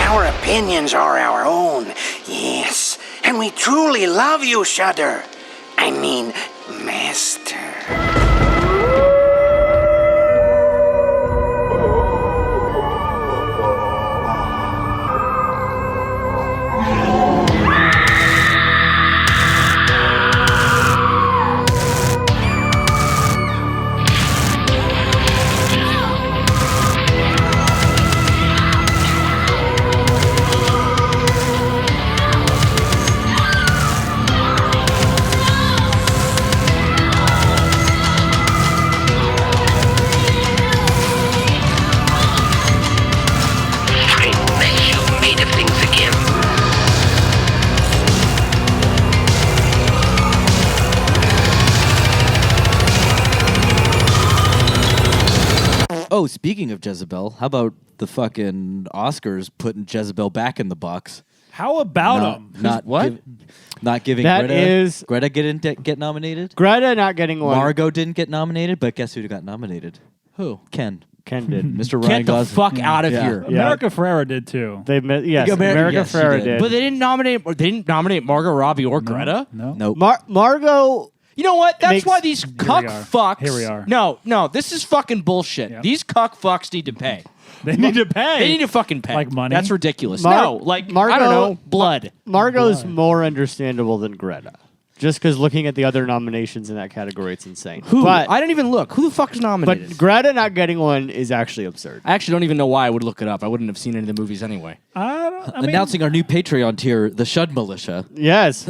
Our opinions are our own, yes. And we truly love you, Shudder. I mean, Master. Oh, speaking of Jezebel, how about the fucking Oscars putting Jezebel back in the box? How about him? Not giving That Greta. is- Greta get nominated. Greta not getting one. Margot didn't get nominated, but guess who got nominated? Who? Ken. Ken did. Mr. Ryan Get the Gosling. fuck out of Yeah. here. Yeah. America Ferrera did too. Yes, America America she Ferrera did. did. But they didn't nominate Margot Robbie or Greta. No. Nope. Margot. You know what? That's Makes- why these cuck we are. fucks. Here we are. No, this is fucking bullshit. Yeah. These cuck fucks need to pay. They need to pay. They need to fucking pay. Like money? That's ridiculous. Margot- I don't know, blood. Margot's more understandable than Greta. Just because looking at the other nominations in that category, it's insane. Who? But, I didn't even look. Who the fuck is nominated? but Greta not getting one is actually absurd. I actually don't even know why I would look it up. I wouldn't have seen any of the movies anyway. I mean, Announcing our new Patreon tier, the Shud Militia. Yes.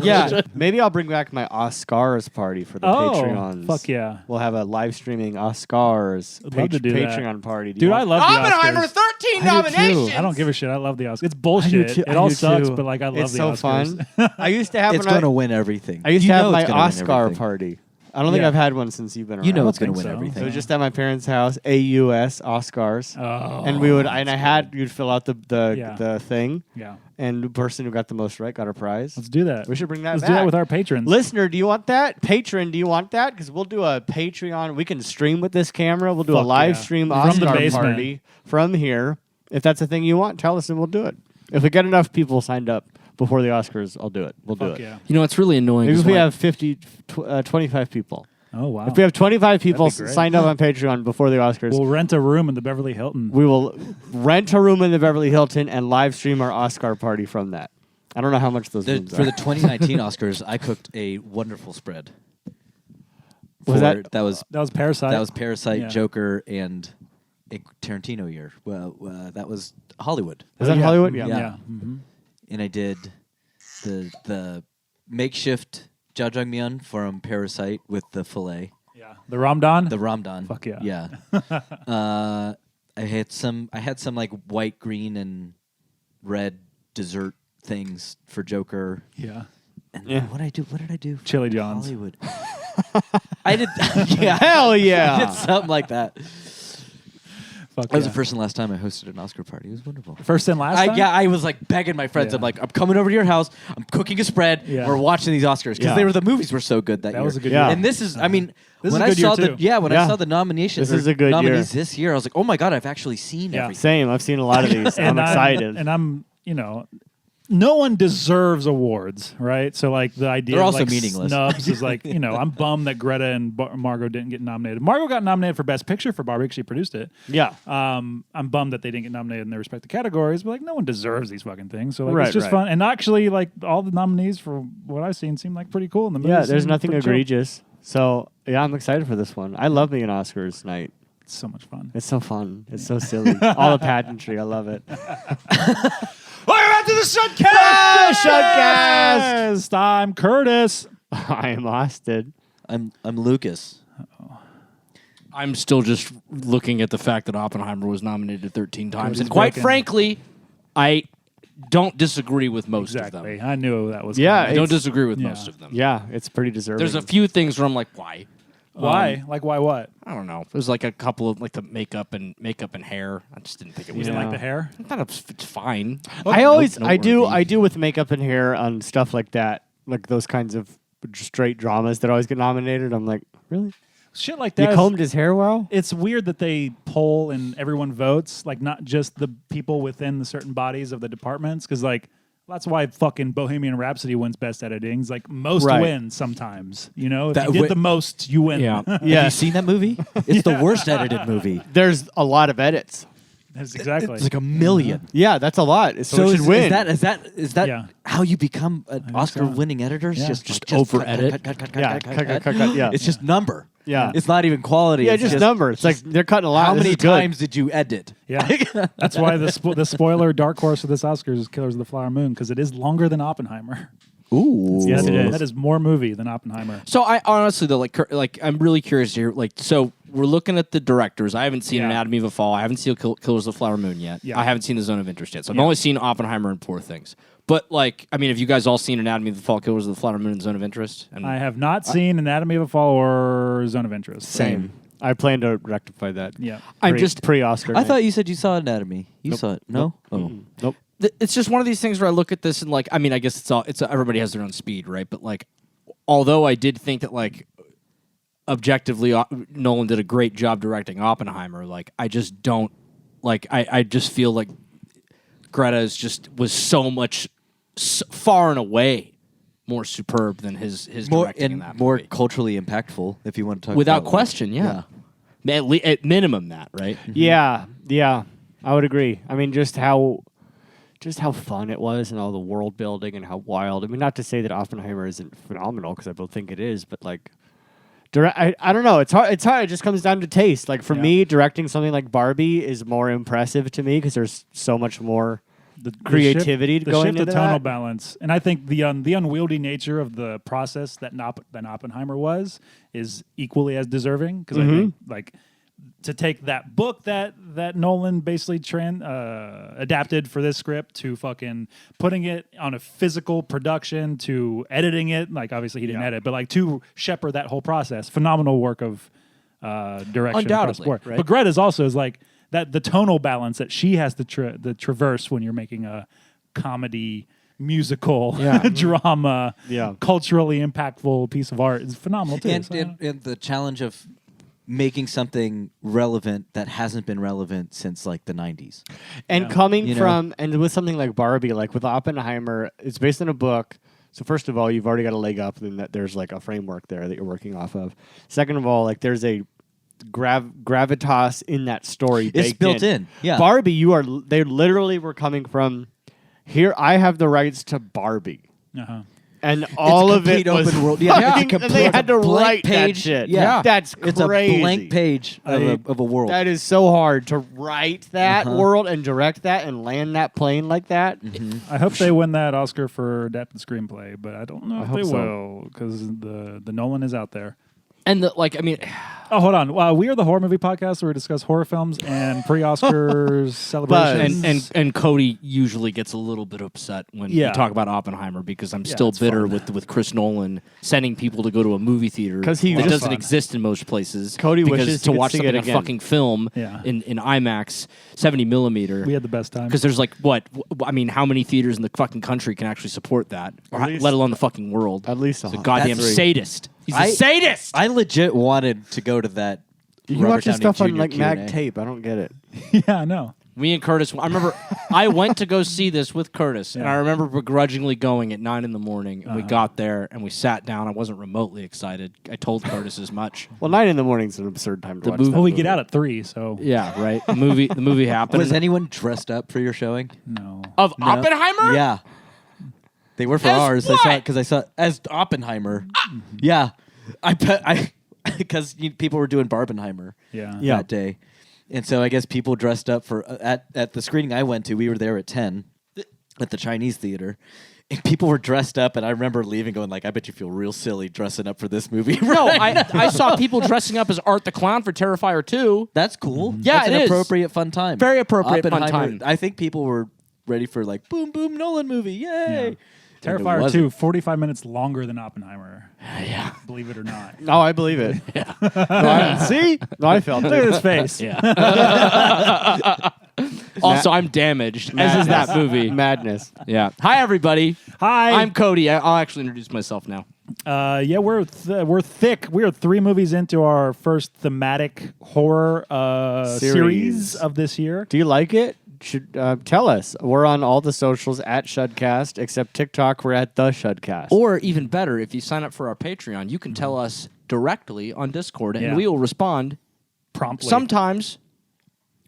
Yeah. Maybe I'll bring back my Oscars party for the Oh, Patreons. fuck yeah. We'll have a live streaming Oscars I'd love to do that. Patreon party. Do Dude, you I want- love the Oppenheimer, Oscars. 13 I do too. nominations. I don't give a shit. I love the Oscars. It's I do bullshit. too. It all I do sucks, too. but like I love it's the so Oscars. fun. I used to have It's when going to win everything. I used You to have know my it's gonna win Oscar everything. party. I don't think Yeah. I've had one since you've been around. You know it's going think to win so. everything. So it was just at my parents' house, AUS Oscars, Oh, and we would, and I had you'd fill out the Yeah. thing, yeah. and the person who got the most right got a prize. Let's do that. We should bring that Let's back. do that with our patrons. Listener, do you want that? Patron, do you want that? Because we'll do a Patreon. We can stream with this camera. We'll do a Fuck live yeah. stream From the Oscar basement. party from here. If that's a thing you want, tell us and we'll do it. If we get enough people signed up before the Oscars, I'll do it. We'll do Fuck it. yeah. You know, it's really annoying. Maybe 'cause if we when I- have 25 people. Oh, wow. If we have 25 people That'd be great. signed up on Patreon before the Oscars, We'll rent a room in the Beverly Hilton. we will rent a room in the Beverly Hilton and live stream our Oscar party from that. I don't know how much those rooms For are. the 2019 Oscars, I cooked a wonderful spread. Was that- that was Parasite. that was Parasite, Yeah. Joker, and a Tarantino year. Well, that was Hollywood, Was that yeah. Hollywood? Yeah. Yeah. Mhm. and I did the makeshift jjajangmyeon from Parasite with the fillet, Yeah. The Ramadan. the ramdan. Fuck yeah. Yeah. I had some like white, green, and red dessert things for Joker. Yeah. And Yeah. what did I do? for Chili John's. Hollywood. I did. Yeah. Hell I yeah. did something like that. Fuck That was yeah. the first and last time I hosted an Oscar party. It was wonderful. First and last time? Yeah, I was like begging my friends. Yeah. I'm like, I'm coming over to your house. I'm cooking a spread. Yeah. We're watching these Oscars because Yeah. the movies were so good that year. was a good Yeah. year. And this is, I mean, This when is a I good year saw too. when Yeah. I saw the nominations, This is a good nominees year. this year, I was like, oh my god, I've actually seen Yeah. everything. Same. I've seen a lot of these. I'm excited. And I'm, no one deserves awards, right? So like the idea They're of also like meaningless. snubs is like, I'm bummed that Greta and Margot didn't get nominated. Margot got nominated for Best Picture for Barbie because she produced it. Yeah. I'm bummed that they didn't get nominated in their respective categories, but like no one deserves these fucking things. So like Right, it's just right. fun. And actually like all the nominees for what I've seen seem like pretty cool in the movie. Yeah, there's nothing chill. egregious. So, yeah, I'm excited for this one. I love being an Oscars night. It's so much fun. It's so fun. It's so silly. All the pageantry. I love it. Welcome back to the SHUDcast! SHUDcast! I'm Curtis. I am Austin. I'm Lucas. I'm still just looking at the fact that Oppenheimer was nominated 13 times. Cody's And quite broken. frankly, I don't disagree with most of Exactly. them. I knew that was Yeah, coming. I don't It's- disagree with yeah. most of them. Yeah, it's pretty deserving. There's a few things where I'm like, why? Why? Like why what? I don't know. There's like a couple of like the makeup and hair. I just didn't think it You was didn't Yeah. like the hair? I thought it's fine. I always, Nope, I do noteworthy. with makeup and hair on stuff like that, like those kinds of straight dramas that always get nominated. I'm like, really? shit like that. You is- combed his hair well? It's weird that they poll and everyone votes, like not just the people within the certain bodies of the departments, because like that's why fucking Bohemian Rhapsody wins best editing. It's like most Right. wins sometimes. You know, if That you did wi- the most, you win. Yeah. Have you seen that movie? It's the worst edited movie. There's a lot of edits. That's exactly. It's like a million. Yeah, that's a lot. So, So it should win. is that Yeah. how you become an think so. Oscar-winning editor? It's Yeah. just over cut, edit. cut, cut, Yeah, cut. yeah. It's just number. Yeah. It's not even quality. Yeah, it's just number. It's like they're cutting a lot. How This many is good. times did you edit? Yeah, that's why the spoiler dark horse of this Oscars is Killers of the Flower Moon, because it is longer than Oppenheimer. Ooh. Yes, it is. That is more movie than Oppenheimer. So I honestly though, like I'm really curious here. Like, so we're looking at the directors. I haven't seen Yeah. Anatomy of a Fall. I haven't seen Killers of the Flower Moon yet. Yeah. I haven't seen The Zone of Interest yet. So I've Yeah. only seen Oppenheimer and Poor Things. But like, I mean, have you guys all seen Anatomy of the Fall, Killers of the Flower Moon, and Zone of Interest? And I have not seen Anatomy of a Fall or Zone of Interest. Same. I plan to rectify that. Yeah. I'm just pre-Oscar. I thought you said you saw Anatomy. You Nope. saw it. No? Oh. Nope. It's just one of these things where I look at this and like, I mean, I guess it's everybody has their own speed, right? But like, although I did think that like objectively Nolan did a great job directing Oppenheimer, like I just don't like I just feel like Greta was so much far and away more superb than his More directing in and that more movie. culturally impactful, if you want to talk Without about, like- question, yeah. At minimum that, right? Yeah, I would agree. I mean, just how fun it was and all the world building and how wild. I mean, not to say that Oppenheimer isn't phenomenal, because I both think it is, but like, I don't know. It's hard. It's hard. It just comes down to taste. Like for Yeah. me, directing something like Barbie is more impressive to me because there's so much more The creativity the going shift into of tonal that. balance, and I think the unwieldy nature of the process that Oppenheimer was is equally as deserving, because I think like to take that book that Nolan basically adapted for this script to fucking putting it on a physical production to editing it, like obviously he didn't edit, but like to shepherd that whole process, phenomenal work of direction across the Undoubtedly, board. right? But Greta's also is like that the tonal balance that she has to traverse when you're making a comedy musical drama culturally impactful piece of art is phenomenal too. And the challenge of making something relevant that hasn't been relevant since like the 90s. And Yeah. coming You know? from, and with something like Barbie, like with Oppenheimer, it's based on a book. So first of all, you've already got a leg up in that there's like a framework there that you're working off of. Second of all, like there's a gravitas in that story. It's baked built in. Yeah. Barbie, they literally were coming from, here I have the rights to Barbie. Uh-huh. And all of it complete was open world. Yeah, fucking- it's a and they had to blank write that page. shit. Yeah. That's It's crazy. a blank page of a world. That is so hard to write that Uh-huh. world and direct that and land that plane like that. I hope they win that Oscar for adapted screenplay, but I don't know if hope they so. will, because the Nolan is out there. And I mean, Oh, hold on. We are the horror movie podcast where we discuss horror films and pre-Oscars celebrations. and Cody usually gets a little bit upset when Yeah. you talk about Oppenheimer, because I'm Yeah, still it's bitter fun. with Chris Nolan sending people to go to a movie theater 'Cause he that was doesn't fun. exist in most places. Cody because wishes to he could watch see something it on again. fucking film Yeah. in IMAX 70 millimeter. we had the best time. Because there's like I mean, how many theaters in the fucking country can actually support that, least- let alone the fucking world? At least He's a a goddamn That's- sadist. He's a I- sadist. I legit wanted to go to that. You can Robert watch this Downey stuff on Jr. like Q&A. mag tape. I don't get it. Yeah, I know. Me and Curtis, I remember I went to go see this with Curtis, and Yeah. I remember begrudgingly going at 9 a.m, and we got there, and we sat down. I wasn't remotely excited. I told Curtis as much. Well, 9 a.m. is an absurd time to The watch movie- that Well, we movie. get out at 3, so Yeah, right. The movie happened. Was anyone dressed up for your showing? no. Of No. Oppenheimer? Yeah. They were for As ours. what? I saw it because I saw as Oppenheimer. Yeah. Because people were doing Barbenheimer Yeah. Yeah. that day. And so I guess people dressed up for at the screening I went to, we were there at 10 at the Chinese theater. And people were dressed up, and I remember leaving going like, I bet you feel real silly dressing up for this movie. No, I saw people dressing up as Art the Clown for Terrifier 2. That's cool. Yeah, That's it an is. appropriate fun time. Very appropriate fun Oppenheimer, time. I think people were ready for like boom boom Nolan movie. Yay. Yeah. And it Terrifier wasn't. 2, 45 minutes longer than Oppenheimer. Yeah. Believe it or not. No, I believe it. See? No, I felt Look at it. his face. Yeah. Also, I'm damaged, as is that movie. Madness. Yeah. Hi, everybody. Hi. I'm Cody. I'll actually introduce myself now. Yeah, we're thick. We are 3 movies into our first thematic horror series of this year. Do you like it? Should tell us. We're on all the socials at SHUDcast, except TikTok. We're at the SHUDcast. Or even better, if you sign up for our Patreon, you can tell us directly on Discord, and we will respond Promptly. sometimes.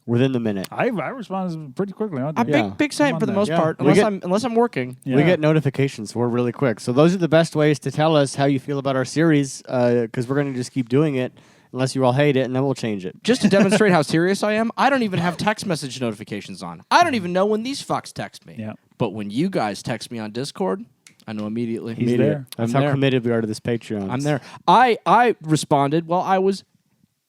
Within the minute. I respond pretty quickly. I'm big Saint for the most part, We unless I'm working. Yeah. We get notifications. We're really quick. So those are the best ways to tell us how you feel about our series, because we're going to just keep doing it unless you all hate it, and then we'll change it. Just to demonstrate how serious I am, I don't even have text message notifications on. I don't even know when these fucks text me. Yeah. But when you guys text me on Discord, I know immediately. He's there. That's I'm how there. committed we are to this Patreon. I'm there. I responded while I was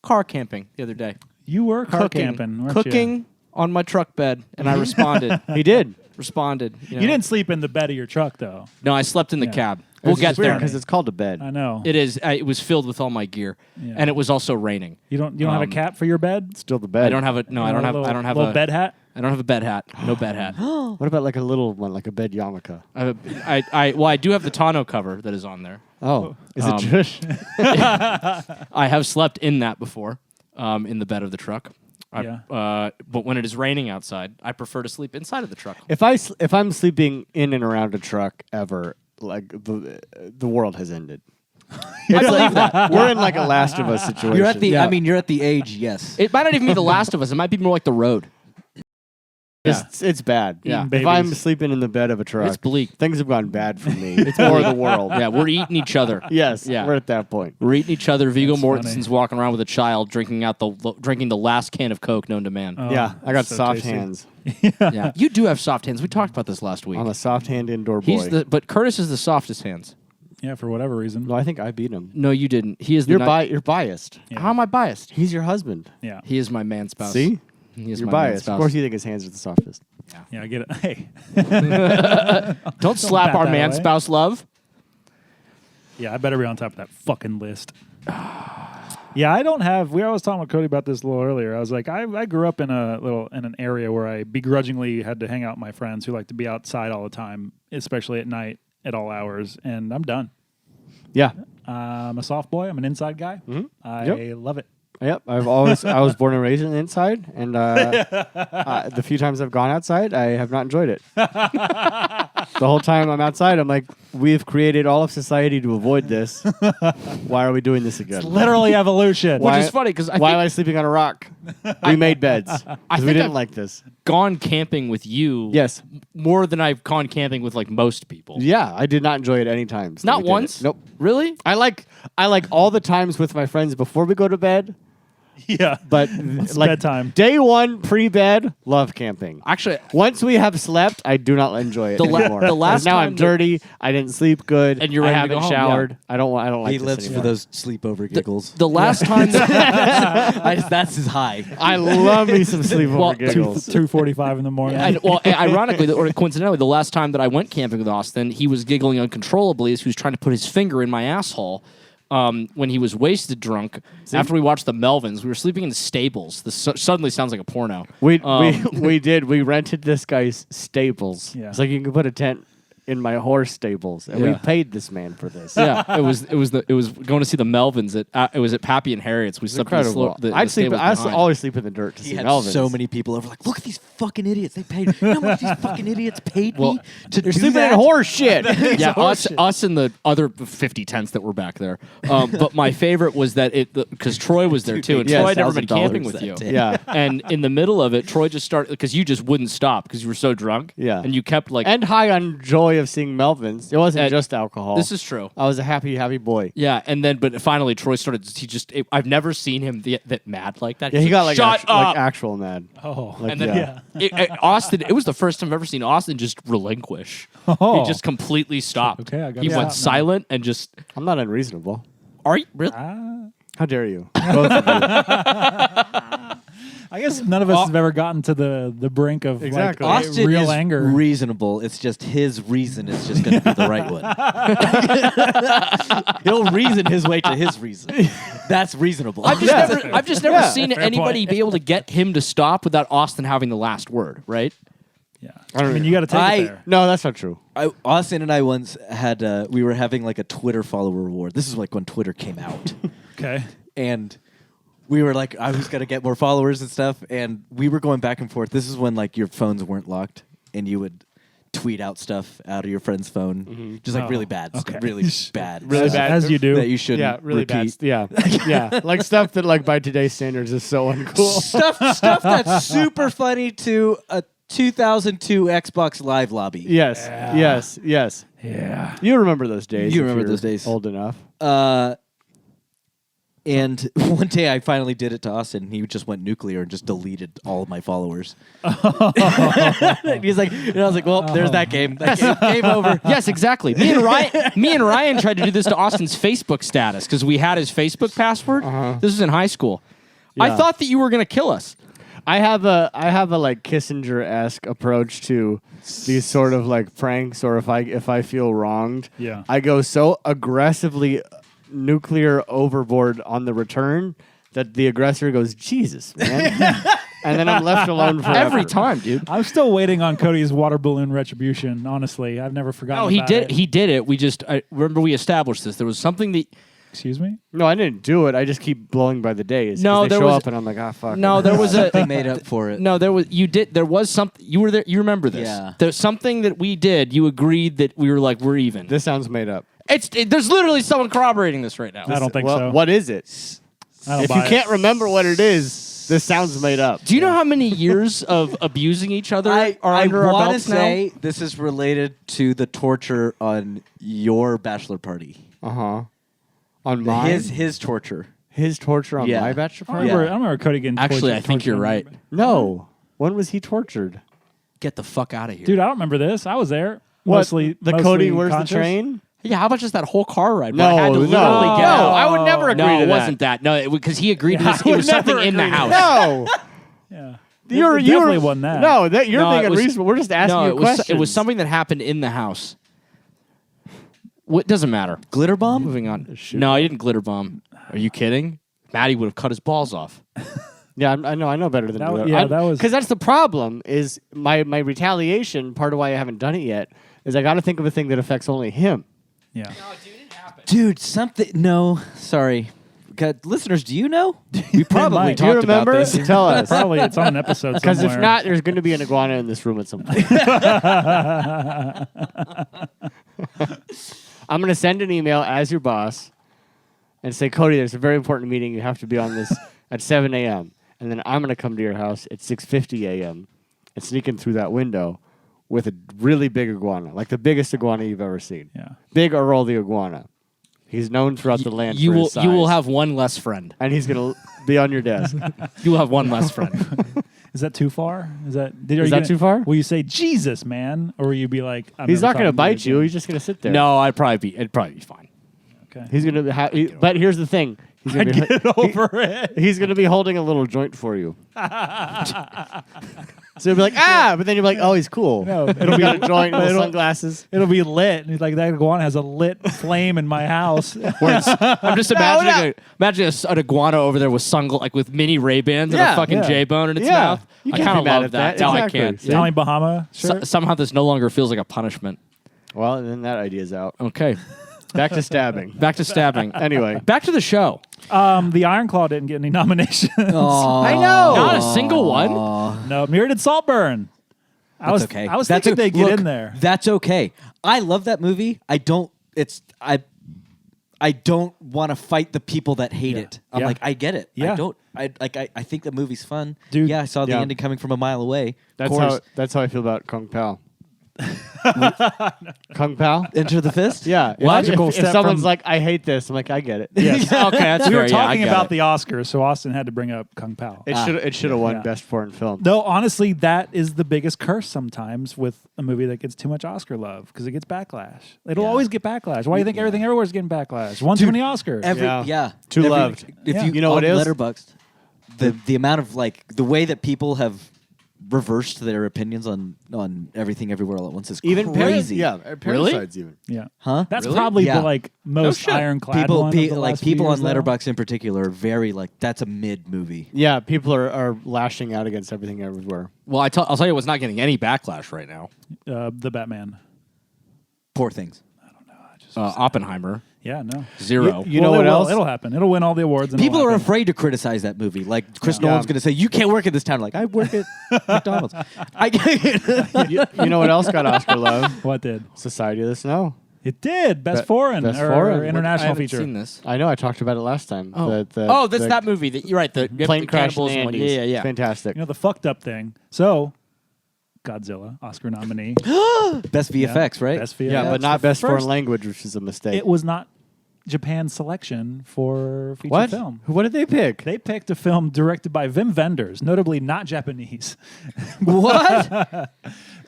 car camping the other day. You were car Cooking. camping, weren't you? Cooking on my truck bed, and I responded. He did. Responded. You didn't sleep in the bed of your truck, though. No, I slept in the Yeah. cab. We'll get there. because it's called a bed. I know. It is. It was filled with all my gear, Yeah. and it was also raining. You don't have a cap for your bed? Still the bed. I don't have a. No, I don't have. I don't have little a bed hat. I don't have a bed hat. No bed hat. What about like a little one, like a bed yarmulke? I do have the tonneau cover that is on there. Oh, is it just? I have slept in that before, in the bed of the truck. But when it is raining outside, I prefer to sleep inside of the truck. If I'm sleeping in and around a truck ever, like the world has ended. I believe that. We're in like a Last of Us situation. You're at the. Yeah. I mean, you're at the age. Yes. It might not even be The Last of Us. It might be more like The Road. It's bad. Yeah. If I'm sleeping in the bed of a truck, It's bleak. things have gone bad for me. It's more the world. Yeah, we're eating each other. Yes. Yeah. We're at that point. We're eating each other. Viggo That's Mortensen's walking around with a child, drinking the last can of Coke known to man. Oh, Yeah. I got so soft tasty. hands. Yeah, you do have soft hands. We talked about this last week. I'm a soft hand indoor boy. But Curtis is the softest hands. Yeah, for whatever reason. No, I think I beat him. No, you didn't. He is the. You're biased. Yeah. How am I biased? He's your husband. Yeah. He is my man spouse. See? He is You're my man biased. spouse. Of course you think his hands are the softest. Yeah, I get it. Hey. Don't slap bat our that man away. spouse love. Yeah, I better be on top of that fucking list. Yeah, I don't have. I was talking with Cody about this a little earlier. I was like, I grew up in an area where I begrudgingly had to hang out with my friends who like to be outside all the time, especially at night at all hours, and I'm done. Yeah. I'm a soft boy. I'm an inside guy. I love it. Yep, I was born and raised in the inside, and the few times I've gone outside, I have not enjoyed it. The whole time I'm outside, I'm like, we've created all of society to avoid this. Why are we doing this again? Literally evolution. Which is funny because Why am I sleeping on a rock? We made beds. 'Cause we think didn't I've- like this. gone camping with you. Yes. More than I've gone camping with like most people. Yeah, I did not enjoy it any times. that Not we did once? it. Nope. Really? I like all the times with my friends before we go to bed. Yeah. But It's like bedtime. day one pre-bed, love camping. Actually, Once we have slept, I do not enjoy it The la- anymore. the last 'Cause now time I'm that- dirty. I didn't sleep good. And you're I ready to haven't go home, showered. yeah. I don't like He this lives for anymore. those sleepover giggles. the last time that, That's his high. I love me some sleepover Well, giggles. 2:45 in the morning. ironically or coincidentally, the last time that I went camping with Austin, he was giggling uncontrollably as he was trying to put his finger in my asshole. When he was wasted drunk, after we watched the Melvins, we were sleeping in the stables. This suddenly sounds like a porno. We did. We rented this guy's stables. Yeah. It's like you can put a tent in my horse stables, and we Yeah. paid this man for this. Yeah, it was going to see the Melvins at it was at Pappy and Harriet's. We slept in the Incredible. the I'd sleep. stables I behind. always sleep in the dirt to He see had Melvins. so many people over. Like, look at these fucking idiots. They paid. You know how much these fucking idiots paid Well, me to You're do sleeping that? in horse shit. Yeah, us and the other 50 tents that were back there. But my favorite was that because Troy was there too, and Yes, Troy had never been $1,000 camping with that you. day. Yeah. And in the middle of it, Troy just started because you just wouldn't stop because you were so drunk. Yeah. and you kept like. And high on joy of seeing Melvins. It wasn't just alcohol. This is true. I was a happy boy. Yeah, and then but finally Troy started. I've never seen him that mad like that. Yeah, He's he got like, shut up. like actual mad. Oh. Like, And then yeah. Austin, it was the first time I've ever seen Austin just relinquish. Oh. He just completely stopped. Okay, I gotta he stop went now. silent and just. I'm not unreasonable. Are you really? How dare you? Both of you. I guess none of us have ever gotten to the brink of Exactly. like, Austin real is anger. reasonable. It's just his reason is just going to be the right one. He'll reason his way to his reason. That's reasonable. I've just never Yeah. seen Fair anybody point. be able to get him to stop without Austin having the last word, right? Yeah. I don't mean, you got to take I- it there. No, that's not true. Austin and I once had we were having like a Twitter follower war. This is like when Twitter came out, Okay. and we were like, I was gonna get more followers and stuff, and we were going back and forth. This is when like your phones weren't locked, and you would tweet out stuff out of your friend's phone, just like really bad, okay. really bad, Really stuff bad. As you do. that you shouldn't Yeah, really repeat. bad. Yeah, like stuff that like by today's standards is so uncool. stuff that's super funny to a 2002 Xbox Live lobby. Yes, yes, yes. Yeah. You remember those days. You if remember you're those days. Old enough. And one day I finally did it to Austin, and he just went nuclear and just deleted all of my followers. And he's like, and I was like, well, there's that game. Game over. Yes, exactly. Me and Ryan tried to do this to Austin's Facebook status because we had his Facebook password. This was in high school. I Yeah. thought that you were going to kill us. I have a like Kissinger-esque approach to these sort of like pranks, or if I feel wronged, Yeah. I go so aggressively nuclear overboard on the return that the aggressor goes, Jesus, man. And then I'm left alone forever. Every time, dude. I'm still waiting on Cody's water balloon retribution, honestly. I've never forgotten No, he about did. it. He did it. We just I remember we established this. There was something that Excuse me? No, I didn't do it. I just keep blowing by the days. 'cause No, they there show was- up and I'm like, ah, fuck. no, it. there was a They made up for it. no. There was you did. There was something. You were there. You remember this? Yeah. There's something that we did. You agreed that we were like we're even. This sounds made up. There's literally someone corroborating this right now. I don't think Well, so. what is it? I don't If buy you it. can't remember what it is, this sounds made up. Do you know how many years of abusing each other are under our want belts to say this is related to the torture on your bachelor party. On mine? His torture. His torture on Yeah. my bachelor I party? remember Cody getting Actually, tortured- I think you're tortured right. on- No. When was he tortured? now? Get the fuck out of here, Dude, I don't remember this. I was there. What? Mostly, the mostly Cody where's conscious. the train? Yeah, how about just that whole car ride? No, where I had to no. literally get No, out. I would never agree No, to it that. wasn't that. No, because he agreed to Yeah, this. I It would was something never in the agree to house. No. Yeah. You're It definitely wasn't that. No, that you're No, being it was- unreasonable. We're just asking No, you it was questions. it was something that happened in the house. What doesn't matter. Glitter bomb? Moving on. No, I didn't glitter bomb. Are you kidding? Maddie would have cut his balls off. Yeah, I know better than That you. was- yeah, that was- because that's the problem. Is my retaliation part of why I haven't done it yet is I got to think of a thing that affects only him. Yeah. Dude, something. No, sorry. God, listeners, do you know? We probably might. Do you talked about remember? this. Tell us. Probably it's on an episode Because somewhere. if not, there's going to be an iguana in this room at some point. I'm going to send an email as your boss and say, Cody, there's a very important meeting. You have to be on this at 7 a.m. And then I'm going to come to your house at 6:50 a.m. and sneak in through that window with a really big iguana, like the biggest iguana you've ever seen. Yeah. Big Earl the iguana. He's known throughout the land You for will his size. you will have one less friend. and he's going to be on your desk. You will have one less friend. Is that too far? Is that Too far? Will you say Jesus, man, or will you be like I'm He's never not going to talking bite you. again? He's just going to sit there. No, it'd probably be fine. Okay. He's going to but here's the thing. He's going to Get over it. He's going to be holding a little joint for you. So you'll be like, but then you'll be like, oh, he's cool. No, It'll be got a joint and it'll- sunglasses. It'll be lit. And he's like, that iguana has a lit flame in my house. I'm just imagining an iguana over there with with mini Ray-Bans and Yeah, a fucking yeah. J-bone in its Yeah. mouth. You I can't kind be of mad love at that. that. No, Exactly. I can't. Yeah. Tommy Bahama. Sure. Somehow this no longer feels like a punishment. Well, and then that idea's out. Okay, Back to stabbing. back to stabbing. Anyway. Back to the show. The Iron Claw didn't get any nominations. I know. Not a single one. No, neither did Saltburn. I was okay. I was That's thinking they'd get look, in there. That's okay. I love that movie. I don't want to fight the people that hate Yeah. it. I'm Yeah. like, I get it. Yeah. I think the movie's fun. Dude. Yeah, I saw the Yeah. ending coming from a mile away. That's of course. that's how I feel about Kung Pao. Kung Pao? Enter the fist. Yeah. Logical If step someone's from- like, I hate this, I'm like, I get it. Yes. Okay, that's We fair. were Yeah, I talking get about it. the Oscars, so Austin had to bring up Kung Pao. It should have won Yeah. Best Foreign Film. Though honestly, that is the biggest curse sometimes with a movie that gets too much Oscar love because it gets backlash. It'll always get backlash. Why do you think everything everywhere is getting backlash? One too many Oscars. Too loved. If Yeah. you You know what on it is? Letterboxd, the amount of the way that people have reversed their opinions on everything everywhere all at once is Even crazy. Parasites even. Yeah. Huh? That's Really? probably Yeah. the like most ironclad People, one. Of the like last few people years, on though. Letterboxd in particular, are very like that's a mid movie. Yeah, people are lashing out against everything everywhere. Well, I'll tell you what's not getting any backlash right now. The Batman. Poor things. Oppenheimer, Yeah, no. 0. You know Well, what else? It'll happen. It'll win all the awards. And People it'll are happen. afraid to criticize that movie. Like Chris Yeah. Nolan's going to say, "You can't work at this town." Like I work at McDonald's. You know what else got Oscar love? What did? Society of the Snow. It did. Best Be- foreign Best or foreign. I international haven't feature. seen this. I know. I talked about it last time. Oh, The that's that movie. You're right. The plane the crash in cannibals the and what- Andes. Yeah. Fantastic. You know the fucked up thing. So, Godzilla, Oscar nominee. Best VFX, right? Best VFX. Yeah, but not best First, foreign language, which is a mistake. It was not Japan's selection for feature what? film. What did they pick? They picked a film directed by Wim Wenders, notably not Japanese. What?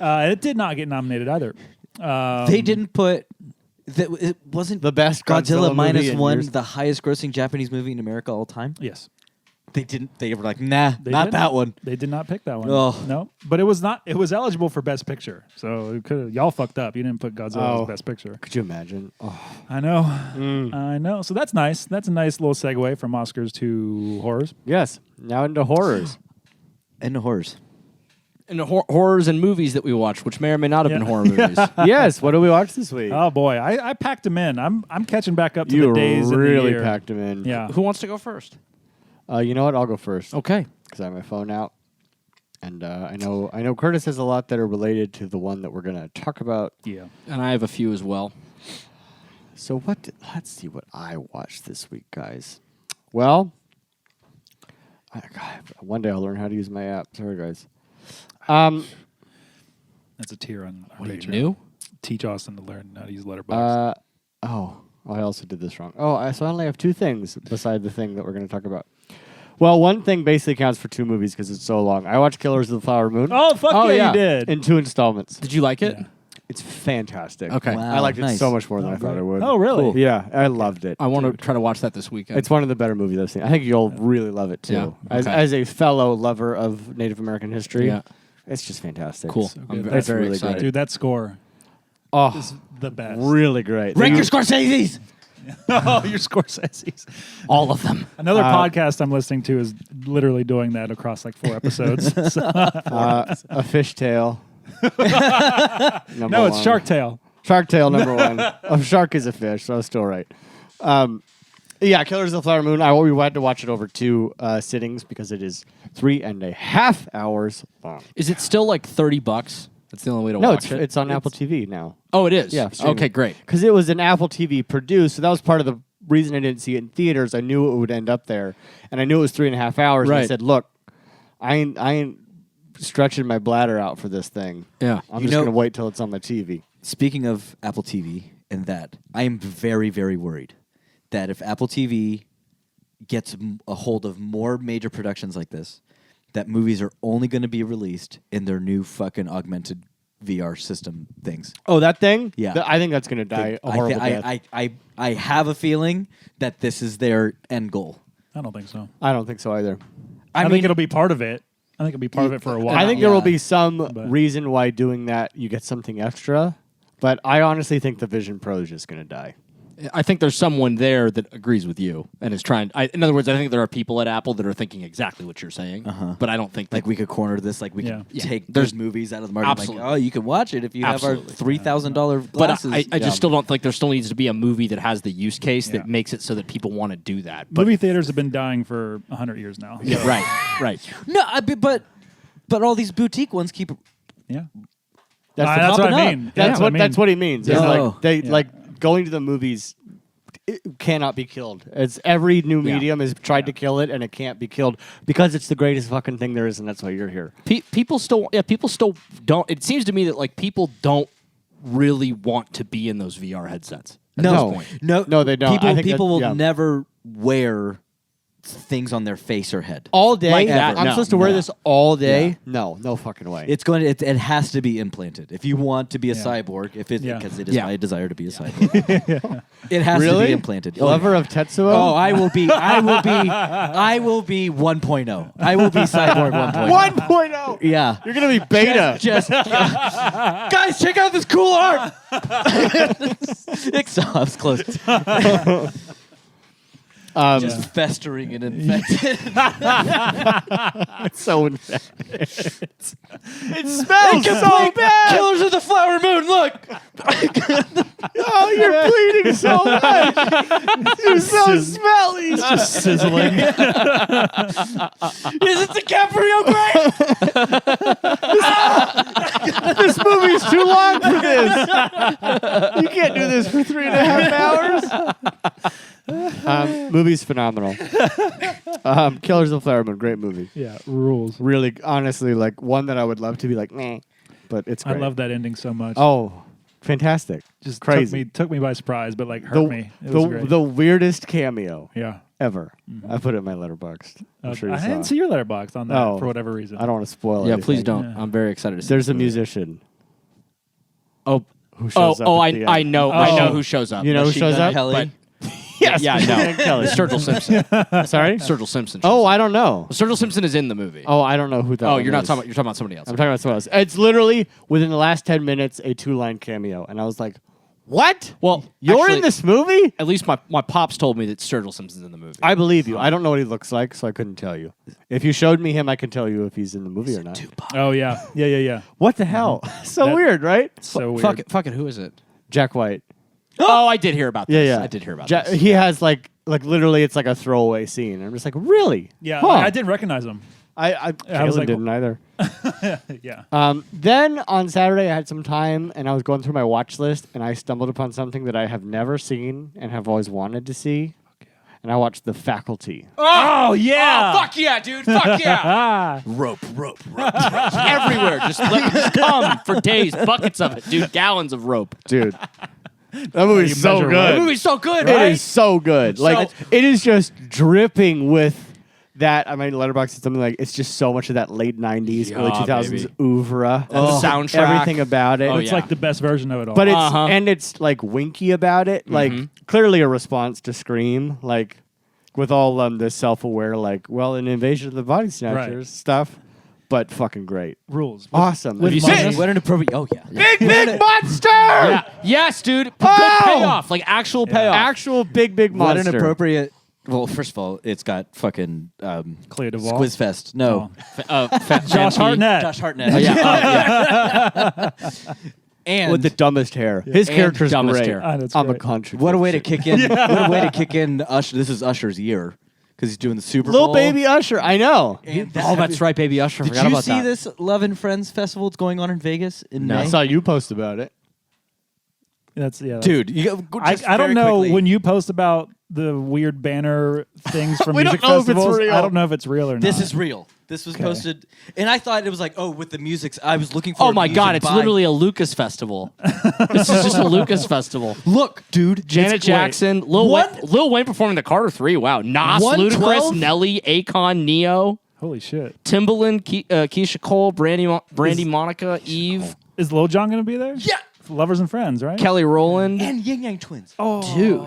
It did not get nominated either. They didn't put. It wasn't The best Godzilla Godzilla minus movie in one years. the highest grossing Japanese movie in America all time. Yes. They didn't. They were like, nah, They not didn't. that one. They did not pick that one. Oh. No, but it was not. It was eligible for Best Picture, so it could. Y'all fucked up. You didn't put Godzilla Oh. as Best Picture. Could you imagine? Oh. I know. Mm. I know. So that's nice. That's a nice little segue from Oscars to horrors. Yes. Now into horrors. And the horrors. And the horrors and movies that we watched, which may or may not have Yeah. been horror movies. Yes. What do we watch this week? Oh boy, I packed them in. I'm catching back up to you the days in the really year. packed them in. Yeah. Who wants to go first? You know what? I'll go first Okay. because I have my phone out, and I know Curtis has a lot that are related to the one that we're gonna talk about. Yeah. And I have a few as well. So let's see what I watched this week, guys. Well, one day I'll learn how to use my app. Sorry, guys. That's a tier on our What are you Patreon. new? Teach Austin to learn how to use Letterboxd. I also did this wrong. So I only have two things beside the thing that we're going to talk about. Well, one thing basically counts for two movies because it's so long. I watched Killers of the Flower Moon. Oh fuck yeah, you did. In 2 installments. Did you like it? Yeah. It's fantastic. Okay. Wow. I liked it Nice. so much more than I thought great. I would. Oh really? Cool. Yeah, I loved it. I want to try to watch that this weekend. It's one of the better movies I've seen. I think you'll really love it too. Yeah, As, okay. as a fellow lover of Native American history, Yeah. it's just fantastic. cool. So I'm good. very, That's very really excited. great. Dude, that score Oh, is the best. really great. Rank They- your Scorsese's. Oh, your Scorsese's. All of them. Another podcast I'm listening to is literally doing that across like 4 episodes. So- a fishtail. no, it's Shark Tale. Shark Tale number one. A shark is a fish, so I was still right. Yeah, Killers of the Flower Moon. We had to watch it over 2 sittings because it is 3.5 hours long. Is it still like $30? That's the only way to No, watch it. it's on Apple TV now. Oh, it is. Yeah, streaming. Okay, great. Because it was an Apple TV produced, so that was part of the reason I didn't see it in theaters. I knew it would end up there, and I knew it was 3.5 hours. And I Right. said, "Look, I ain't stretching my bladder out for this thing. Yeah. I'm You just know- gonna wait till it's on my TV." Speaking of Apple TV and that, I am very, very worried that if Apple TV gets a hold of more major productions like this, that movies are only going to be released in their new fucking augmented VR system things. Oh, that thing? Yeah. I think that's gonna die a horrible death. I have a feeling that this is their end goal. I don't think so. I don't think so either. I mean, think it'll be part of it. I think it'll be part of it for a while. I think there will Yeah. be some But- reason why doing that you get something extra, but I honestly think the Vision Pro is just gonna die. I think there's someone there that agrees with you and is trying. In other words, I think there are people at Apple that are thinking exactly what you're saying. But I don't think like that we could corner this, like we Yeah. could Yeah. take There's- those movies out of the market. Like, Absolutely. oh, you can watch it if you have our Absolutely. $3,000 But glasses. I just still don't think there still needs to be a movie that has the use case Yeah. that makes it so that people want to do that. But Movie theaters have been dying for 100 years now. yeah, right. no, but all these boutique ones keep. Yeah. That's, That's what popping I up. mean. that's Yeah, what that's what he means. It's Yeah. like they Yeah. like going to the movies. It cannot be killed. It's every new Yeah. medium has tried to kill it, and it can't be killed because it's the greatest fucking thing there is, and that's why you're here. People still don't. It seems to me that like people don't really want to be in those VR headsets. At No, this point. no, No, they don't. People, I think people that- will yeah. never wear things on their face or head. All day? Like that? I'm No, supposed to wear no. this all day? Yeah. No fucking way. It's going. It has to be implanted if you want to be a cyborg. If it's Yeah. because it is Yeah. my desire to be a cyborg. It has to Really? be implanted. Lover of Tetsuo? Oh, I will be 1.0. I will be cyborg 1.0. 1.0. Yeah. You're gonna be beta. Just guys, check out this cool art. Exhaust close. Just festering and infected. So infected. It smells so bad. Killers of the Flower Moon. Look. Oh, you're bleeding so much. You're so smelly. It's just sizzling. Is it DiCaprio great? This movie's too long for this. You can't do this for 3.5 hours. Movie's phenomenal. Killers of the Flower Moon, great movie. Yeah, rules. Really, honestly, like one that I would love to be like, meh, but it's great. I love that ending so much. Oh, fantastic! just crazy. took me by surprise, but like hurt me. It was great. The weirdest cameo Yeah. ever. I put it in my letterboxd. I'm sure you I saw. didn't see your letterbox on that Oh. for whatever reason. I don't want to spoil it. Yeah, please don't. Yeah. I'm very excited to see There's this a movie. musician Oh, who shows up. I at the I end. know who shows up. You know who Machine shows Gun up? Kelly. Yes. Yeah, no. Kelly. Sturgill Simpson. Sorry. Sturgill Simpson. Oh, I don't know. Sturgill Simpson is in the movie. Oh, I don't know who that. Oh, one you're not is. talking about. You're talking about somebody else. I'm talking about someone else. It's literally within the last 10 minutes a 2-line cameo, and I was like, "What? Well, You're actually, in this movie?" At least my pops told me that Sturgill Simpson's in the movie. I believe you. I don't know what he looks like, so I couldn't tell you. If you showed me him, I can tell you if he's in the movie or not. Oh yeah. Yeah. What the hell? So That- weird, right? So weird. Fuck it. Who is it? Jack White. Oh, I did hear about this. Yeah. I did hear about this. He has like literally, it's like a throwaway scene. I'm just like, really? Yeah, Huh. I didn't recognize him. I was Caleb like- didn't either. Yeah. Then on Saturday, I had some time and I was going through my watch list and I stumbled upon something that I have never seen and have always wanted to see. And I watched The Faculty. Oh yeah. Oh, fuck yeah, dude. Fuck yeah. rope. Everywhere. Just let it come for days. Buckets of it, dude. Gallons of rope. Dude. That movie's so measure good. The movie's so good, It right? is so good. Like it is just dripping with that. I mean, Letterboxd is something like it's just so much of that late '90s, early Yeah, 2000s baby. oeuvre. And the soundtrack. everything about it. Oh, It's yeah. like the best version of it all. But it's Uh-huh. and it's like winky about it, like clearly a response to Scream, like with all the self-aware, like an invasion of the body snatchers stuff. But fucking great, rules. awesome. with Big- money. What an appropriate. Oh yeah. big monster! Yeah. Yes, dude. Good Oh! payoff. Like actual payoff. Actual big What monster. an appropriate. Well, first of all, it's got fucking Clea Duvall. Squizfest. No, Josh Hartnett. Josh Hartnett. Oh, yeah. And with the dumbest hair. His And character's dumbest great. hair. That's I'm a great. country. what a way to kick in! What a way to kick in Usher. This is Usher's year because he's doing the Super Bowl. Little baby Usher. I know. And Oh, that's right, Baby Usher. Did Forgot you about see that. this Love and Friends festival? It's going on in Vegas in No. May. I saw you post about it. That's Dude, you I don't know when you post about the weird banner things from We don't music know if it's festivals. real. I don't know if it's real or not. This is real. This was posted, and I thought it was like, with the music. I was looking for. Oh my god, it's literally a Lucas festival. This is just a Lucas festival. Look, dude. Janet Jackson, Lil Wayne performing the Carter 3. Wow. Nas, 112? Ludacris, Nelly, Akon, Neo, Holy shit. Timbaland, Keisha Cole, Brandy Monica, Eve, Is Lil Jon going to be there? Yeah. Lovers and Friends, right? Kelly Rowland. And Yin Yang Twins. Dude.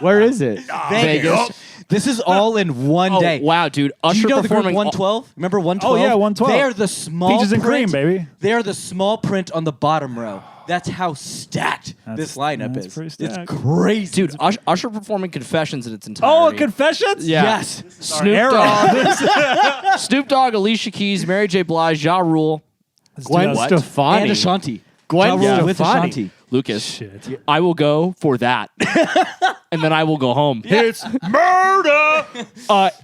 Where is it? Vegas. This is all in one Oh, day. wow, dude. Do Usher you know the group performing 112? Remember 112? Oh, yeah, 112. They are the small Peaches and print. cream, baby. They are the small print on the bottom row. That's how stacked this lineup that's is. pretty It's stacked. crazy. Dude, Usher performing Confessions in its entirety. Oh, Confessions? Yeah. Yes. Snoop Dogg, Snoop Dogg, Alicia Keys, Mary J. Blige, Ja Rule, Gwen What? Stefani. And Ashanti. Gwen Ja Rule with Stefani. Ashanti. Lucas. Shit. I will go for that. And then I will go home. It's murder.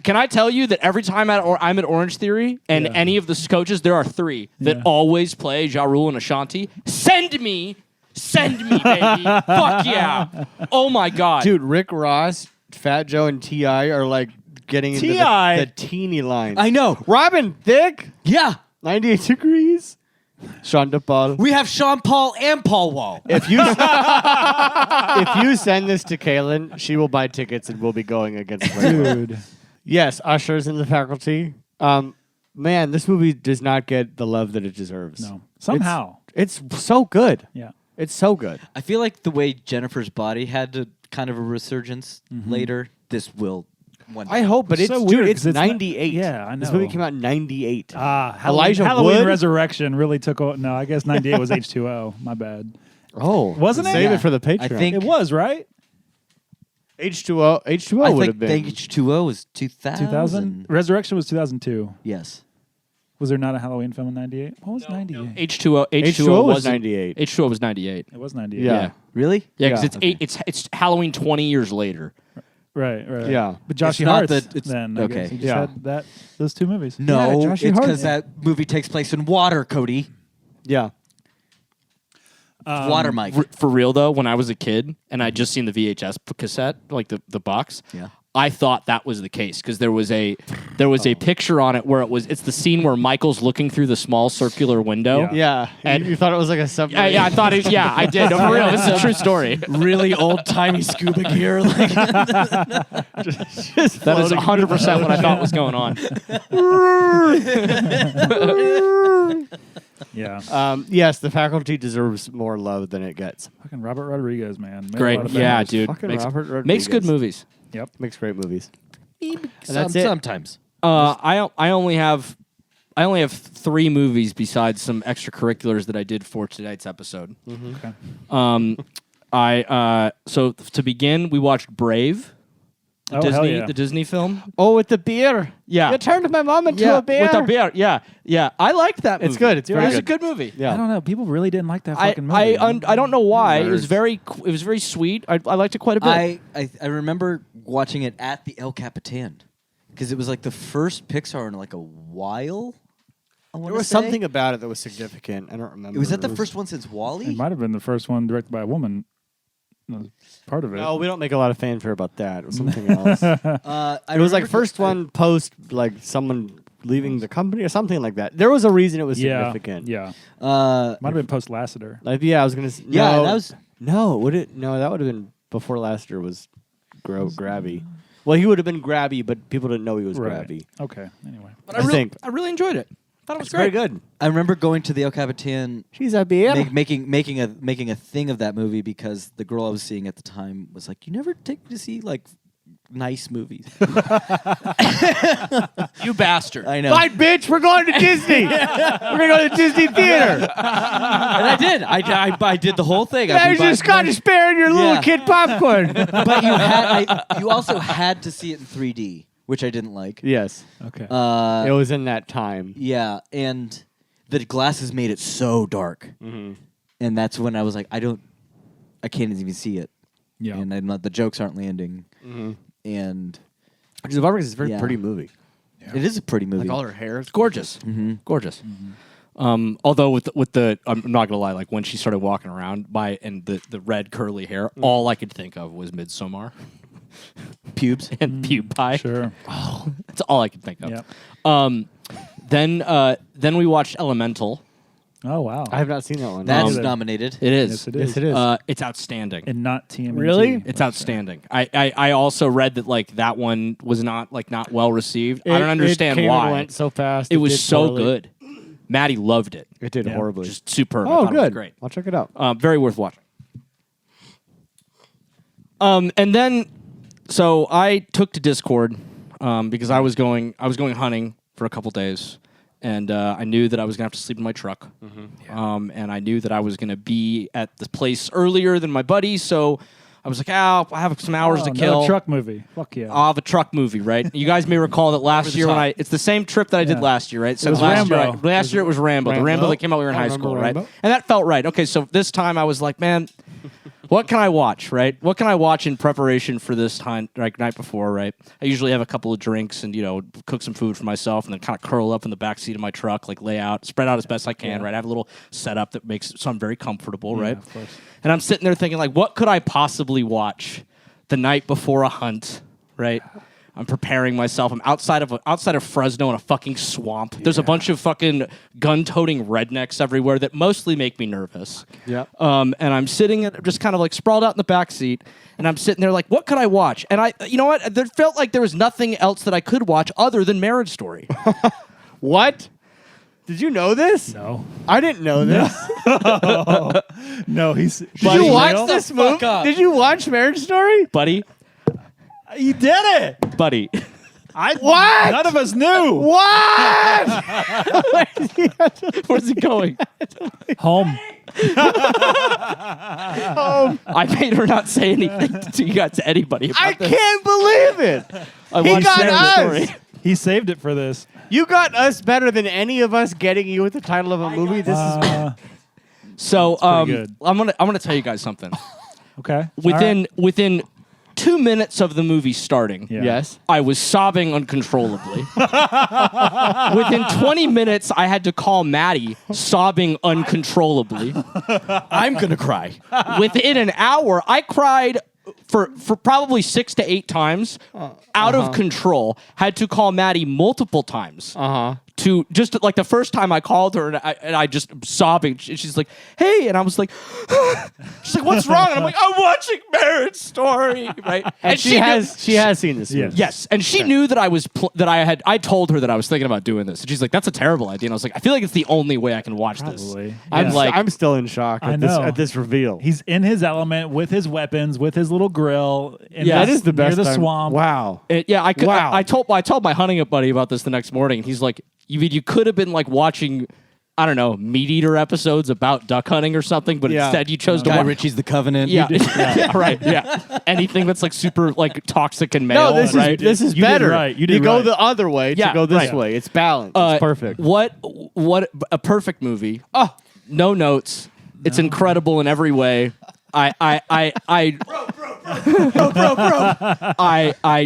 Can I tell you that every time I'm at Orange Theory and Yeah. any of the coaches, there are 3 that always play Ja Rule and Ashanti. Send me, baby. Fuck yeah. Oh my God. Dude, Rick Ross, Fat Joe, and T.I. are like getting into T.I.? the teeny line. I know. Robin Thicke, Yeah. 98 Degrees. Sean DePaul. We have Sean Paul and Paul Wall. If you send this to Kaylin, she will buy tickets and we'll be going against her. Dude. Yes, Usher's in the faculty. Man, this movie does not get the love that it deserves. No. Somehow. It's so good. Yeah. It's so good. I feel like the way Jennifer's body had to kind of a resurgence later, this will one day. I hope, but It's it's so dude, weird, it's 'cause it's not- 98. yeah, I This know. movie came out in 98. Halloween, Elijah Wood? Resurrection really took. No, I guess 98 was H2O. My bad. Oh, Wasn't it? Save Yeah. it for the Patreon. I think It was, right? H2O I would think have been. H2O was 2000. 2000. Resurrection was 2002. Yes. Was there not a Halloween film in 98? What was 98? H2O H2O was wasn't- 98. H2O was 98. It was 98. Yeah. Really? Yeah, because Yeah. it's Halloween 20 years later. Right. Yeah. But Joshy It's not Hart's that it's- then. I okay. guess. He just Yeah. had those two movies. No, Yeah, it's Joshy Hart. because that movie takes place in water, Cody. Yeah. Water, Mike. For real though, when I was a kid and I just seen the VHS cassette, like the box, Yeah. I thought that was the case because there was a picture on it where it's the scene where Michael's looking through the small circular window. Yeah. Yeah. And- you thought it was like a submarine. Yeah, I thought it. Yeah, I did. No, for real, this is a true story. Really old timey scuba gear. Like, That is 100% what I thought was going on. Yeah. Yes, the faculty deserves more love than it gets. Fucking Robert Rodriguez, man. Made a Great, lot of yeah, bangers. dude. Fucking Makes, Robert Rodriguez. makes good movies. Yep. Makes great movies. that's it. Sometimes. I only have 3 movies besides some extracurriculars that I did for tonight's episode. Okay. So to begin, we watched Brave, the Oh, hell Disney yeah. the Disney film. Oh, with the beer. Yeah. You turned my mom into a bear. with a bear. Yeah. I liked that movie. It's good. It's very It was a good. good movie. Yeah. I don't know. People really didn't like that I fucking movie. I don't know why. It was Nerds. very sweet. I liked it quite a bit. I remember watching it at the El Capitan because it was like the first Pixar in like a while. There was something about it that was significant. I don't remember. Was that the first one since Wall-E? It might have been the first one directed by a woman. That was part of it. No, we don't make a lot of fanfare about that. It was something else. I It was like remember first one post like someone leaving the company or something like that. There was a reason it was Yeah. significant. Yeah. Uh, Might have been post Lassiter. Like I was gonna. Yeah, no, that was- no. Would it? No, that would have been before Lassiter was grabby. Well, he would have been grabby, but people didn't know he was Right. grabby. Okay. Anyway. But I think. I really enjoyed it. Thought it was It's very great. good. I remember going to the El Capitan, She's a beer. making a thing of that movie because the girl I was seeing at the time was like, "You never take me to see like nice movies." You bastard. I know, Fine, bitch. We're going to Disney. We're gonna go to the Disney theater. and I did. I did the whole thing. There's your Scottish bear and your little Yeah. kid popcorn. But you also had to see it in 3D, which I didn't like. Yes, Okay. it was in that time. Yeah, and the glasses made it so dark, and that's when I was like, I can't even see it. yeah. And I'm not, the jokes aren't landing, and Which is a very Yeah. pretty movie. it is a pretty movie. Like all her hair is Gorgeous. Gorgeous. Although with the I'm not gonna lie, like when she started walking around and the red curly hair, all I could think of was Midsommar Pubes. and PewPie. Sure. That's all I could think of. Yep. Then we watched Elemental. Oh, wow. I have not seen that one. That's Um, nominated. It is. Yes, it is. Yes, it is. It's outstanding. And not TMNT. Really? It's outstanding. I also read that like that one was not well received. I don't understand it came why. And went so fast. It was did so poorly. good. Maddie loved it. It did Yeah. horribly. Just superb. I Oh, thought it was good. great. I'll check it out. Very worth watching. And then, so I took to Discord because I was going hunting for a couple days, and I knew that I was gonna have to sleep in my truck, and I knew that I was gonna be at the place earlier than my buddy, so I was like, I have some hours to another kill. truck movie. Fuck yeah. I'll have a truck movie, right? You guys may recall that last year when it's the same trip that I did Yeah. last year, right? So was last Rambo. year it was Rambo, the Rambo that came out when we were in I high remember school, right? Rambo. And that felt right. Okay, so this time I was like, man, what can I watch, right? What can I watch in preparation for this time, like night before, right? I usually have a couple of drinks and, cook some food for myself and then kind of curl up in the back seat of my truck, like lay out, spread out as best I can, right? I have a little setup that makes it so I'm very comfortable, right? of course. And I'm sitting there thinking, like, what could I possibly watch the night before a hunt, right? I'm preparing myself. I'm outside of Fresno in a fucking swamp. There's a bunch of fucking gun-toting rednecks everywhere that mostly make me nervous. Yeah. And I'm sitting just kind of like sprawled out in the back seat, and I'm sitting there like, what could I watch? And you know what? There felt like there was nothing else that I could watch other than Marriage Story. What? Did you know this? No. I didn't know this. No, he's. Did you watch this Fuck movie? up. Did you watch Marriage Story? Buddy, You did it. buddy. What? None of us knew. What? Where's he going? Home. I made her not say anything to anybody about I this. can't believe it. I He watched got Marriage us. Story. He saved it for this. You got us better than any of us getting you with the title of a movie. This is So pretty good. I'm gonna tell you guys something. Okay. Within 2 minutes of the movie starting, Yeah. yes. I was sobbing uncontrollably. Within 20 minutes, I had to call Maddie, sobbing uncontrollably. I'm gonna cry. Within an hour, I cried for probably 6 to 8 times, out of control. Had to call Maddie multiple times. To just like the first time I called her and I just sobbing. She's like, "Hey," and I was like, "She's like, what's wrong?" And I'm like, "I'm watching Marriage Story," right? And she has seen this movie. Yes, and she knew that I told her that I was thinking about doing this, and she's like, "That's a terrible idea." And I was like, "I feel like it's the only way I can watch Probably. this." Yeah. I'm still in shock I at know. this reveal. He's in his element with his weapons, with his little grill. In Yeah, this- that is the best near the time. swamp. Wow. I could. Wow. I told my hunting buddy about this the next morning, and he's like, "You could have been like watching." I don't know, Meat Eater episodes about duck hunting or something, but Yeah. instead you chose to Guy watch. Ritchie's The Covenant. Yeah. Yeah, right. Yeah, anything that's like super like toxic and male. No, this right? is You did better. right. You did go right. the other way Yeah, to go this right. way. It's balanced. It's perfect. What a perfect movie. Oh, no notes. It's incredible in every way. I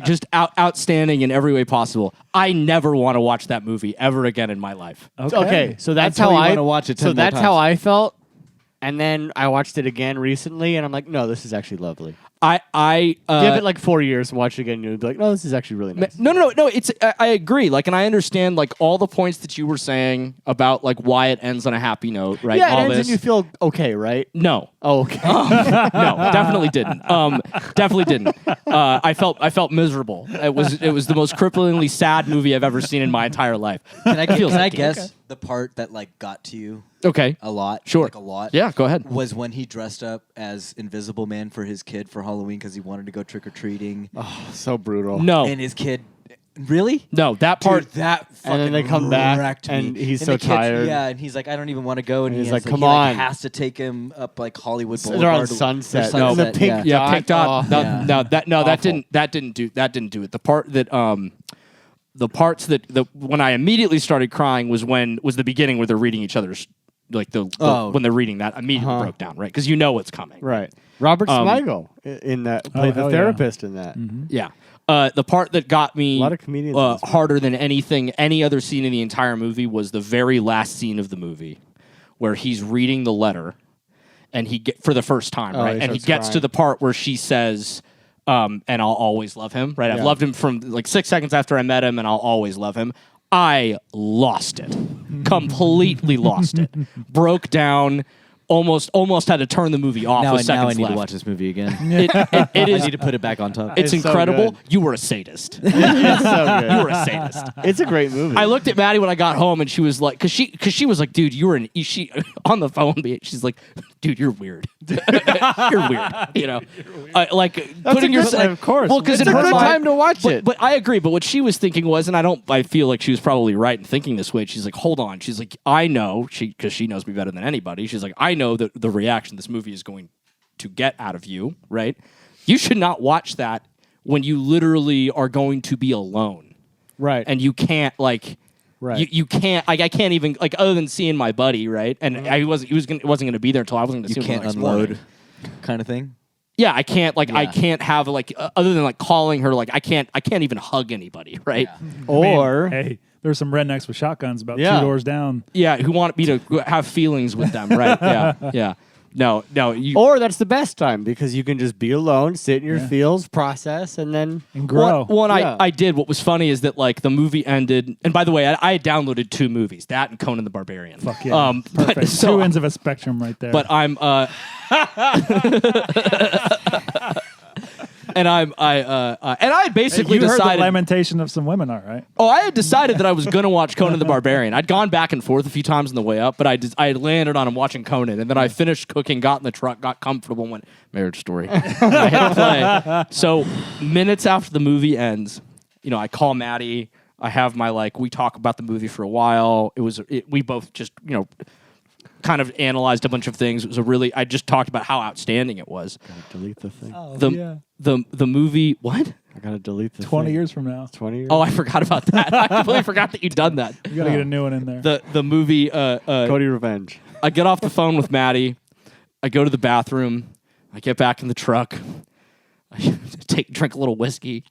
just outstanding in every way possible. I never want to watch that movie ever again in my life. Okay, so that's Until how you I wanna watch it 10 So more that's how times. I felt, and then I watched it again recently, and I'm like, no, this is actually lovely. I Give it like 4 years and watch it again, and you'll be like, no, this is actually really nice. No. It's I agree. Like, and I understand like all the points that you were saying about like why it ends on a happy note, right? Yeah, all it ends this. and you feel okay, right? No, Oh, okay. no, definitely didn't. Definitely didn't. I felt miserable. It was the most cripplingly sad movie I've ever seen in my entire life. Can I Feels like- guess the part that like got to you Okay. a lot? Sure. Like a lot. Yeah, go ahead. Was when he dressed up as Invisible Man for his kid for Halloween because he wanted to go trick or treating, So brutal. No, and his kid. Really? no, that part. Dude, that fucking And then they come back, wrecked me. and he's And so the kid's- tired. Yeah, and he's like, I don't even want to go. And he's he like, has, "Come he, like, on." has to take him up like Hollywood So Boulevard. they're on or Sunset. No, And the pink yeah. Yeah, dot. pink dot. Oh. No, Yeah. no, that Awful. didn't do it. The part that the parts that when I immediately started crying was the beginning where they're reading each other's like when they're reading that immediately broke down, right? Because you know what's coming. Right. Robert Smigel in that played the hell yeah. therapist in that. Yeah. The part that got me A lot of comedians in this movie. harder than any other scene in the entire movie was the very last scene of the movie, where he's reading the letter, and for the first time, Oh, right? he And he starts gets to crying. the part where she says, "And I'll always love him." Right? I've Yeah. loved him from like 6 seconds after I met him, and I'll always love him. I lost it, completely lost it, broke down. Almost had to turn the movie off Now, with now I seconds need left. to watch this movie again. It I is. need to put it back on top. It's It's so incredible. good. You were a sadist. It's so good. You were a sadist. It's a great movie. I looked at Maddie when I got home, and she was like, because she was like, dude, you were she on the phone. She's like, dude, you're weird. You're weird. You know, like putting a good- yourself. of course. Well, because It's a good time to watch it. But I agree. But what she was thinking was, and I feel like she was probably right in thinking this way. She's like, hold on. She's like, I know because she knows me better than anybody. She's like, I know that the reaction this movie is going to get out of you. Right? You should not watch that when you literally are going to be alone. Right. And you can't like, Right. you can't like I can't even like other than seeing my buddy, right? And he wasn't going to be there until I wasn't going to You see him can't until the next unload, morning. kind of thing. Yeah, I can't like I Yeah. can't have like other than like calling her like I can't even hug anybody, right? or hey, there's some rednecks with shotguns about Yeah. 2 doors down. Yeah, who want me to have feelings with them, right? Yeah, yeah. No. You, Or that's the best time because you can just be alone, sit in your feels, process, and then And grow. Well, Yeah. I did. What was funny is that like the movie ended, and by the way, I had downloaded 2 movies, that and Conan the Barbarian. Fuck yeah. But, Perfect. so, 2 ends of a spectrum right there. but I'm and I basically you heard the decided. lamentation of some women, all right? Oh, I had decided that I was going to watch Conan the Barbarian. I'd gone back and forth a few times on the way up, but I had landed on watching Conan, and then I finished cooking, got in the truck, got comfortable, and went, Marriage Story. And I hit play. So minutes after the movie ends, I call Maddie. I have my, we talk about the movie for a while. We both just, kind of analyzed a bunch of things. It was I just talked about how outstanding it was. Gotta delete the thing. The movie, what? I gotta delete the 20 thing. years from now. 20 years? Oh, I forgot about that. I completely forgot that you'd done that. You gotta get a new one in there. The movie. Cody Revenge. I get off the phone with Maddie. I go to the bathroom. I get back in the truck. I drink a little whiskey.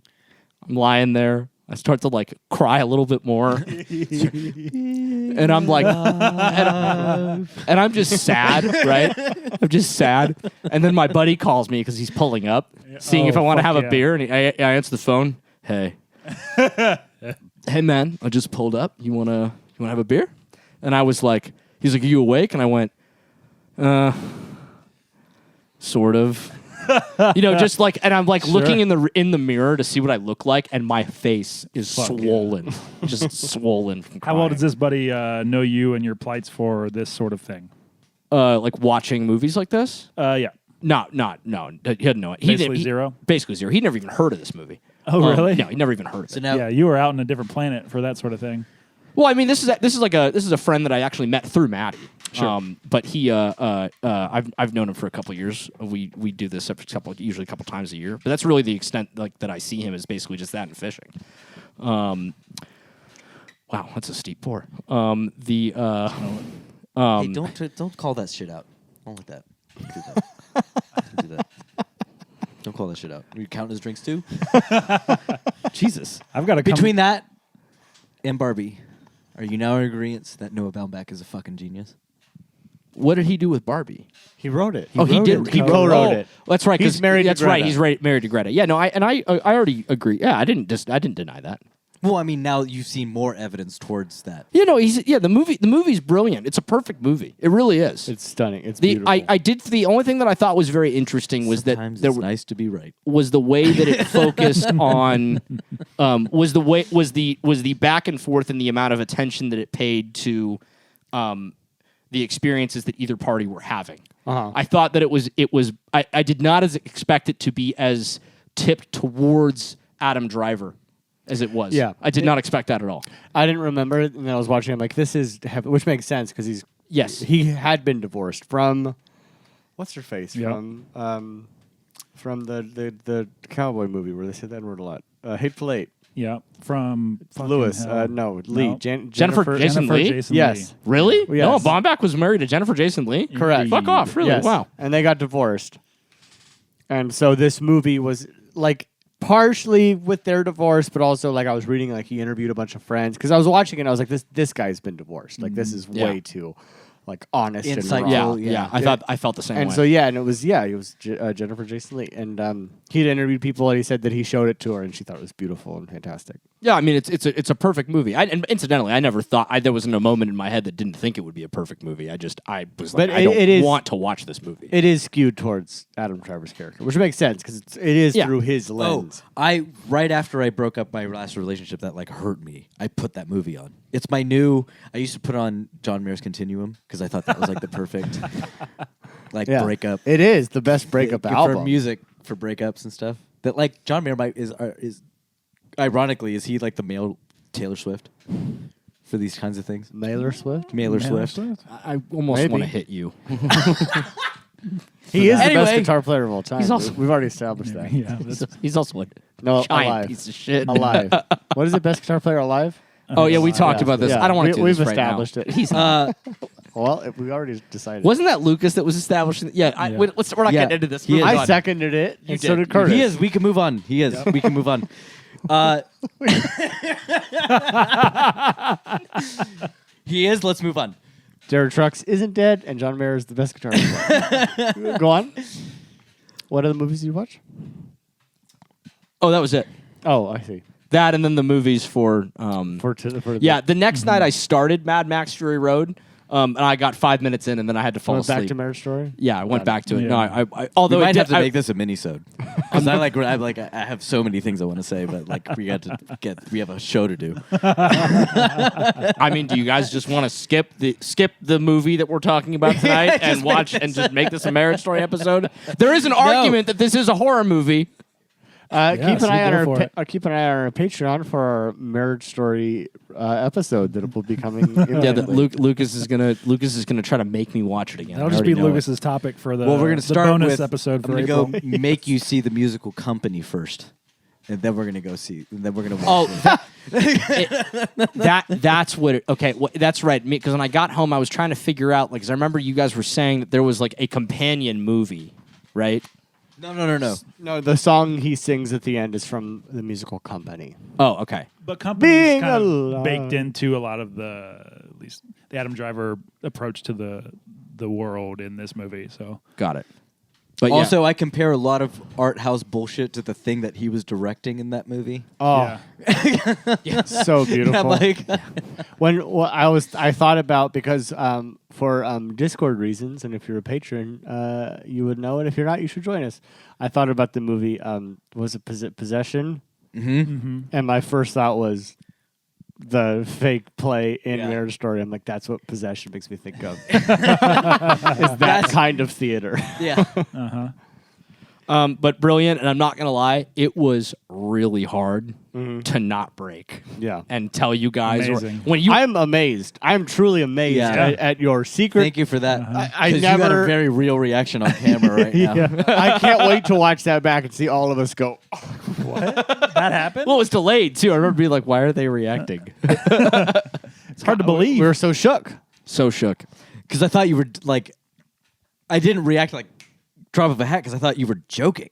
I'm lying there. I start to cry a little bit more, and I'm like, and I'm just sad, right? I'm just sad. And then my buddy calls me because he's pulling up, seeing if I want to have a beer, and I answer the phone. Hey, hey man, I just pulled up. You wanna have a beer? And I was like, he's like, are you awake? And I went, sort of. Just and I'm looking in the mirror to see what I look like, and my face is swollen, just swollen from crying. How well does this buddy know you and your plights for this sort of thing? Watching movies like this? Yeah. No. He hadn't know it. Basically zero? Basically zero. He'd never even heard of this movie. Oh, really? No, he never even heard of it. now, Yeah, you were out on a different planet for that sort of thing. Well, I mean, this is a friend that I actually met through Maddie. Sure. But he, I've known him for a couple of years. We do this usually a couple times a year. But that's really the extent that I see him is basically just that and fishing. Wow, that's a steep pour. hey, don't call that shit out. Don't let that. Don't do that. Don't do that. Don't call that shit out. Are you counting his drinks too? Jesus. I've got to Between that and Barbie, are you now in agreement that Noah Baumbach is a fucking genius? What did he do with Barbie? He wrote it. He did. He co-wrote it. That's right. He's married to That's right. Greta. He's married to Greta. Yeah. No. I already agree. Yeah. I didn't deny that. Well, I mean, now you've seen more evidence towards that. The movie's brilliant. It's a perfect movie. It really is. It's stunning. It's beautiful. The only thing that I thought was very interesting was Sometimes that it's nice to be right. was the way that it focused on was the back and forth and the amount of attention that it paid to the experiences that either party were having. Uh-huh. I thought that I did not expect it to be as tipped towards Adam Driver as it was. Yeah. I did not expect that at all. I didn't remember it, and I was watching. I'm like, this is which makes sense because he had been divorced from what's her face Yep. from the cowboy movie where they said that word a lot. Hateful Eight. Yeah, from fucking Lewis. hell. No, Lee. No. Jennifer Jason Lee? Jason Yes. Lee. Really? Yes. No, Baumbach was married to Jennifer Jason Lee? Correct. Fuck off, really? Yes. Wow. And they got divorced. And so this movie was partially with their divorce, but also I was reading he interviewed a bunch of friends because I was watching it and I was like, this guy's been divorced. This is Yeah. way too honest and Insightful. raw. Yeah. I felt the same And way. so and it was Jennifer Jason Lee, and he'd interviewed people and he said that he showed it to her and she thought it was beautiful and fantastic. Yeah, I mean it's a perfect movie. And incidentally, I never thought there wasn't a moment in my head that didn't think it would be a perfect movie. I was like, But I don't it is- want to watch this movie. It is skewed towards Adam Driver's character, which makes sense because it is Yeah. through his lens. Right after I broke up my last relationship that hurt me, I put that movie on. It's my new. I used to put on John Mayer's Continuum because I thought that was the perfect Yeah. breakup. It is the best breakup for album. music for breakups and stuff. That John Mayer is ironically is he the male Taylor Swift for these kinds of things? Mailer Swift. Mailer Swift. I almost Maybe. want to hit you. He is the best Anyway, guitar player of all time. he's also- We've already established that. Yeah, He's also a No, giant alive. piece of shit. Alive. What is it? Best guitar player alive? Oh yeah, we talked Yeah. about this. Yeah. I don't want to do We've this right now. established it. He's Well, we already decided. wasn't that Lucas that was establishing? Yeah, Yeah. we're not Yeah. getting into this. He Move is. I on. seconded it. You and so did. did Curtis. He is. We can move on. He is. We can move on. He is. Let's move on. Jared Trucks isn't dead, and John Mayer is the best guitarist. Go on. What other movies did you watch? Oh, that was it. Oh, I see. That and then the movies for Yeah, the next night I started Mad Max Fury Road, and I got 5 minutes in, and then I had to fall went asleep. back to Marriage Story. Yeah, I went back to it. Yeah. No, I although we it might did, have to make this a mini-sode. Because I have so many things I want to say, but like we have a show to do. I mean, do you guys just want to skip the movie that we're talking about tonight and watch and just make this a Marriage Story episode? There is an argument that this is a horror movie. Keep an so eye on go for our keep an eye on our Patreon for our Marriage Story episode that will be coming. Yeah, that Lucas is gonna try to make me watch it again. That'll I just already be know it. Lucas's topic for the, Well, we're gonna the start bonus with episode I'm for gonna April. go make you see the musical Company first, and then we're gonna go see. And then we're gonna. Oh, Watch that's what. That's right. Because when I got home, I was trying to figure out, like, because I remember you guys were saying that there was like a companion movie, right? No. No, the song he sings at the end is from the musical Company. Oh, okay. But Company's Being kind of alive. baked into a lot of at least the Adam Driver approach to the world in this movie. So Got it. But Also, I compare a lot of art house bullshit to the thing that he was directing in that movie. Oh, yeah. so beautiful. I'm like, I thought about because for Discord reasons, and if you're a patron, you would know it. If you're not, you should join us. I thought about the movie. Was it Possession? Mm-hmm. And my first thought was the fake play in Yeah. Marriage Story. I'm like, that's what Possession makes me think of. Is that kind of theater? yeah. But brilliant, and I'm not gonna lie, it was really hard to not break. Yeah. And tell you guys Amazing. when you I'm amazed. I'm truly amazed Yeah. at your secret. Thank you for that. I 'Cause you got a never- very real reaction on camera right now. Yeah. I can't wait to watch that back and see all of us go, That happened? well, it was delayed too. I remember being like, "Why are they reacting?" It's hard to believe. we were so shook. So shook. Because I thought you were like, I didn't react like drop of a hat because I thought you were joking.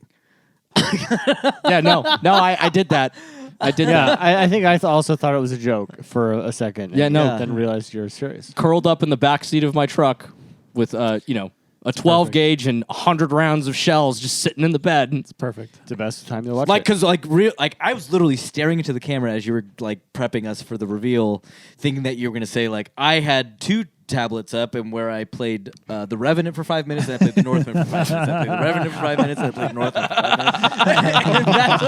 Yeah, no, I did that. I did Yeah, that. I think I also thought it was a joke for a second. Yeah, and no. Then realized you're serious. Curled up in the back seat of my truck with a 12 gauge and 100 rounds of shells just sitting in the bed. It's perfect. It's the best time to watch Like, it. because I was literally staring into the camera as you were like prepping us for the reveal, thinking that you were gonna say like I had 2 tablets up and where I played the Revenant for 5 minutes and I played the Northman for 5 minutes. I played the Revenant for 5 minutes and I played the Northman for 5 minutes. And that's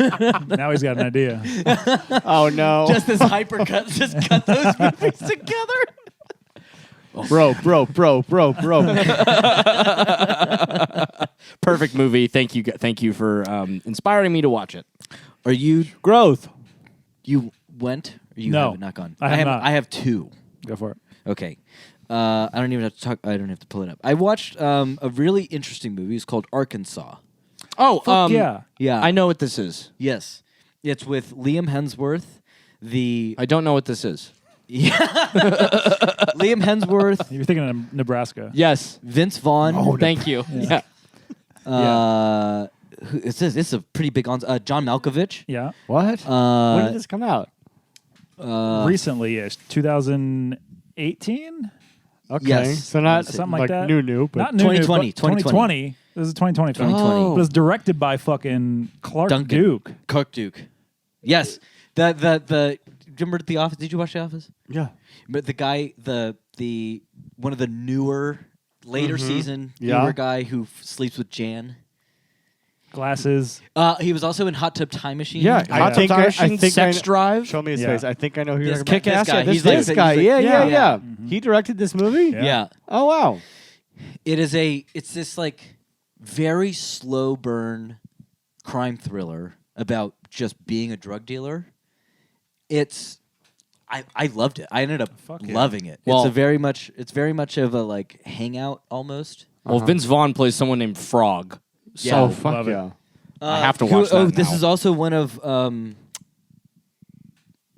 what you did. Now he's got an idea. Oh no, Just this hypercut, just cut those movies together. bro. Perfect movie. Thank you for inspiring me to watch it. Are you Growth. you went? Or you No, have not gone. I have not. I have 2. Go for it. Okay. I don't even have to talk. I don't have to pull it up. I watched a really interesting movie. It's called Arkansas. Oh, yeah. Yeah. I know what this is. Yes. It's with Liam Hemsworth. I don't know what this is. Liam Hemsworth, You're thinking of Nebraska. Yes. Vince Vaughn. Thank you. Yeah. This is a pretty big on. John Malkovich. Yeah. What? When did this come out? Recently-ish. 2018? Okay, yes. so not Something like that. new, but Not new. 2020, 2020. This is 2020. 2020. It was directed by fucking Clark Duncan. Duke. Kirk Duke. Yes. The remember The Office? Did you watch The Office? yeah. But the guy, the one of the newer, later season Yeah. newer guy who sleeps with Jan. Glasses. He was also in Hot Tub Time Machine. Yeah, I think Sex Drive. Show me his Yeah. face. I think I know who you're This talking about. kick-ass guy. guy. He's This like- guy. he's like- Yeah. yeah. He directed this movie? Yeah. Yeah. Oh, wow. It's this like very slow burn crime thriller about just being a drug dealer. I loved it. I ended up yeah. loving it. Well- It's very much of a like hangout almost. Well, Vince Vaughn plays someone named Frog. So Yeah. Oh, fuck love it. yeah. I have to watch Oh, that this now. is also one of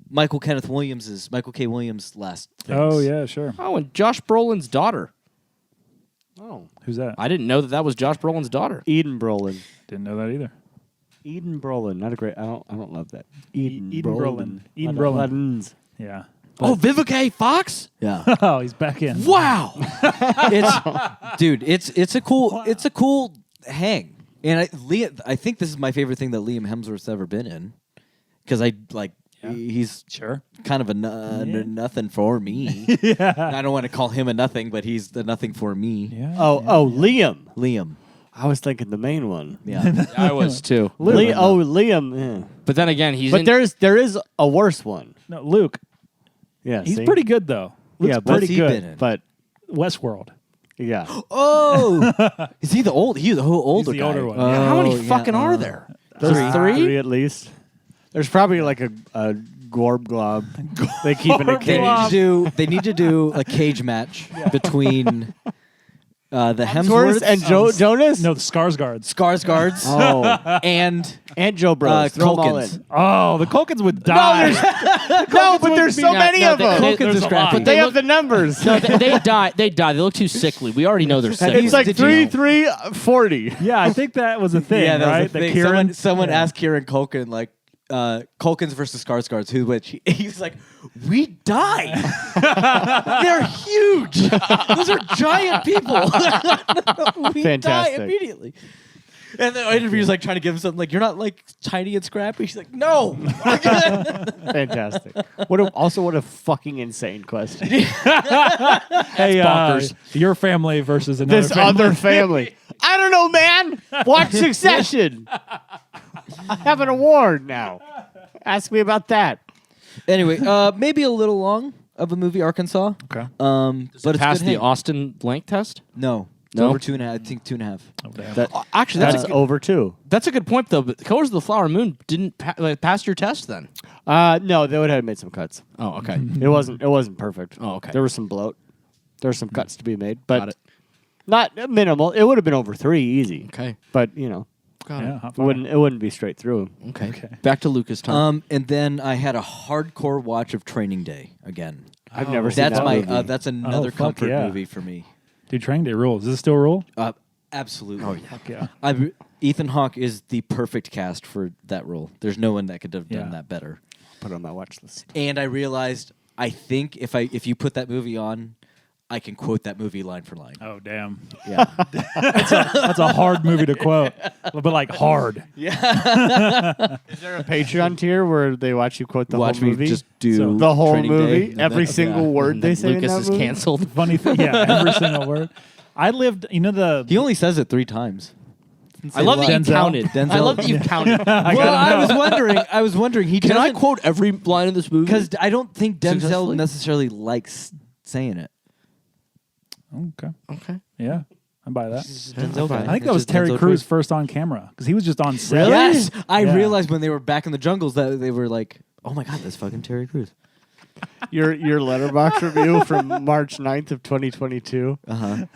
Michael K. Williams' last things. Oh, yeah, sure. Oh, and Josh Brolin's daughter. Oh. Who's that? I didn't know that was Josh Brolin's daughter. Eden Brolin. Didn't know that either. Eden Brolin. Not a great. I don't love that. Eden Brolin. Eden Not- Brolin. Ledens. Yeah. Vivica A. Fox. Yeah. Oh, he's back in. Wow. It's a cool hang. And I think this is my favorite thing that Liam Hemsworth's ever been in, because he's Sure. kind of a nothing for me. Yeah. I don't want to call him a nothing, but he's the nothing for me. Yeah. Liam. Liam. I was thinking the main one. Yeah. I was too. Liam. Yeah. But then again, he's But in. there is a worse one. No, Luke. Yeah, He's see? pretty good though. Luke's Yeah, but pretty he been good. in? But Westworld. yeah, Oh, is he the old? He's the older the guy. older one. How many Oh, yeah, fucking are there? there's Three? three at least. There's probably like a gorb glob they keep in a cage. They need to do a cage match between the Hemsworth Hemsworths and Jonas. No, the Skarsgårds. Skarsgårds Oh, and and Joe Bros. Throw 'em all Culkins. in. Oh, the Culkins would die. No, but there's so many of them. Culkins is scrappy. But they have the numbers. No, they die. They die. They look too sickly. We already know they're sick. It's like Did you- 3-3-40. Yeah, I think that was a thing, yeah, that right? was the thing. Kieran, Someone yeah. asked Kieran Culkin like Culkins versus Skarsgårds, who which he was like, we die. They're huge. Those are giant people. We die Fantastic. immediately. And the interviewer's like trying to give him something like, you're not like tiny and scrappy. She's like, no. Fantastic. What a fucking insane question. Hey, bonkers. your family versus another This family. other family. I don't know, man. Watch Succession. I have an award now. Ask me about that. Anyway, maybe a little long of a movie, Arkansas. Okay. But it's Past good the hang. Austin blank test. No. It's No? over 2.5. I think 2.5. Oh, damn. That, Actually, that's over too. that's a good point though. But Colors of the Flower Moon didn't pass your test then. No, they would have made some cuts. Oh, okay. It wasn't perfect. Oh, okay. There was some bloat. There were some cuts to be made, Got but it. not minimal. It would have been over 3 easy. Okay. But Got Yeah, it. hot it fire. wouldn't be straight through. Okay. Okay. Back to Lucas time. And then I had a hardcore watch of Training Day again. I've never seen That's that my movie. that's another fuck comfort yeah. movie for me. Dude, Training Day rules. Does it still rule? Absolutely. Oh, yeah. Fuck yeah. Ethan Hawke is the perfect cast for that role. There's no one that could have done Yeah. that better. Put it on my watch list. And I realized I think if you put that movie on, I can quote that movie line for line. Oh, damn. Yeah. That's a hard movie to quote, but like hard. Is there a Patreon tier where they watch you quote the Watch whole me movie? just do So the whole Training movie, Day, and every then- single yeah. word they say Lucas in that is movie? canceled. Funny thing, yeah, every single word. I lived, He only says it 3 times. I love that you Denzel. counted. Denzel. I love that you counted. Well, I was wondering. He Can I doesn't- quote every line in this movie? Because I don't think Denzel Successfully? necessarily likes saying it. Okay. Okay. Yeah, I buy that. Denzel guy. I think that was Terry Crews first on camera because he was just on set. Yes, I Yeah. realized when they were back in the jungles that they were like, "Oh my god, that's fucking Terry Crews." Your letterbox review from March 9th of 2022. Uh-huh.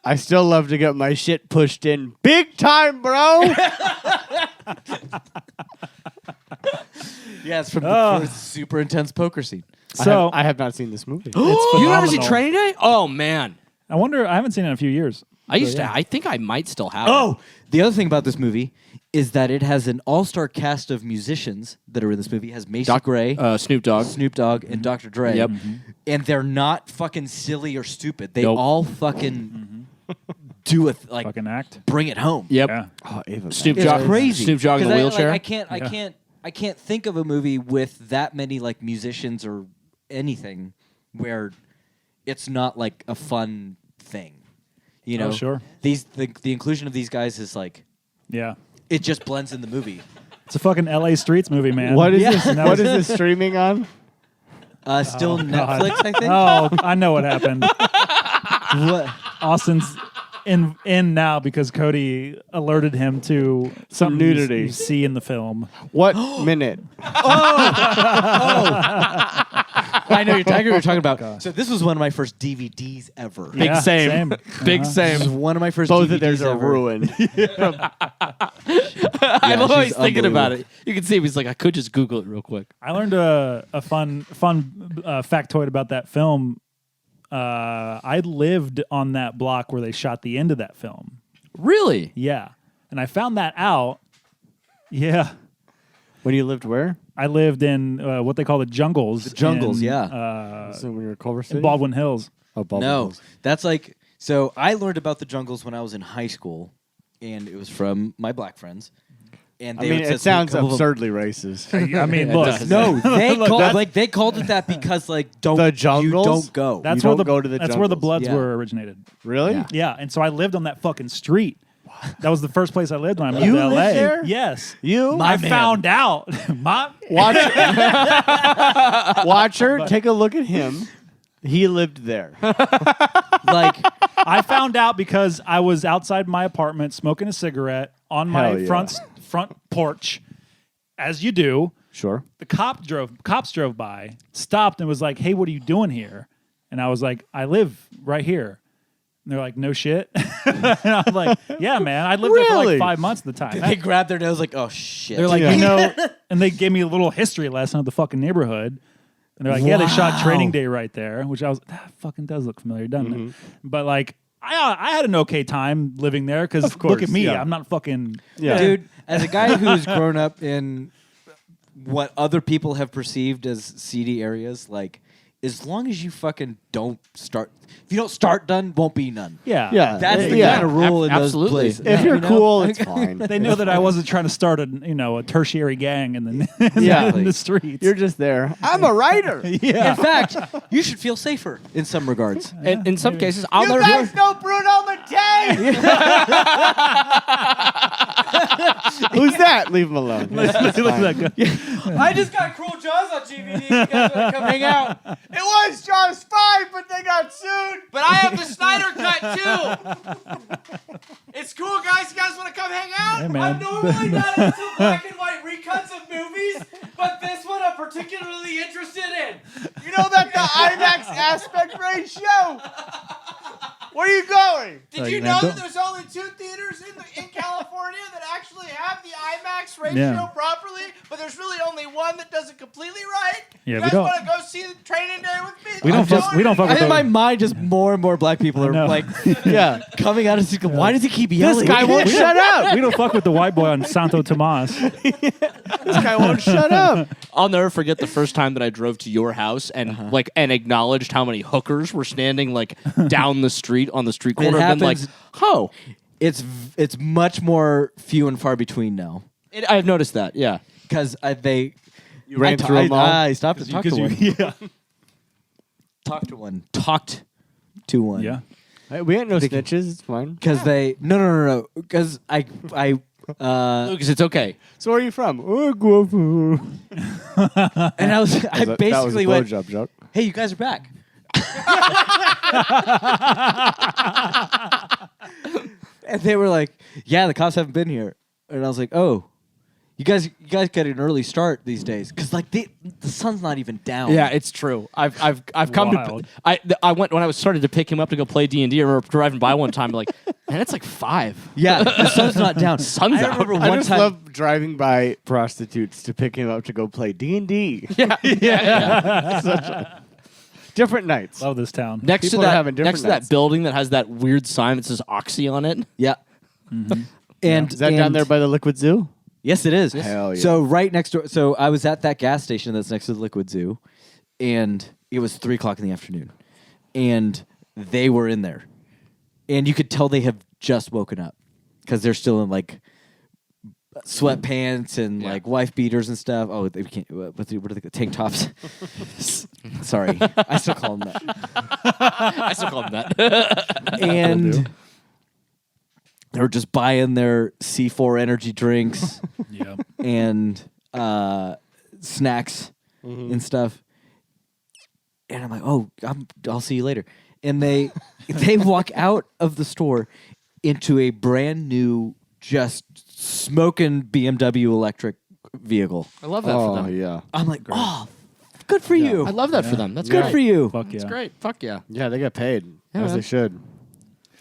I still love to get my shit pushed in big time, bro. Yeah, it's from the first super intense poker scene. So I have not seen this movie. it's You never seen phenomenal. Training Day? Oh man, I wonder. I haven't seen it in a few years. I used yeah. to. I think I might still have. Oh, the other thing about this movie is that it has an all-star cast of musicians that are in this movie. It has Macy Gray, Snoop Dogg. Snoop Dogg, and Dr. Dre. Yep. And they're not fucking silly or stupid. They Nope. all fucking do it like Fucking act. bring it home. Yep. Yeah. Oh, Ava. Snoop It's Dogg. crazy. Snoop Dogg in the 'Cause wheelchair. I can't think of a movie with that many like musicians or anything where it's not like a fun thing. You know, sure. The inclusion of these guys is like Yeah. it just blends in the movie. It's a fucking L.A. Streets movie, man. What is Yeah. this? What is this streaming on? Still God. Netflix, I think. Oh, I know what happened. What? Austin's in now because Cody alerted him to something nudity. you see in the film. What minute? I know you're talking about. So this was one of my first DVDs ever. Big Yeah, same. Big This was same. one of my first Both DVDs of theirs are ever. ruined. I love how she's he's thinking about unbelievable. it. You can see him. He's like, I could just Google it real quick. I learned a fun factoid about that film. I lived on that block where they shot the end of that film. Really? Yeah, and I found that out. Yeah, When you lived where? I lived in what they call the jungles. The jungles, in, yeah. So when you were in Culver City? in Baldwin Hills. Oh, Baldwin No, Hills. that's like so. I learned about the jungles when I was in high school, and it was from my black friends. And I they mean, would say it sounds couple of them- absurdly racist. I mean, look. No, they Look, called that's- they called it that because don't The you jungles? don't go. That's You where don't the go to the That's where the jungles. Bloods Yeah. were originated. Really? Yeah. Yeah, and so I lived on that fucking street. That was the first place I lived when I moved You to LA. lived there? Yes. You? I found out. Watch Watcher, take a look at him. He lived there. like I found out because I was outside my apartment smoking a cigarette on my Hell yeah. front porch, as you do. Sure. The cops drove by, stopped, and was like, "Hey, what are you doing here?" And I was like, "I live right here." And they're like, "No shit." And I was like, "Yeah, man. I lived there for Really? like 5 months at the time." they grabbed their nose like, oh shit. They're like, Yeah. and they gave me a little history lesson of the fucking neighborhood. And they're like, yeah, they shot Wow. Training Day right there, which I was, that fucking does look familiar, doesn't it? But like, I had an okay time living there because Of course, look at me, yeah. I'm not fucking. Yeah. dude, as a guy who's grown up in what other people have perceived as seedy areas, like as long as you fucking don't start, if you don't start, done won't be none. Yeah. Yeah. That's the Yeah. kind of rule in those Absolutely. places. If you're You know? cool, it's fine. They know that I wasn't trying to start a tertiary gang in the Yeah. in the streets. You're just there. I'm a writer. yeah. In fact, you should feel safer in some regards. And in some cases, I'll You never. guys know Bruno Mattei? Who's that? Leave him alone. Look at that guy. I just got Cruel Jaws on DVD. If you guys want to come hang out. It was Jaws 5, but they got sued. But I have the Snyder cut too. It's cool, guys. You guys want to come hang out? Hey, man. I'm normally not into black and white recuts of movies, but this one I'm particularly interested in. You know that the IMAX aspect ratio? Where are you going? Did Like, you man, know don't- that there's only 2 theaters in California that actually have the IMAX ratio Yeah. properly, but there's really only one that does it completely right? Yeah, you we guys don't- want to go see the Training Day with me? We don't fuck with I those. in my mind, just more and more black people are know. like Yeah. coming out of the why does he keep yelling? This guy won't shut up. We don't fuck with the white boy on Santo Tomas. This guy won't shut up. I'll never forget the first time that I drove to your house and and acknowledged how many hookers were standing like down the street on the street corner. And been like, happens- oh, It's much more few and far between now I've noticed that. Yeah. because they. You ran through them all? I stopped to talk to one. yeah. Talked to one. Talked to one. Yeah. Hey, we ain't no snitches. It's fine. Because they no because I Lucas, it's okay. So where are you from? Oh, Guapo. and I was I That was a basically went, blowjob joke. hey, you guys are back. And they were like, yeah, the cops haven't been here. And I was like, oh, you guys get an early start these days because like the sun's not even down. Yeah, it's true. I've come Wild. to I went when I was started to pick him up to go play D&D. I remember driving by one time like, man, it's like 5. Yeah, the sun's not down. Sun's I out. remember I one just time. love driving by prostitutes to pick him up to go play D&D. Yeah. Different nights. Love this town. Next People to are that having different next to nights. that building that has that weird sign that says Oxy on it. Yeah. And Is that down there by the Liquid Zoo? Yes, it is. Hell yeah. So right next door. So I was at that gas station that's next to the Liquid Zoo, and it was 3:00 in the afternoon, and they were in there, and you could tell they have just woken up because they're still in like sweatpants and like wife beaters and stuff. Oh, they can't. What are they? Tank tops. Sorry, I still call them that. I still call him that. And they were just buying their C4 energy drinks. Yeah. And snacks and stuff. And I'm like, oh, I'll see you later. And they walk out of the store into a brand new, just smoking BMW electric vehicle. I love that for them. yeah. I'm like, oh, good for you. I love that for them. That's good great. for you. Fuck yeah. That's great. Fuck yeah. Yeah, they get paid. Yeah, as man. they should.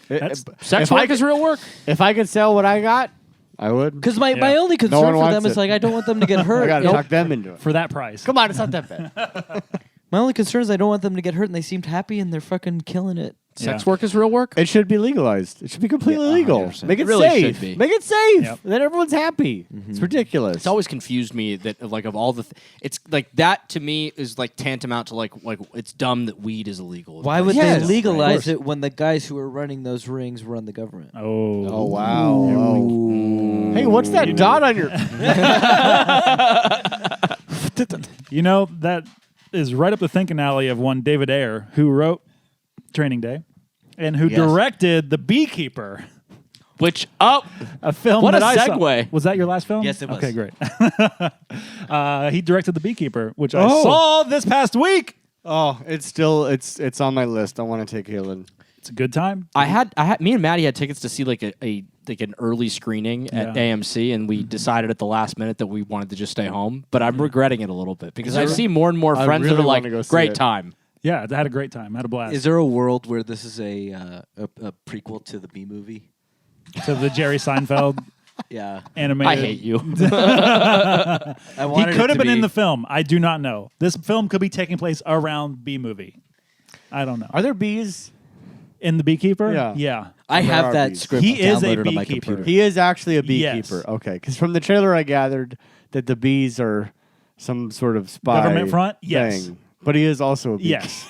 That's- Sex if I work is real work. If I could sell what I got, I would. Because my Yeah. only No concern one for wants them is it. like, I don't want them to get I hurt. gotta Nope. talk them into it. For that price. Come on, it's not that bad. My only concern is I don't want them to get hurt, and they seemed happy, and they're fucking killing it. Sex work is real work. It should be legalized. It should be completely legal. 100%. Make it really safe. should be. Make it safe. Yep. Then everyone's happy. It's ridiculous. It's always confused me that like of all the it's like that to me is like tantamount to like it's dumb that weed is illegal. Why would Yes, they of legalize course. it when the guys who are running those rings run the government? Oh wow. Oh. Hey, what's that dot on your? You know, that is right up the thinking alley of one David Ayer, who wrote Training Day and who directed The Beekeeper, Which a film What that a I saw. segue. Was that your last film? Yes, it was. Okay, great. He directed The Beekeeper, which I saw this past week. Oh, it's on my list. I want to take Halen. It's a good time. me and Maddie had tickets to see like an early screening at AMC, and we decided at the last minute that we wanted to just stay home. But I'm regretting it a little bit because I see more and more I friends that really are like, wanna go see great it. time. Yeah, I had a great time. I had a blast. Is there a world where this is a prequel to the B movie? So the Jerry Seinfeld Yeah, animated. I hate you. I He wanted could it have to been in be- the film. I do not know. This film could be taking place around B movie. I don't know. Are there bees? In The Beekeeper? Yeah. Yeah. I There have are that bees. script He is a downloaded on my beekeeper. computer. He is actually a Yes. beekeeper. Okay, because from the trailer I gathered that the bees are some sort of spy Government front? Yes. thing. But he is also a beekeeper. Yes.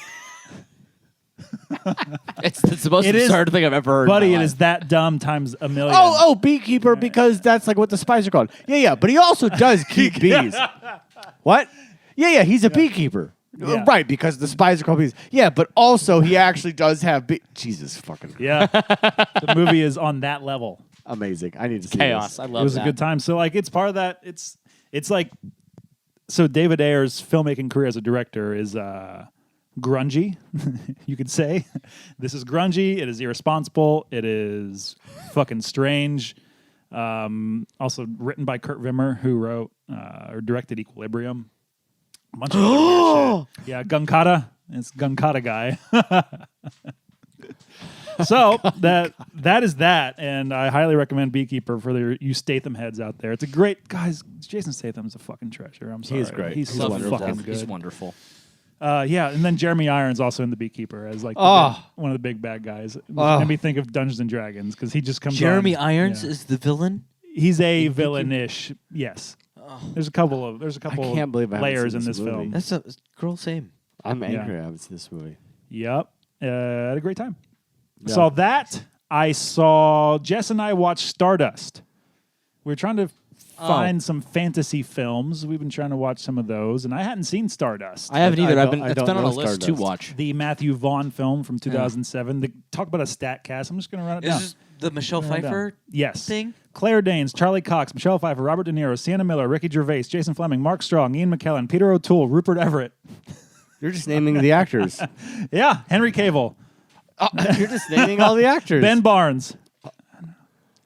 It's the most It is- absurd thing I've ever heard. Buddy, in it my is life. that dumb times a million. Oh, beekeeper, because that's like what the spies are called. Yeah, but he also does keep bees. What? Yeah, he's a beekeeper. Yeah. Right, because the spies are called bees. Yeah, but also he actually does have Jesus fucking Yeah. The movie is on that level. amazing. I need to see chaos. this. I love It was that. a good time. So like it's part of that. It's like so David Ayer's filmmaking career as a director is grungy, you could say. This is grungy, it is irresponsible, it is fucking strange. Also written by Kurt Wimmer, who wrote or directed Equilibrium. A bunch of other weird shit. Yeah, Gunkata. It's Gunkata guy. So that is that, and I highly recommend Beekeeper for you Statham heads out there. It's a great guys. Jason Statham's a fucking treasure. I'm sorry, is great. He's He's so Love him to fucking death. good. He's wonderful. Yeah, and then Jeremy Irons also in The Beekeeper as like one of the big bad guys. Made me think of Dungeons and Dragons because he just comes. Jeremy on, Irons yeah. is the villain. He's a villainish. Yes. Oh. There's a couple can't believe I haven't layers seen in this this movie. film. That's a girl. Same. I'm angry I haven't seen this movie. Yep. Had a great time. Yeah. Saw that. I saw Jess and I watched Stardust. We were trying to find some fantasy films. We've been trying to watch some of those, and I hadn't seen Stardust. I haven't either. I It's don't been on a know list to Stardust. watch. The Matthew Vaughn film from 2007. They talk about a stat cast. I'm just going to run it down. Is this the Michelle Run it down. Pfeiffer Yes. thing? Claire Danes, Charlie Cox, Michelle Pfeiffer, Robert De Niro, Sienna Miller, Ricky Gervais, Jason Fleming, Mark Strong, Ian McKellen, Peter O'Toole, Rupert Everett. You're just naming the actors. Yeah, Henry Cavill, You're just naming all the actors. Ben Barnes.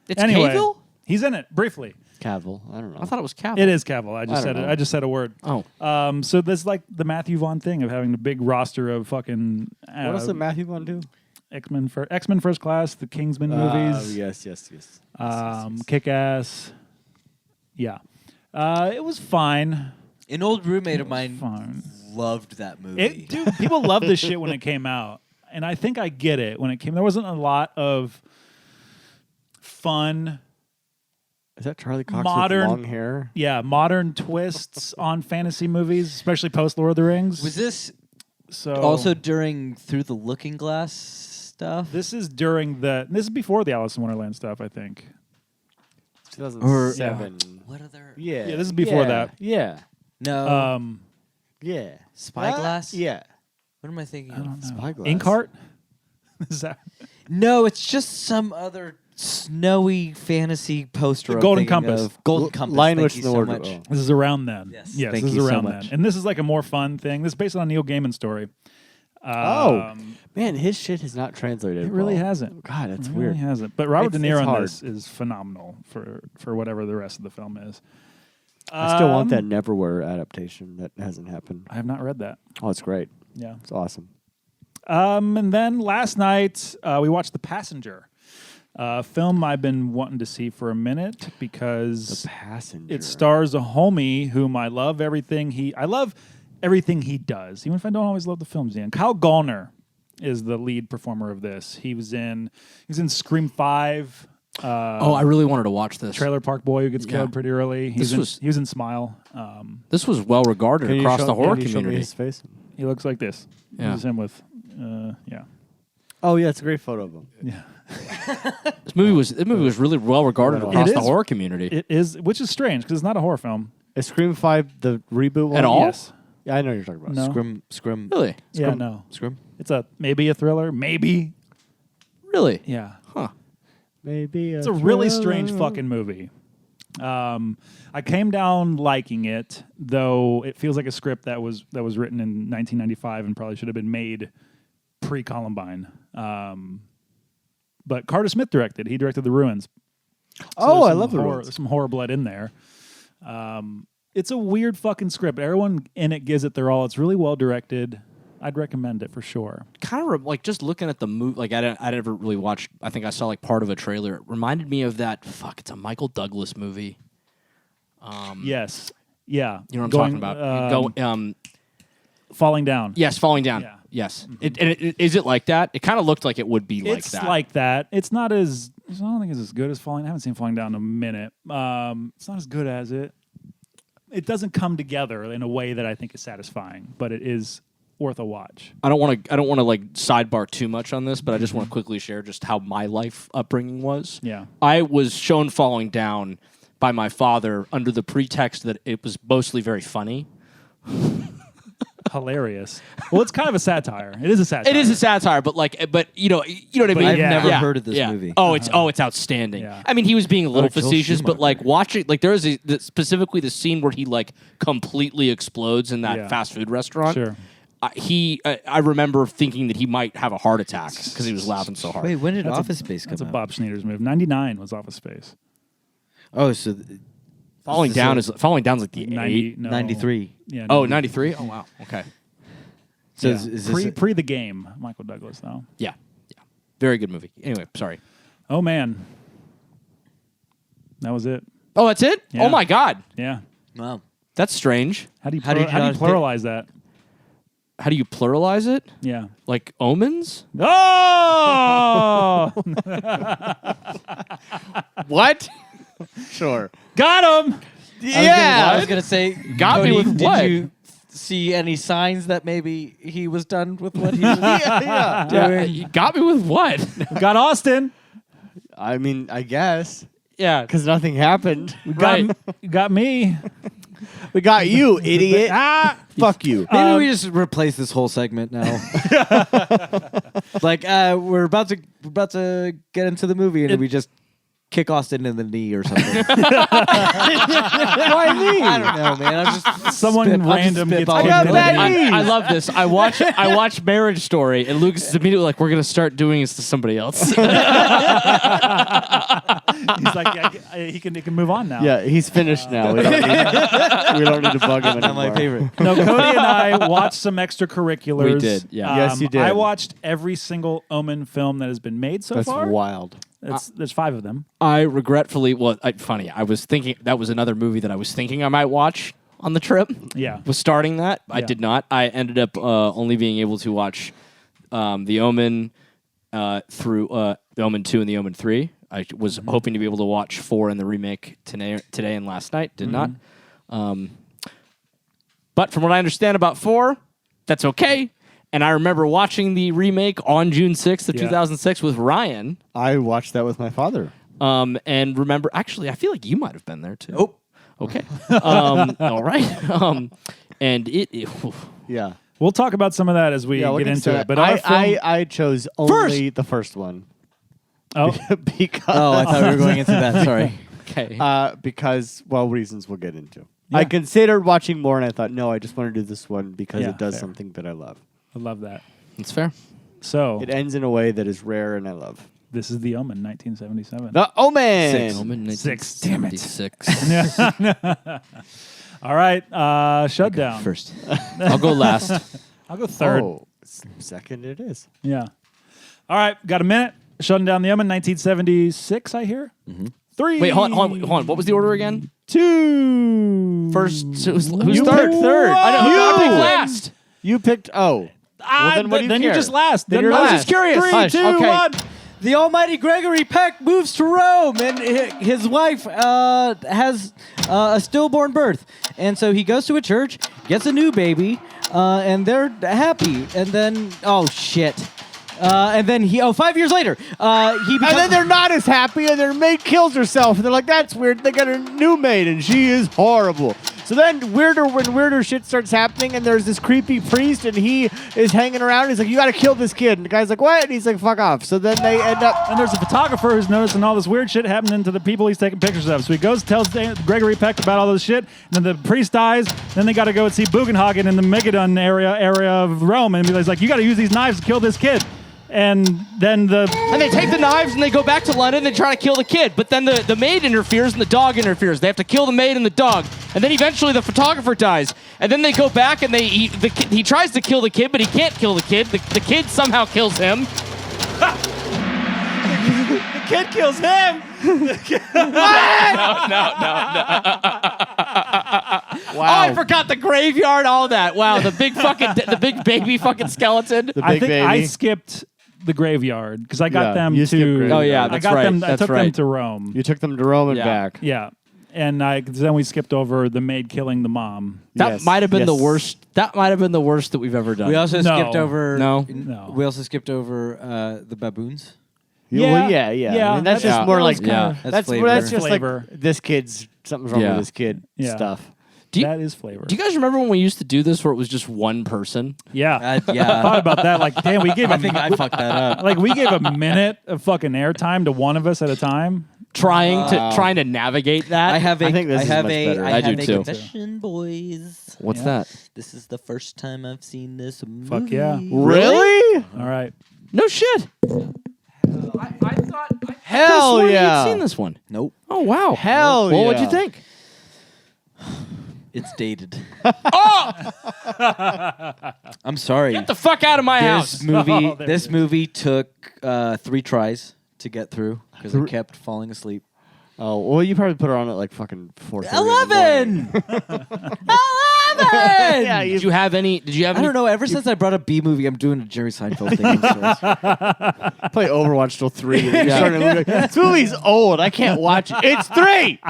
It's Anyway, Cavill? he's in it briefly. Cavill. I don't know. I thought it was Cavill. It is Cavill. I I just don't said it. know. I just said a word. Oh. So there's like the Matthew Vaughn thing of having the big roster of fucking What else did Matthew want to do? X-Men First Class, the Kingsman movies, Yes. Kick-Ass. Yeah, it was fine. An old roommate of mine Fine. loved that movie. Dude, people loved this shit when it came out, and I think I get it when it came. There wasn't a lot of fun, Is that Charlie Cox Modern- with long hair? modern twists on fantasy movies, especially post Lord of the Rings. Was this so also during Through the Looking Glass stuff? This is during the. This is before the Alice in Wonderland stuff, I think. 2007. What other? Yeah. Yeah, this is before that. Yeah. No. Yeah. Spyglass? Yeah. What am I thinking I don't of? know. Spyglass. Inkheart. Is that No, it's just some other snowy fantasy poster. The I'm Golden thinking Compass. of. Golden Compass. Lion Thank Witch you in the so Wardrobe. much. Oh. This is around then. Yes. Yes, Thank this is you so around much. then. And this is like a more fun thing. This is based on a Neil Gaiman story. Oh. Man, his shit has not translated. It really well. hasn't. God, that's It weird. really hasn't. But Robert It's- De Niro it's in hard. this is phenomenal for whatever the rest of the film is. I still want that Neverwhere adaptation that hasn't happened. I have not read that. Oh, it's great. Yeah. It's awesome. And then last night we watched The Passenger, a film I've been wanting to see for a minute because The Passenger. it stars a homie whom I love everything he does, even if I don't always love the films. Kyle Gallner is the lead performer of this. He was in Scream 5. I really wanted to watch this. Trailer Park Boy who gets killed pretty early. He was in Smile. This was well regarded across the horror Can you show me community. his face? He looks like this. Yeah. This is him with, Oh yeah, it's a great photo of him. yeah. This movie was really well regarded across the is. horror community. It is, which is strange because it's not a horror film. Is Scream 5 the reboot one? At all? Yes. Yeah, I know what you're talking about. No. Scrim. Really? Yeah, no. Scrim. It's maybe a thriller. Maybe. Really? Yeah. Huh. Maybe It's a really strange fucking movie. I came down liking it, though it feels like a script that was written in 1995 and probably should have been made pre-Columbine. But Carter Smith directed. He directed The Ruins. Oh, there's I some love The horror, Ruins. there's some horror blood in there. It's a weird fucking script. Everyone in it gives it their all. It's really well directed. I'd recommend it for sure. Kind of like just looking at the movie. Like I never really watched. I think I saw like part of a trailer. It reminded me of that. It's a Michael Douglas movie. Yes. Yeah. You know what I'm talking about? Falling Down. Yes, Falling Down. Yeah. Yes. Is it like that? It kind of looked like it would be like It's that. like that. It's not as. I don't think it's as good as Falling. I haven't seen Falling Down in a minute. It's not as good as it. It doesn't come together in a way that I think is satisfying, but it is worth a watch. I don't want to like sidebar too much on this, but I just want to quickly share just how my life upbringing was. Yeah. I was shown Falling Down by my father under the pretext that it was mostly very funny. Hilarious. Well, it's kind of a satire. It is a satire. It is a satire, but you know what I mean. I've yeah. never Yeah. heard of this Yeah. movie. Oh, it's outstanding. Yeah. I mean, he was being a little Joel facetious, but Schumacher. like watching, like there is specifically the scene where he like completely explodes in that Yeah. fast food restaurant. Sure. I remember thinking that he might have a heart attack because he was laughing so hard. Wait, when did That's Office Space come That's a out? Bob Schneider's move. 99 was Office Space. Oh, so Falling This Down is Falling Down's like the 90, eight. no. 93. Yeah. Oh, 93? Oh wow. Okay. So yeah. is this pre the game, Michael Douglas though. Yeah. Very good movie. Anyway, sorry. Oh man. That was it. Oh, that's it? Yeah. Oh my God. Yeah. wow. That's strange. How do you How did you not pick- pluralize that? How do you pluralize it? Yeah. Like omens? Oh! What? Sure. Got him. I was gonna say, Got me Cody, with did what? you see any signs that maybe he was done with what he was Yeah, doing? you got me with what? Got Austin. I mean, I guess Yeah. because nothing happened. Got me. We got you, idiot. Fuck you. Maybe we just replace this whole segment now. Like we're about to get into the movie, and we just kick Austin in the knee or something. Why me? I don't know, man. I'm just Someone I'm just random gets spitballing. kicked got in the bad knee. knees. I love this. I watch Marriage Story, and Lucas is immediately like, "We're gonna start doing this to somebody else." He's like, yeah, he can move on now. Yeah, he's finished now. We don't need to bug him anymore. Not my favorite. No, Cody and I watched some extracurriculars. We did, yeah. Yes, you did. I watched every single Omen film that has been made so That's far. wild. There's 5 of them. I regretfully, funny. I was thinking that was another movie that I was thinking I might watch on the trip. Yeah. Was starting that. I Yeah. did not. I ended up only being able to watch The Omen through The Omen 2 and The Omen 3. I was hoping to be able to watch 4 in the remake today and last night. Did not. But from what I understand about 4, that's okay. And I remember watching the remake on June 6th of Yeah. 2006 with Ryan. I watched that with my father. And remember, actually, I feel like you might have been there too. Oh. Okay. All right. And it Yeah. We'll talk about some of that as we we'll get into to it. But that. our film, I chose only the first one oh, because Oh, I thought we were going into that. Sorry. okay. because reasons we'll get into. Yeah. I considered watching more, and I thought, no, I just want to do this one because Yeah, it does fair. something that I love. I love that. That's fair. So It ends in a way that is rare, and I love. this is The Omen, 1977. The Omen. Omen 6. Damn it. 1976. All right, SHUDdown. First. I'll go last. I'll go third. Oh, second it is. Yeah. All right, got a minute. Shutting down The Omen, 1976, I hear. 3. Wait, hold on. What was the order again? 2. Who You started picked third? I know. I picked last. You picked then what do you then care? you're just last. Then Then you're I was last. just curious. Hush. 3, 2, Okay. 1. The almighty Gregory Peck moves to Rome, and his wife has a stillborn birth. And so he goes to a church, gets a new baby, and they're happy. And then, oh, shit. And then 5 years later, he becomes... And then they're not as happy, and their maid kills herself, and they're like, "That's weird." They got a new maid, and she is horrible. So then, weirder shit starts happening, and there's this creepy priest, and he is hanging around. He's like, "You got to kill this kid." And the guy's like, "What?" And he's like, "Fuck off." So then they end up. And there's a photographer who's noticing all this weird shit happening to the people he's taking pictures of. So he goes, tells Gregory Peck about all this shit, and then the priest dies. Then they got to go and see Bugenhagen in the Megadon area of Rome, and he's like, "You got to use these knives to kill this kid." And then And they take the knives and they go back to London and try to kill the kid. But then the maid interferes and the dog interferes. They have to kill the maid and the dog. And then eventually the photographer dies. And then they go back and he tries to kill the kid, but he can't kill the kid. The kid somehow kills him. the kid kills him. Wow. Oh, I forgot the graveyard, all that. Wow, the big baby fucking skeleton. I think I skipped the graveyard because I got them you skipped to. graveyard. Oh, yeah, I that's got right. them. I That's took them right. to Rome. You took them to Rome and Yeah. back. Yeah, and then we skipped over the maid killing the mom. That Yes. might have been the Yes. worst. That might have been the worst that we've ever done. We also No. skipped over... No. No. We also skipped over the baboons. Well, Yeah. yeah. I mean, that's Yeah. just more That like was kinda- That's that's flavor. just Flavor. like this kid's something's wrong Yeah. with this kid Yeah. stuff. Do you- that is flavor. Do you guys remember when we used to do this where it was just one person? Yeah. I thought Yeah. about that. Like, damn, we gave I think I fucked that up. like we gave a minute of fucking airtime to one of us at a time. Trying to navigate that? I have a, I think this is have much a, better. I I have do a too. confession, boys. What's Yeah. that? This is the first time I've seen this movie. Fuck yeah. Really? All right. No shit. I thought Hell you'd yeah. seen this one. Nope. Oh wow. Hell well, yeah. what'd you think? It's dated. Oh, I'm sorry. get the fuck out of my house. This movie, Oh, there this it is. movie took 3 tries to get through because I kept falling asleep. Oh, well, you probably put her on at like fucking 4:30. 11. 11. Yeah, Did you have any? I don't know. Ever since I brought up B movie, I'm doing a Jerry Seinfeld thing. I'm sorry. play Overwatch till 3. And you started like, this movie's old. I can't watch it. It's 3.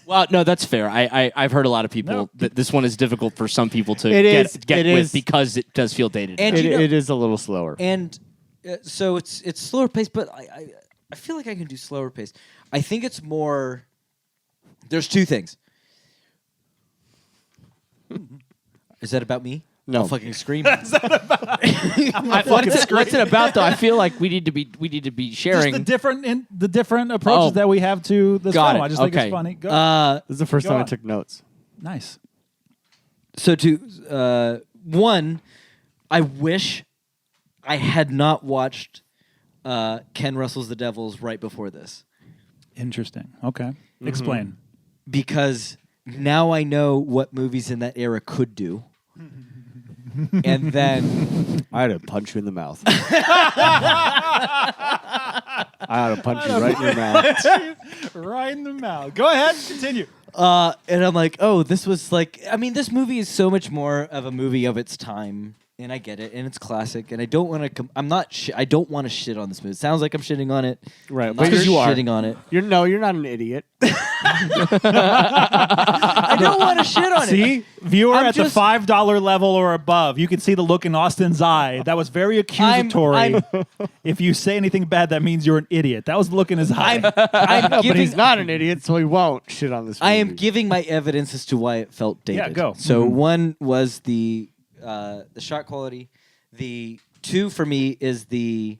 Well, no, that's fair. I've heard a lot of people that this one is difficult for some people to It get is- get it with is. because it does feel dated. And It, you know- it is a little slower. And so it's slower paced, but I feel like I can do slower pace. I think it's more. There's 2 things. Is that about me? No. I'll fucking scream. What's it about though? I feel like we need to be sharing. Just the different approaches that we have to this Got film. it. I just think Okay. it's funny. Go. This is the first Go time I on. took notes. Nice. So one, I wish I had not watched Ken Russell's The Devils right before this, Interesting. Okay. Explain. because now I know what movies in that era could do. And then I had to punch you in the mouth. I had to punch you right in your mouth. Right in the mouth. Go ahead. Continue. and I'm like, oh, this was like, I mean, this movie is so much more of a movie of its time, and I get it, and it's classic, and I don't want to. I don't want to shit on this movie. It sounds like I'm shitting on it. Right, I'm but not you are. shitting on it. You're not an idiot. I don't want to shit on it. See, viewer I'm at just- the $5 level or above, you can see the look in Austin's eye. That was very accusatory. If you say anything bad, that means you're an idiot. That was the look in his eye. I'm But giving. he's not an idiot, so he won't shit on this movie. I am giving my evidence as to why it felt dated. Yeah, go. So one was the shot quality. The 2 for me is the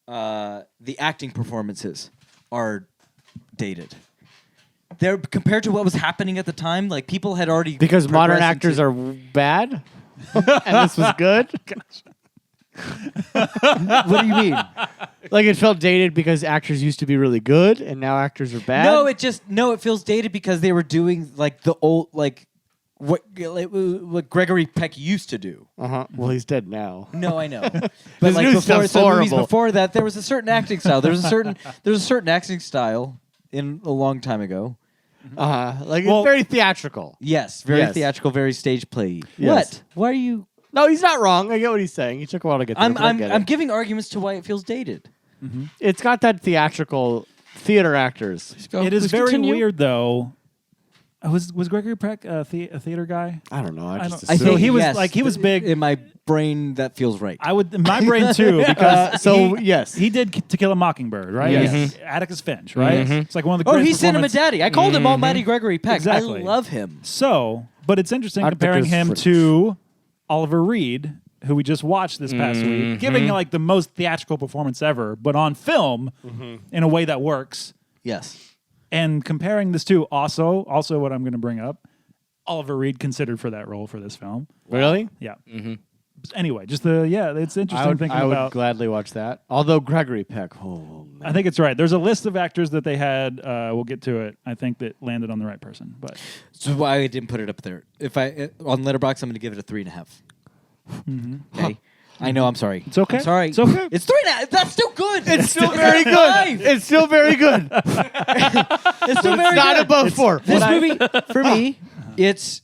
acting performances are dated. They're compared to what was happening at the time. Like people had already Because modern progressed actors into- are bad? And this was good? What do you mean? Like it felt dated because actors used to be really good and now actors are bad? No, it feels dated because they were doing like the old like what Gregory Peck used to do. Uh-huh. Well, he's dead now. No, I know. But This like new before, stuff's so movies horrible. before that, there was a certain acting style. There was a certain acting style in a long time ago. Like Well- it's very theatrical. Yes, very Yes. theatrical, very stage play. Yes. What? Why are you? No, he's not wrong. I get what he's saying. He took a while to get there. I'm giving arguments to why it feels dated. It's got that theatrical theater actors. It is very weird, though. Was Gregory Peck a theater guy? I don't know. I I think he was yes, he was big. in my brain. That feels right. I would in my brain too because yes, he did To Kill a Mockingbird, right? Yes. Atticus Finch, right? It's like one of the Oh, greatest he's Cinema performance- Daddy. I called him Almighty Gregory Peck. Exactly. I love him. So, but it's interesting Atticus comparing him Finch. to Oliver Reed, who we just watched this past week, giving like the most theatrical performance ever, but on film in a way that works. Yes. And comparing this to also what I'm going to bring up, Oliver Reed considered for that role for this film. really. Yeah. Anyway, just it's interesting I would thinking about. gladly watch that. Although Gregory Peck, oh man, I think it's right. There's a list of actors that they had. We'll get to it. I think that landed on the right person, but So why I didn't put it up there. If I on Letterboxd, I'm going to give it a 3.5. Okay. I know. I'm sorry. It's okay. I'm sorry. It's okay. It's 3.5. That's still good. it's still very good. It's still very good. It's still very Not good. above 4. This movie for me, it's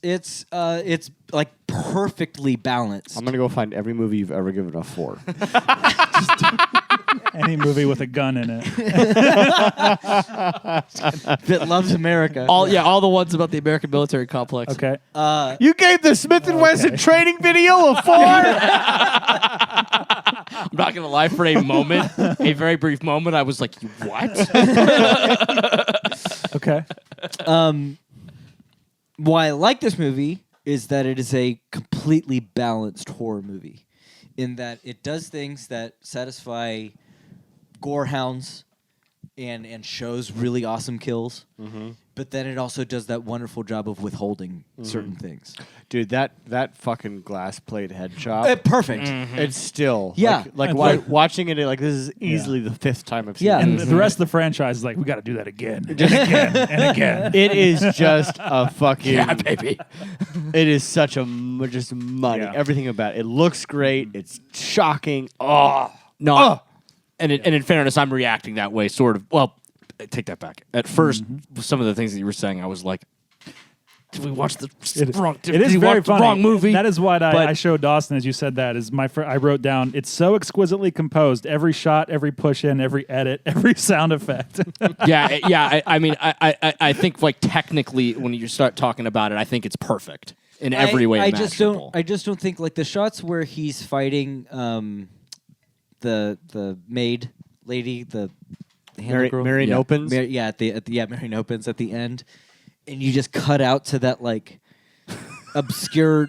like perfectly balanced. I'm gonna go find every movie you've ever given a 4. Any movie with a gun in it. that loves America. All the ones about the American military complex. Okay. You gave the Smith and Wesson training video a 4. I'm not gonna lie. For a moment, a very brief moment, I was like, "What?" Okay. Why I like this movie is that it is a completely balanced horror movie, in that it does things that satisfy gorehounds and shows really awesome kills, but then it also does that wonderful job of withholding certain things. Dude, that fucking glass plate headshot. Perfect. It's still Yeah. watching it like this is easily the 5th time I've seen Yeah. it. And the rest of the franchise is like, we got to do that again and again and again. It is just a fucking Yeah, baby. It is such a just money. Yeah. Everything about it. It looks great. It's shocking. Oh No. And in fairness, I'm reacting that way, sort of. Well, I take that back. At first, some of the things that you were saying, I was like, "Did we watch the wrong? It is did we very watch funny. the wrong movie?" That is what But- I showed Dawson as you said that. Is I wrote down, it's so exquisitely composed. Every shot, every push in, every edit, every sound effect. yeah. I mean, I think like technically, when you start talking about it, I think it's perfect in every way I imaginable. just don't think like the shots where he's fighting the maid lady, the handler girl. Mary yeah. Nopens? Mary Nopens at the end, and you just cut out to that like obscure.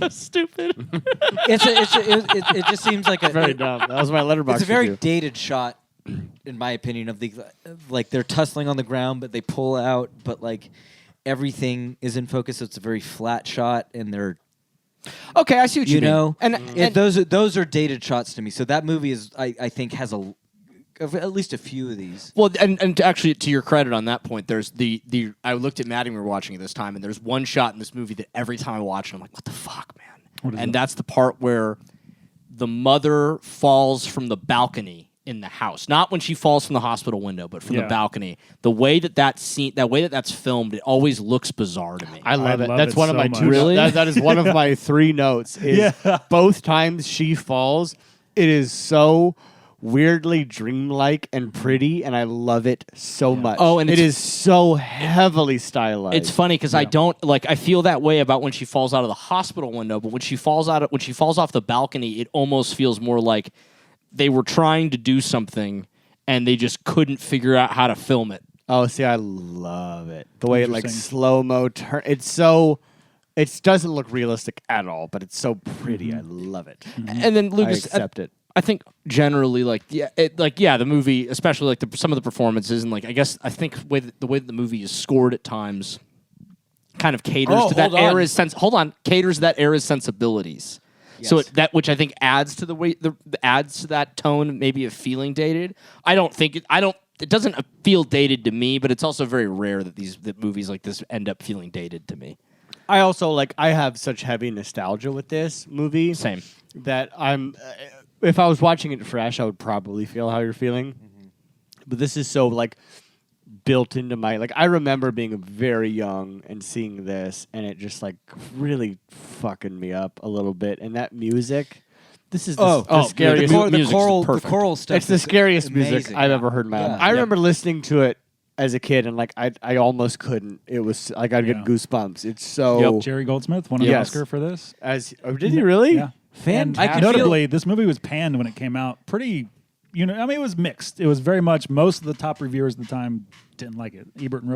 Stupid. It just seems like a very dumb. That was my letterbox. It's a very review. dated shot, in my opinion. Of the like they're tussling on the ground, but they pull out, but like everything is in focus. So it's a very flat shot, and they're Okay, I see what you mean. know, and those are dated shots to me. So that movie is, I think, has at least a few of these. well, and to actually to your credit on that point, there's the I looked at Maddie when we were watching it this time, and there's one shot in this movie that every time I watch it, I'm like, what the fuck, man? And that's the part where the mother falls from the balcony in the house, not when she falls from the hospital window, but from the balcony. The way that's filmed, it always looks bizarre to me. I love it. That's it one of so my much. 2. Really? That is one of my 3 notes. Is both times she falls, it is so weirdly dreamlike and pretty, and I love it so much. Oh, and it is so heavily stylized. It's funny because I don't like. I feel that way about when she falls out of the hospital window, but when she falls off the balcony, it almost feels more like they were trying to do something and they just couldn't figure out how to film it. Oh, see, I love it. The way it like Interesting. slow-mo turn. It's so. It doesn't look realistic at all, but it's so pretty. I love it. And then I Lucas, accept it. I think generally, the movie, especially like some of the performances, and like I think the way that the movie is scored at times, kind of caters to that era's sense. Hold on, caters to that era's sensibilities. Yes. So which I think adds to the way adds to that tone, maybe of feeling dated. It doesn't feel dated to me, but it's also very rare that movies like this end up feeling dated to me. I also I have such heavy nostalgia with this movie. Same. That I'm. If I was watching it fresh, I would probably feel how you're feeling. But this is so built into my like. I remember being very young and seeing this, and it just like really fucking me up a little bit. And that music, this is the scariest. The choral stuff. It's the scariest music amazing. I've ever heard in my life. I remember listening to it as a kid, and like I almost couldn't. It was like I'd get goosebumps. It's so. Jerry Goldsmith won an Oscar for this. Did he really? Yeah. Fantastic. Notably, this movie was panned when it came out. Pretty, I mean, it was mixed. It was very much, most of the top reviewers at the time didn't like it. Ebert and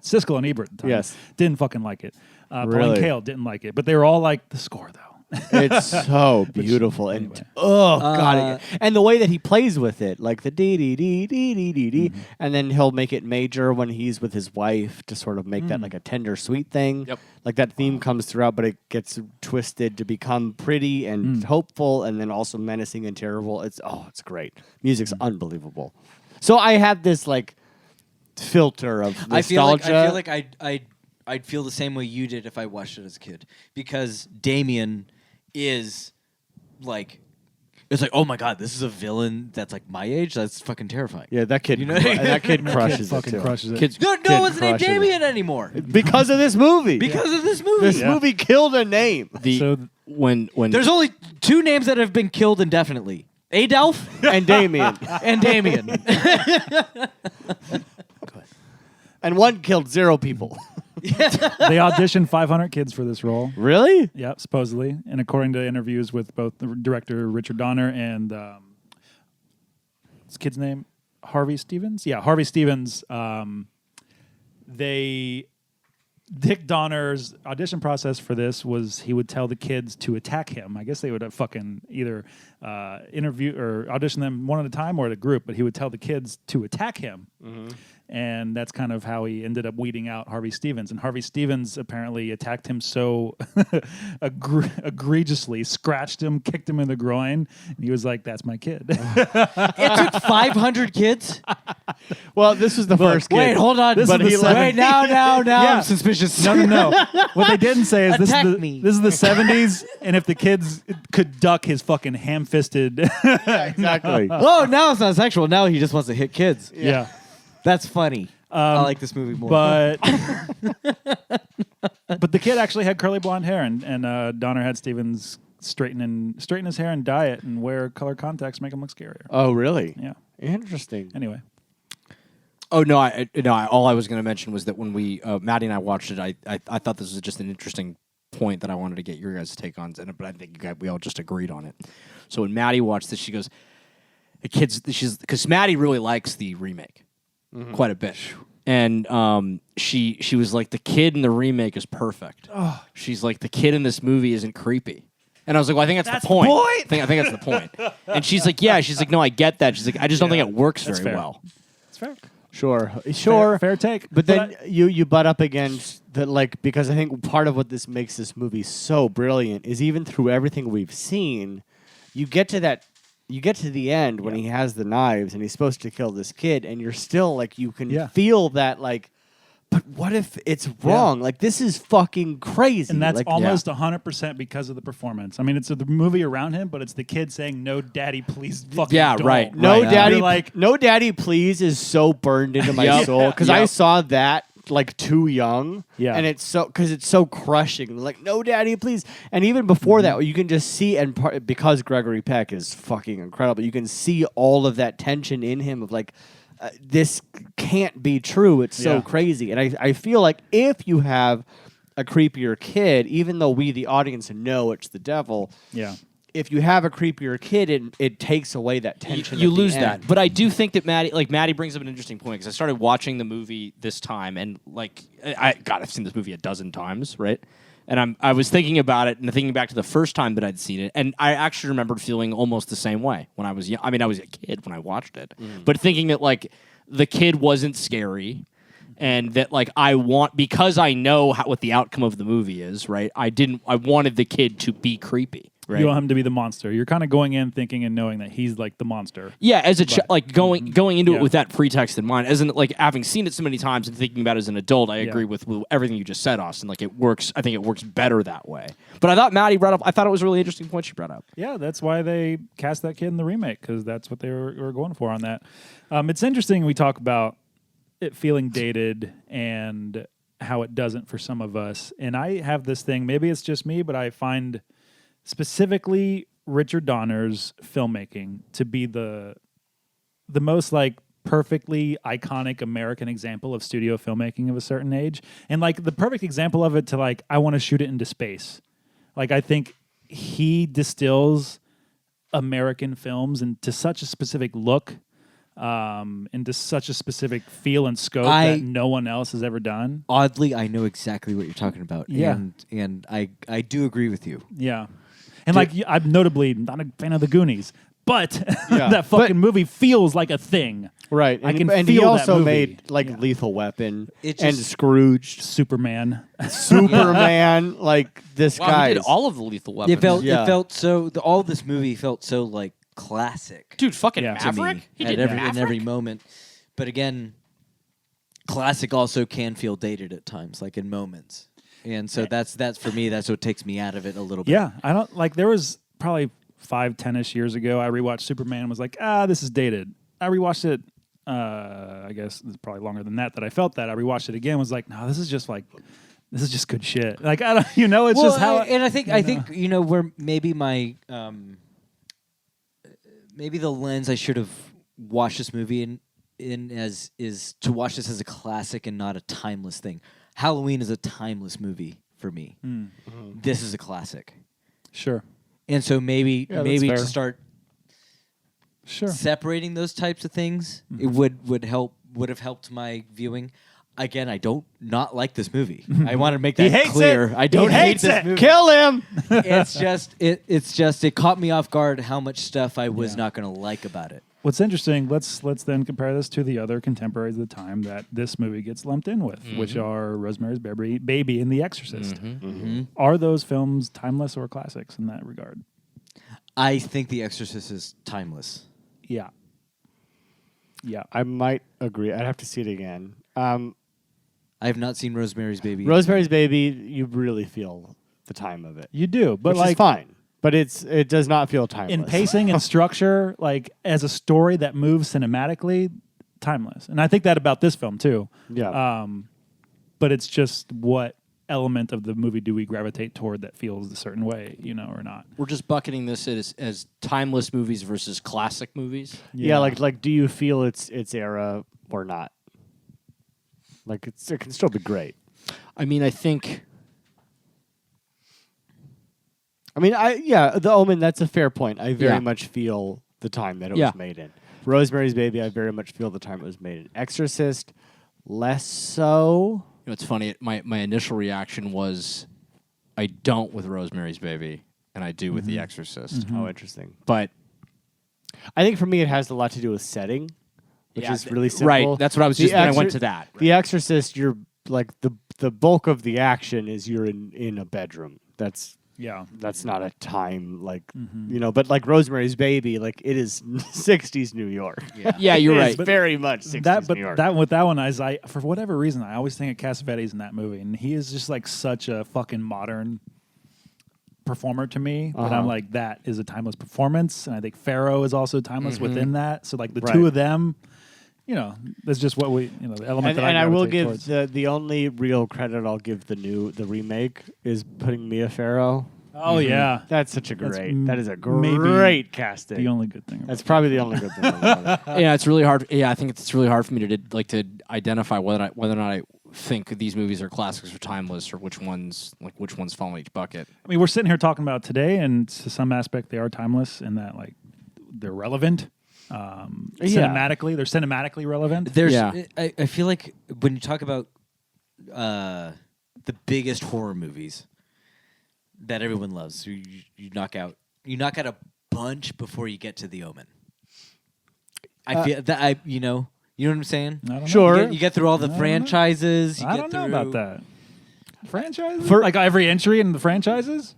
Siskel and Ebert at the time didn't fucking like it. Pauline Kael didn't like it. But they were all like, the score, though. It's so beautiful. Anyway. And God. And the way that he plays with it, like the dee dee dee dee dee dee dee, and then he'll make it major when he's with his wife to sort of make that like a tender, sweet thing. Yep. Like that theme comes throughout, but it gets twisted to become pretty and hopeful, and then also menacing and terrible. It's great. Music's unbelievable. So I have this like filter of nostalgia. I feel like I'd feel the same way you did if I watched it as a kid, because Damien is like, it's like, oh my God, this is a villain that's like my age. That's fucking terrifying. Yeah, that kid. You know what I mean? That kid crushes it. Fucking crushes it. Kids, No kid one's named crushes Damien anymore because of this movie. because of this movie. This movie killed a name. When There's only 2 names that have been killed indefinitely: Adolf And Damien. and Damien. And one killed 0 people. They auditioned 500 kids for this role. Really? Yeah, supposedly. And according to interviews with both the director Richard Donner and his kid's name, Harvey Stevens. Yeah, Harvey Stevens. Dick Donner's audition process for this was he would tell the kids to attack him. I guess they would have fucking either interview or audition them one at a time or at a group, but he would tell the kids to attack him. And that's kind of how he ended up weeding out Harvey Stevens. And Harvey Stevens apparently attacked him so egregiously, scratched him, kicked him in the groin, and he was like, "That's my kid." It took 500 kids. Well, this was the first kid. Wait, hold on. This But is the wait, now Yeah. I'm suspicious. No. What they didn't say is this is the 70s, and if the kids could duck his fucking ham-fisted. Exactly. Oh, now it's not sexual. Now he just wants to hit kids. Yeah. That's funny. I like this movie more. But the kid actually had curly blonde hair, and Donner had Stevens straighten his hair and dye it and wear color contacts to make him look scarier. Oh, really? Yeah. Interesting. Anyway. Oh no! All I was going to mention was that when we Maddie and I watched it, I thought this was just an interesting point that I wanted to get your guys' take on, but I think we all just agreed on it. So when Maddie watched this, she goes, "The kids," because Maddie really likes the remake quite a bit, and she was like, "The kid in the remake is perfect." Oh. She's like, "The kid in this movie isn't creepy." And I was like, well, I think that's the point. I think that's the point. And she's like, yeah. She's like, no, I get that. She's like, I just don't think it works very well. It's fair. Sure. Fair take. But then you butt up against that, like, because I think part of what this makes this movie so brilliant is even through everything we've seen, you get to the end when he has the knives and he's supposed to kill this kid, and you're still like, you can feel that, like, but what if it's wrong? Yeah. Like, this is fucking crazy. And that's like, almost 100% because of the performance. I mean, it's the movie around him, but it's the kid saying, "No, daddy, please fucking don't." Right. No, daddy, like, no, daddy, please is so burned into my soul because I saw that like too young. Yeah. And it's so crushing. Like, no, daddy, please. And even before that, you can just see, and because Gregory Peck is fucking incredible, you can see all of that tension in him of like, this can't be true. It's so crazy. And I feel like if you have a creepier kid, even though we, the audience, know it's the devil, if you have a creepier kid, it takes away that tension. You lose that. But I do think that Maddie brings up an interesting point, because I started watching the movie this time, and like, I've seen this movie a dozen times, right? And I was thinking about it and thinking back to the first time that I'd seen it, and I actually remembered feeling almost the same way when I was young. I mean, I was a kid when I watched it, but thinking that like the kid wasn't scary, and that like because I know what the outcome of the movie is, right? I wanted the kid to be creepy. Right. You want him to be the monster. You're kind of going in thinking and knowing that he's like the monster. Yeah, as a like going into it with that pretext in mind, as in like having seen it so many times and thinking about it as an adult, I agree with everything you just said, Austin. Like, it works. I think it works better that way. But I thought Maddie brought up. I thought it was a really interesting point she brought up. Yeah, that's why they cast that kid in the remake, because that's what they were going for on that. It's interesting we talk about it feeling dated and how it doesn't for some of us. And I have this thing, maybe it's just me, but I find specifically Richard Donner's filmmaking to be the most like perfectly iconic American example of studio filmmaking of a certain age. And like the perfect example of it to like, I want to shoot it into space. Like I think he distills American films into such a specific look, into such a specific feel and scope that no one else has ever done. Oddly, I know exactly what you're talking about. Yeah. And I do agree with you. Yeah. And like, I'm notably not a fan of the Goonies, but that fucking movie feels like a thing. Right. I can and feel he that also movie. made like Lethal Weapon It and just- Scrooged, Superman. Superman, like this Wow, guy. he did all of the Lethal Weapons. It felt so. All this movie felt so like classic. Dude, fucking Yeah. to me Maverick. He at did every, Maverick. in every moment. But again, classic also can feel dated at times, like in moments. And so that's for me. That's what takes me out of it a little bit. Yeah. I don't like, there was probably 5-10ish years ago, I rewatched Superman and was like, this is dated. I rewatched it. I guess it's probably longer than that I felt that. I rewatched it again, was like, no, this is just good shit. Like, I don't, it's just how. And I think where maybe my maybe the lens I should have watched this movie in as is to watch this as a classic and not a timeless thing. Halloween is a timeless movie for me. This is a classic, Sure. and so maybe that's to fair. start separating those types of things, it would have helped my viewing. Again, I don't not like this movie. I want to make that hates clear. it. I don't He hate hates this it. movie. Kill him. It's just it caught me off guard how much stuff I was not going to like about it. What's interesting, let's then compare this to the other contemporaries of the time that this movie gets lumped in with, which are Rosemary's Baby and The Exorcist. Are those films timeless or classics in that regard? I think The Exorcist is timeless. Yeah. Yeah. I might agree. I'd have to see it again. I have not seen Rosemary's Baby. Rosemary's Baby, you really feel the time of it, You do, but which like is fine. But it does not feel timeless. in pacing and structure, like as a story that moves cinematically, timeless. And I think that about this film too. Yeah. But it's just what element of the movie do we gravitate toward that feels a certain way, or not? We're just bucketing this as timeless movies versus classic movies. Yeah, like do you feel its era or not? Like it can still be great. I mean, I think The Omen, that's a fair point. I very Yeah. much feel the time that it Yeah. was made in. Rosemary's Baby, I very much feel the time it was made in. Exorcist, less so. it's funny. My initial reaction was, I don't with Rosemary's Baby, and I do with The Exorcist. Oh, interesting. But I think for me it has a lot to do with setting, which is really simple. right. That's what I was The just. Then I Exor- went to that. The Exorcist, you're like the bulk of the action is you're in a bedroom. That's not a time but like Rosemary's Baby, like it is 60s New York. Yeah, you're It right. is very much 60s New York. With that one, for whatever reason, I always think of Cassavetes in that movie, and he is just like such a fucking modern performer to me. But I'm like, that is a timeless performance, and I think Pharaoh is also timeless within that. So like the two of them, that's just what we, the element that I will gravitate give towards. the only real credit I'll give the remake is putting Mia Farrow. Oh yeah, That's such a That's that is a maybe great casting. the only good thing. That's probably the only good thing about it. Yeah, it's really hard. Yeah, I think it's really hard for me to identify whether or not I think these movies are classics or timeless, or which ones fall in each bucket. I mean, we're sitting here talking about today, and to some aspect, they are timeless in that like they're relevant. Cinematically, they're cinematically relevant. There's, Yeah. I feel like when you talk about the biggest horror movies that everyone loves, you knock out a bunch before you get to The Omen. I feel that you know what I'm saying. I don't know. Sure. You get through all the I don't know. franchises. I don't know about that. Franchises? For- like every entry in the franchises?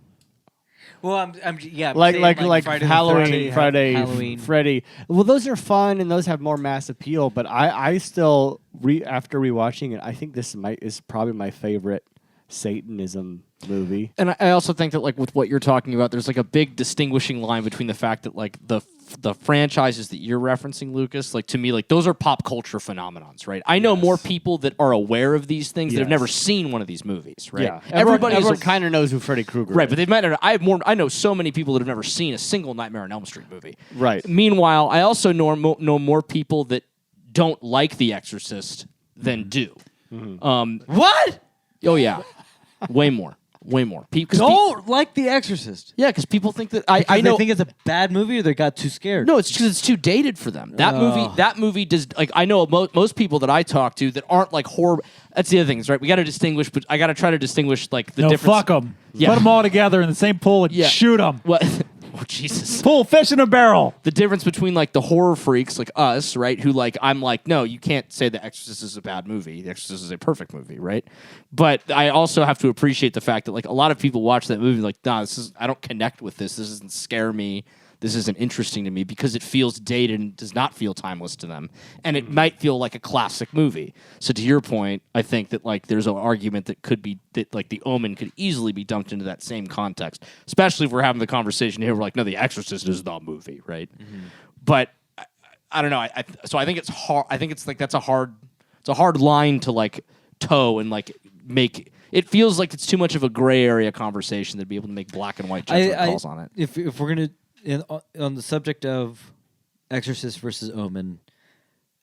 Well, I'm saying like Friday the Halloween, 13th, Friday, Freddy. Well, those are fun and those have more mass appeal. But I still after rewatching it, I think this is probably my favorite Satanism movie. And I also think that, like, with what you're talking about, there's like a big distinguishing line between the fact that like the the franchises that you're referencing, Lucas, like to me, like those are pop culture phenomenons, right? I know more people that are aware of these things that have never seen one of these movies, right? Yeah, Everybody everyone kind of knows who Freddy Krueger right, is. but they might not. I know so many people that have never seen a single Nightmare on Elm Street movie. Right. Meanwhile, I also know more people that don't like The Exorcist than do. What? Oh yeah, way more. Don't like The Exorcist. Yeah, because people think that I know. They think it's a bad movie, or they got too scared. No, it's because it's too dated for them. That movie does like I know most people that I talk to that aren't like horror. That's the other thing, is right. We got to distinguish, but I got to try to distinguish like the difference. Fuck them. Yeah. Put them all together in the same pool and shoot them. What? Oh Jesus! Pull fish in a barrel. The difference between like the horror freaks like us, right? Who like I'm like, no, you can't say The Exorcist is a bad movie. The Exorcist is a perfect movie, right? But I also have to appreciate the fact that like a lot of people watch that movie like, nah, I don't connect with this. This doesn't scare me. This isn't interesting to me because it feels dated and does not feel timeless to them. And it might feel like a classic movie. So to your point, I think that like there's an argument that could be that like The Omen could easily be dumped into that same context, especially if we're having the conversation here. We're like, no, The Exorcist is the movie, right? But I don't know. So I think it's hard. I think it's like it's a hard line to like toe and like make. It feels like it's too much of a gray area conversation to be able to make black and white judgment calls on it. If we're gonna on the subject of Exorcist versus Omen,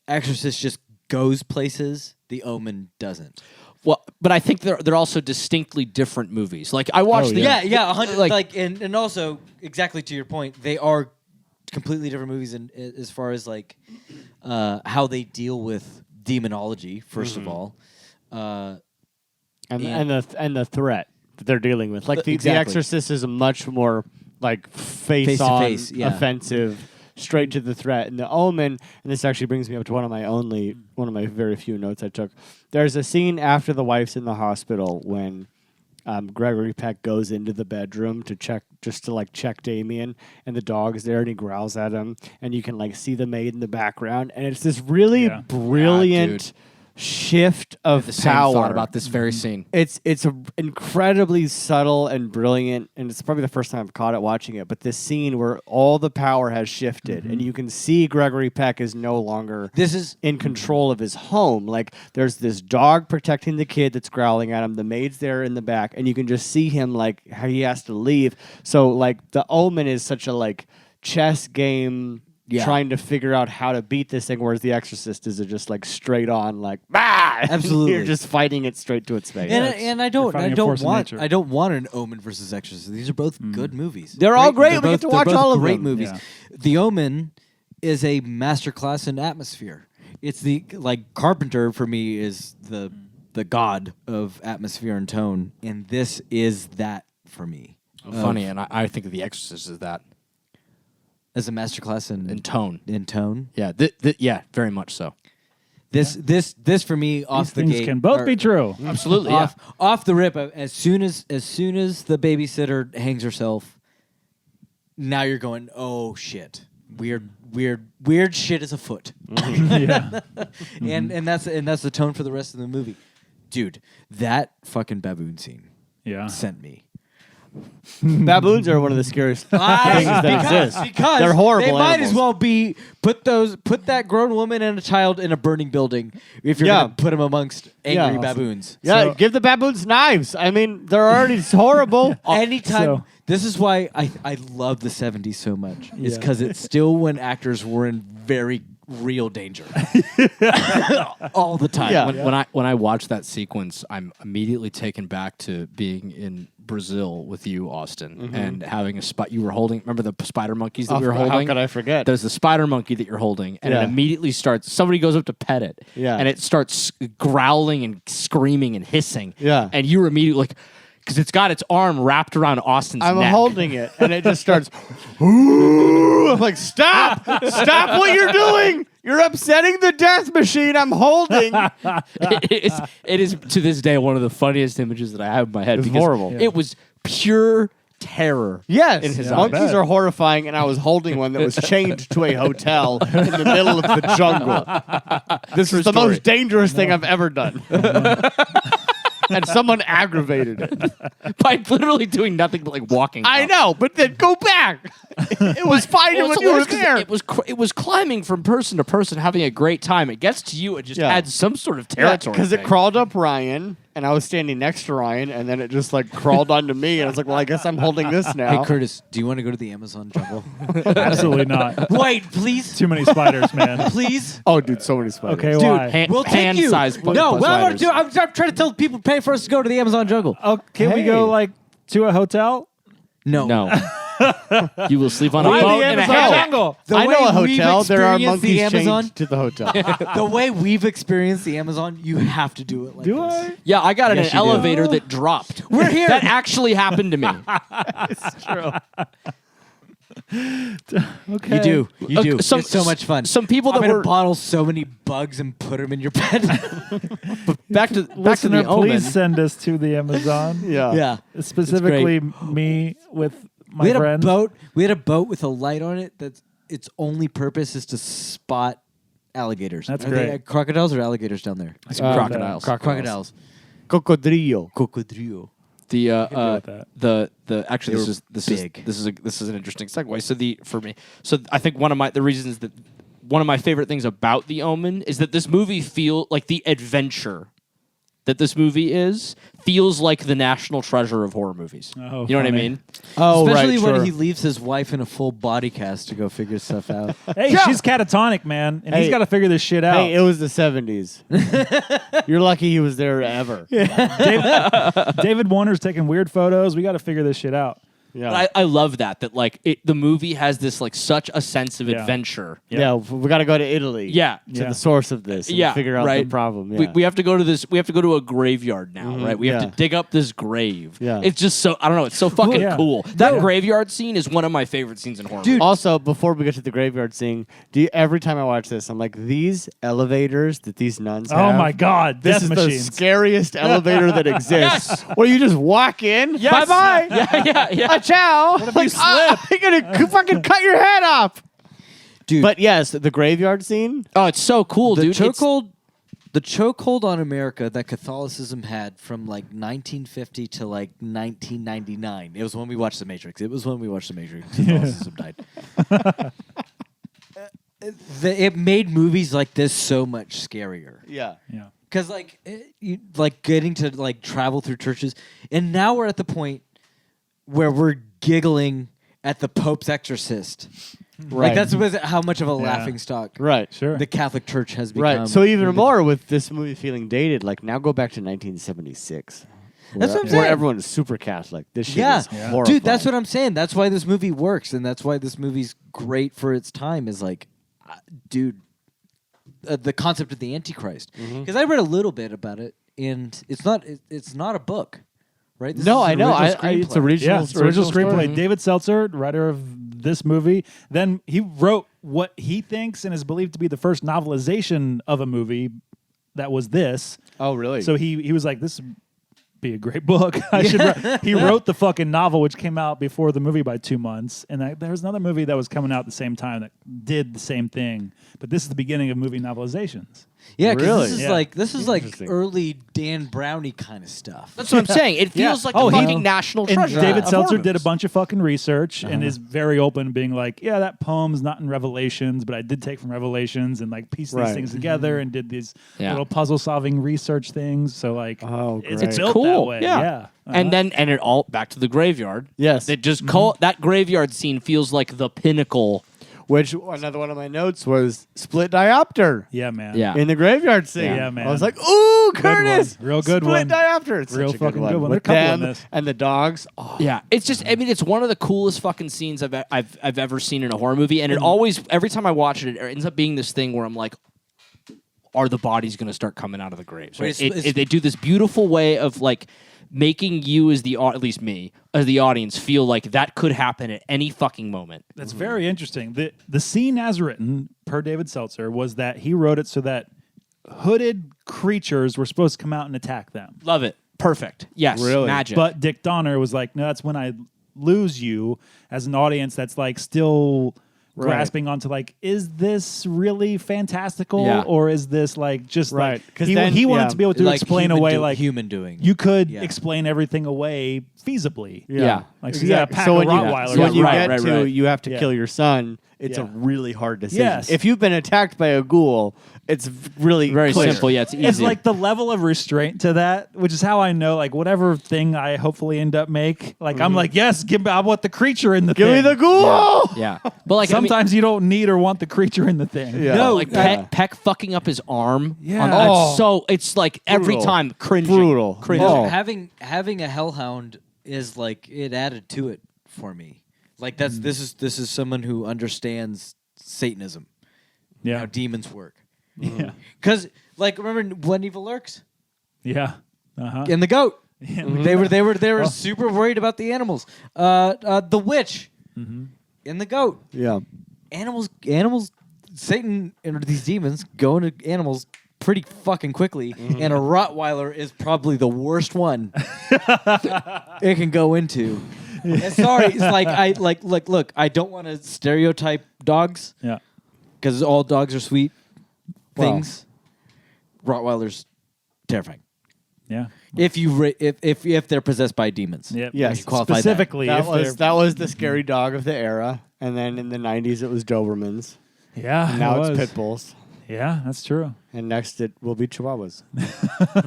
Exorcist just goes places. The Omen doesn't. Well, but I think they're also distinctly different movies. Like I watched yeah, 100. Like and also exactly to your point, they are completely different movies as far as like how they deal with demonology. First of all, and the threat that they're dealing with. Like the Exorcist is a much more like face-on, offensive, straight to the threat. And the Omen, and this actually brings me up to one of my very few notes I took. There's a scene after the wife's in the hospital when Gregory Peck goes into the bedroom to check Damien, and the dog's there and he growls at him, and you can like see the maid in the background, and it's this really brilliant shift of the power. Same thought about this very scene. It's incredibly subtle and brilliant, and it's probably the first time I've caught it watching it. But this scene where all the power has shifted, and you can see Gregory Peck is no longer in control of his home. Like there's this dog protecting the kid that's growling at him. The maid's there in the back, and you can just see him like how he has to leave. So like the Omen is such a like chess game. Trying to figure out how to beat this thing, whereas The Exorcist is just like straight on, like absolutely, you're just fighting it straight to its face. And I don't want an Omen versus Exorcist. These are both good movies. They're all great. We get to watch all of them. Great movies. Yeah. The Omen is a masterclass in atmosphere. It's the like Carpenter for me is the god of atmosphere and tone, and this is that for me. Funny, and I think The Exorcist is that. As a masterclass in tone. In tone? Yeah, yeah, very much so. This for me off the gate. These things can both be true. Absolutely. Off the rip, as soon as the babysitter hangs herself, now you're going, oh shit. Weird shit is afoot. And that's the tone for the rest of the movie. Dude, that fucking baboon scene sent me. Baboons are one of the scariest things that exist. Because they're horrible. They might animals. as well be put that grown woman and a child in a burning building if you're gonna put them amongst angry baboons. Yeah, So, give the baboons knives. I mean, they're already horrible. anytime. This is why I love the 70s so much. It's because it's still when actors were in very real danger all the time. Yeah. When I watch that sequence, I'm immediately taken back to being in Brazil with you, Austin, and having a spot you were holding. Remember the spider monkeys that we were holding? How could I forget? There's the spider monkey that you're holding, and it immediately starts. Somebody goes up to pet it, and it starts growling and screaming and hissing. Yeah, and you're immediately like. Because it's got its arm wrapped around Austin's neck. I'm holding it, and it just starts. I'm like, stop! Stop what you're doing! You're upsetting the death machine I'm holding. It is to this day one of the funniest images that I have in my head. It's horrible. It was pure terror. Yes, in his monkeys are horrifying, and I was holding one that was chained to a hotel in the middle of the jungle. This is the most dangerous thing I've ever done. and someone aggravated it. By literally doing nothing but like walking. I up. know, but then go back. It was fine Well, when it's you were hilarious 'cause there. it was climbing from person to person, having a great time. It gets to you, it just Yeah. adds some sort of territory. Because it thing. crawled up Ryan, and I was standing next to Ryan, and then it just like crawled onto me, and I was like, well, I guess I'm holding this now. Hey, Curtis, do you want to go to the Amazon jungle? Absolutely not. Wait, please. Too many spiders, man. Please. Oh, dude, so many spiders. Okay, Dude, why? we'll take hand you. size No, plus what I'm, spiders. I'm trying to tell people pay for us to go to the Amazon jungle. Oh, can we go like to a hotel? No. No. You will sleep on a Why boat the in a Amazon hammock. jungle? The I way know a we've hotel. There are experienced monkeys the Amazon. chained to the hotel. The way we've experienced the Amazon, you have to do it like Do this. I? Yeah, I got in Yes, an you do. elevator that dropped. We're here. That actually happened to me. It's true. Okay. You do. You do. Some- It's so much fun. Some people I'm that gonna were bottle so many bugs and put them in your bed. back to Listener, the Omen. please send us to the Amazon. Yeah. yeah. Specifically me with my We had friends. a boat. We had a boat with a light on it. That's its only purpose is to spot alligators. That's Are great. they crocodiles or alligators down there? crocodiles. Crocodiles. Cocodrillo. Cocodrillo. The with that. the actually They this were is big. this is an interesting segue. So for me, so I think one of my favorite things about The Omen is that this movie feel like the adventure that this movie feels like the national treasure of horror movies. Oh, you know what I funny. mean? Oh, Especially right, when sure. he leaves his wife in a full body cast to go figure stuff out. Hey, she's catatonic, man, and he's Hey. got to figure this shit out. Hey, it was the 70s. You're lucky he was there ever. David Warner's taking weird photos. We got to figure this shit out. Yeah. But I love that like the movie has this like such a sense of Yeah. adventure. Yeah, we got to go to Italy. Yeah. To Yeah. the source of this. And Yeah, figure out right. the problem. Yeah. We have to go to this. We have to go to a graveyard now, right? We have yeah. to dig up this grave. Yeah. It's just so I don't know. It's so fucking yeah. cool. That graveyard scene is one of my favorite scenes in horror. Dude. Also, before we get to the graveyard scene, every time I watch this, I'm like, these elevators that these nuns have. Oh my God, This death is machines. the scariest elevator that exists. Where you just walk in, Yes. bye-bye, yeah. ciao. What if you slip? I'm gonna fucking cut your head off. Dude, But yes, the graveyard scene. Oh, it's so cool, the dude. It's- chokehold on America that Catholicism had from like 1950 to like 1999. It was when we watched The Matrix. Catholicism died. It made movies like this so much scarier. Yeah. Yeah. Because like getting to like travel through churches, and now we're at the point where we're giggling at the Pope's exorcist. Right. Like that's how much of a laughing stock Right. Sure. the Catholic Church has become. Right. So even more with this movie feeling dated, like now go back to 1976. That's what I'm Where saying. everyone is super Catholic. This shit Yeah. is horrifying. Dude, that's what I'm saying. That's why this movie works, and that's why this movie's great for its time. Is like, dude, the concept of the Antichrist. Because I read a little bit about it, and it's not a book, right? This No, is I an know. original It's screenplay. original. Yeah, it's original story. screenplay. David Seltzer, writer of this movie, then he wrote what he thinks and is believed to be the first novelization of a movie that was this. Oh, really? So he was like, this would be a great book. I should. He wrote the fucking novel, which came out before the movie by 2 months, and there was another movie that was coming out at the same time that did the same thing. But this is the beginning of movie novelizations. Yeah, because Really? this is Yeah. like Interesting. early Dan Brownie kind of stuff. That's what I'm saying. It feels like Oh, a he- fucking national And treasure. David of Seltzer horror did a movies. bunch of fucking research and is very open, being like, yeah, that poem's not in Revelations, but I did take from Revelations and like piece these Right. things together and did these Yeah. little puzzle solving research things. So like, Oh, it's great. It's built cool. that way. Yeah. Yeah. And it all back to the graveyard. Yes. That just that graveyard scene feels like the pinnacle. Which another one of my notes was split diopter Yeah, man. Yeah. in the graveyard scene. Yeah, man. I was like, ooh, Good Curtis. one. Real good split one. diopter. It's Real such a fucking good good one. one. With There are a couple in them this. and the dogs. Oh, Yeah, it's just. I mean, it's one of the coolest fucking scenes I've ever seen in a horror movie, and it always, every time I watch it, it ends up being this thing where I'm like, are the bodies going to start coming out of the graves? Right? It's- They do this beautiful way of like making you as at least me as the audience feel like that could happen at any fucking moment. That's very interesting. The scene as written, per David Seltzer, was that he wrote it so that hooded creatures were supposed to come out and attack them. Love it. Perfect. Yes. Really? Magic. But Dick Donner was like, no, that's when I lose you as an audience that's like still grasping onto like, is this really fantastical Yeah. or is this like just Right. like 'Cause he then- wanted yeah. to be able to Like explain human away do- like human doing. you could Yeah. explain everything away feasibly. Yeah. Like so yeah, a pack so of when Rottweilers. you, when you Right, get right, to right. you have to Yeah. kill your son, it's a Yeah. really hard decision. Yes. If you've been attacked by a ghoul, it's really Very clear. simple. Yeah, it's easy. It's like the level of restraint to that, which is how I know, like, whatever thing I hopefully end up make, like, I'm like, yes, I want the creature in the Give thing. me the ghoul. yeah. But like Sometimes you don't need or want the creature in the thing. Yeah. No, like Yeah. Peck fucking up his arm. Yeah. It's like every Brutal. time cringing. Brutal. Cringing. Oh. Having a hellhound is like it added to it for me. Like this is someone who understands Satanism, how Yeah. demons work. Yeah. Because like remember when evil lurks Yeah. Uh-huh. and the goat. Yeah. They were super worried about the animals. The witch and the goat. Yeah. Animals. Satan and these demons go into animals pretty fucking quickly, and a Rottweiler is probably the worst one it can go into. And sorry, it's like I look. I don't want to stereotype dogs Yeah. because all dogs are sweet Well. things. Rottweilers, terrifying. Yeah. If they're possessed by demons. Yep. Yes. You qualify that. Specifically, if they're... That was the scary dog of the era, and then in the 90s it was Dobermans. Yeah. And now it it's was. pit bulls. Yeah, that's true. And next it will be Chihuahuas.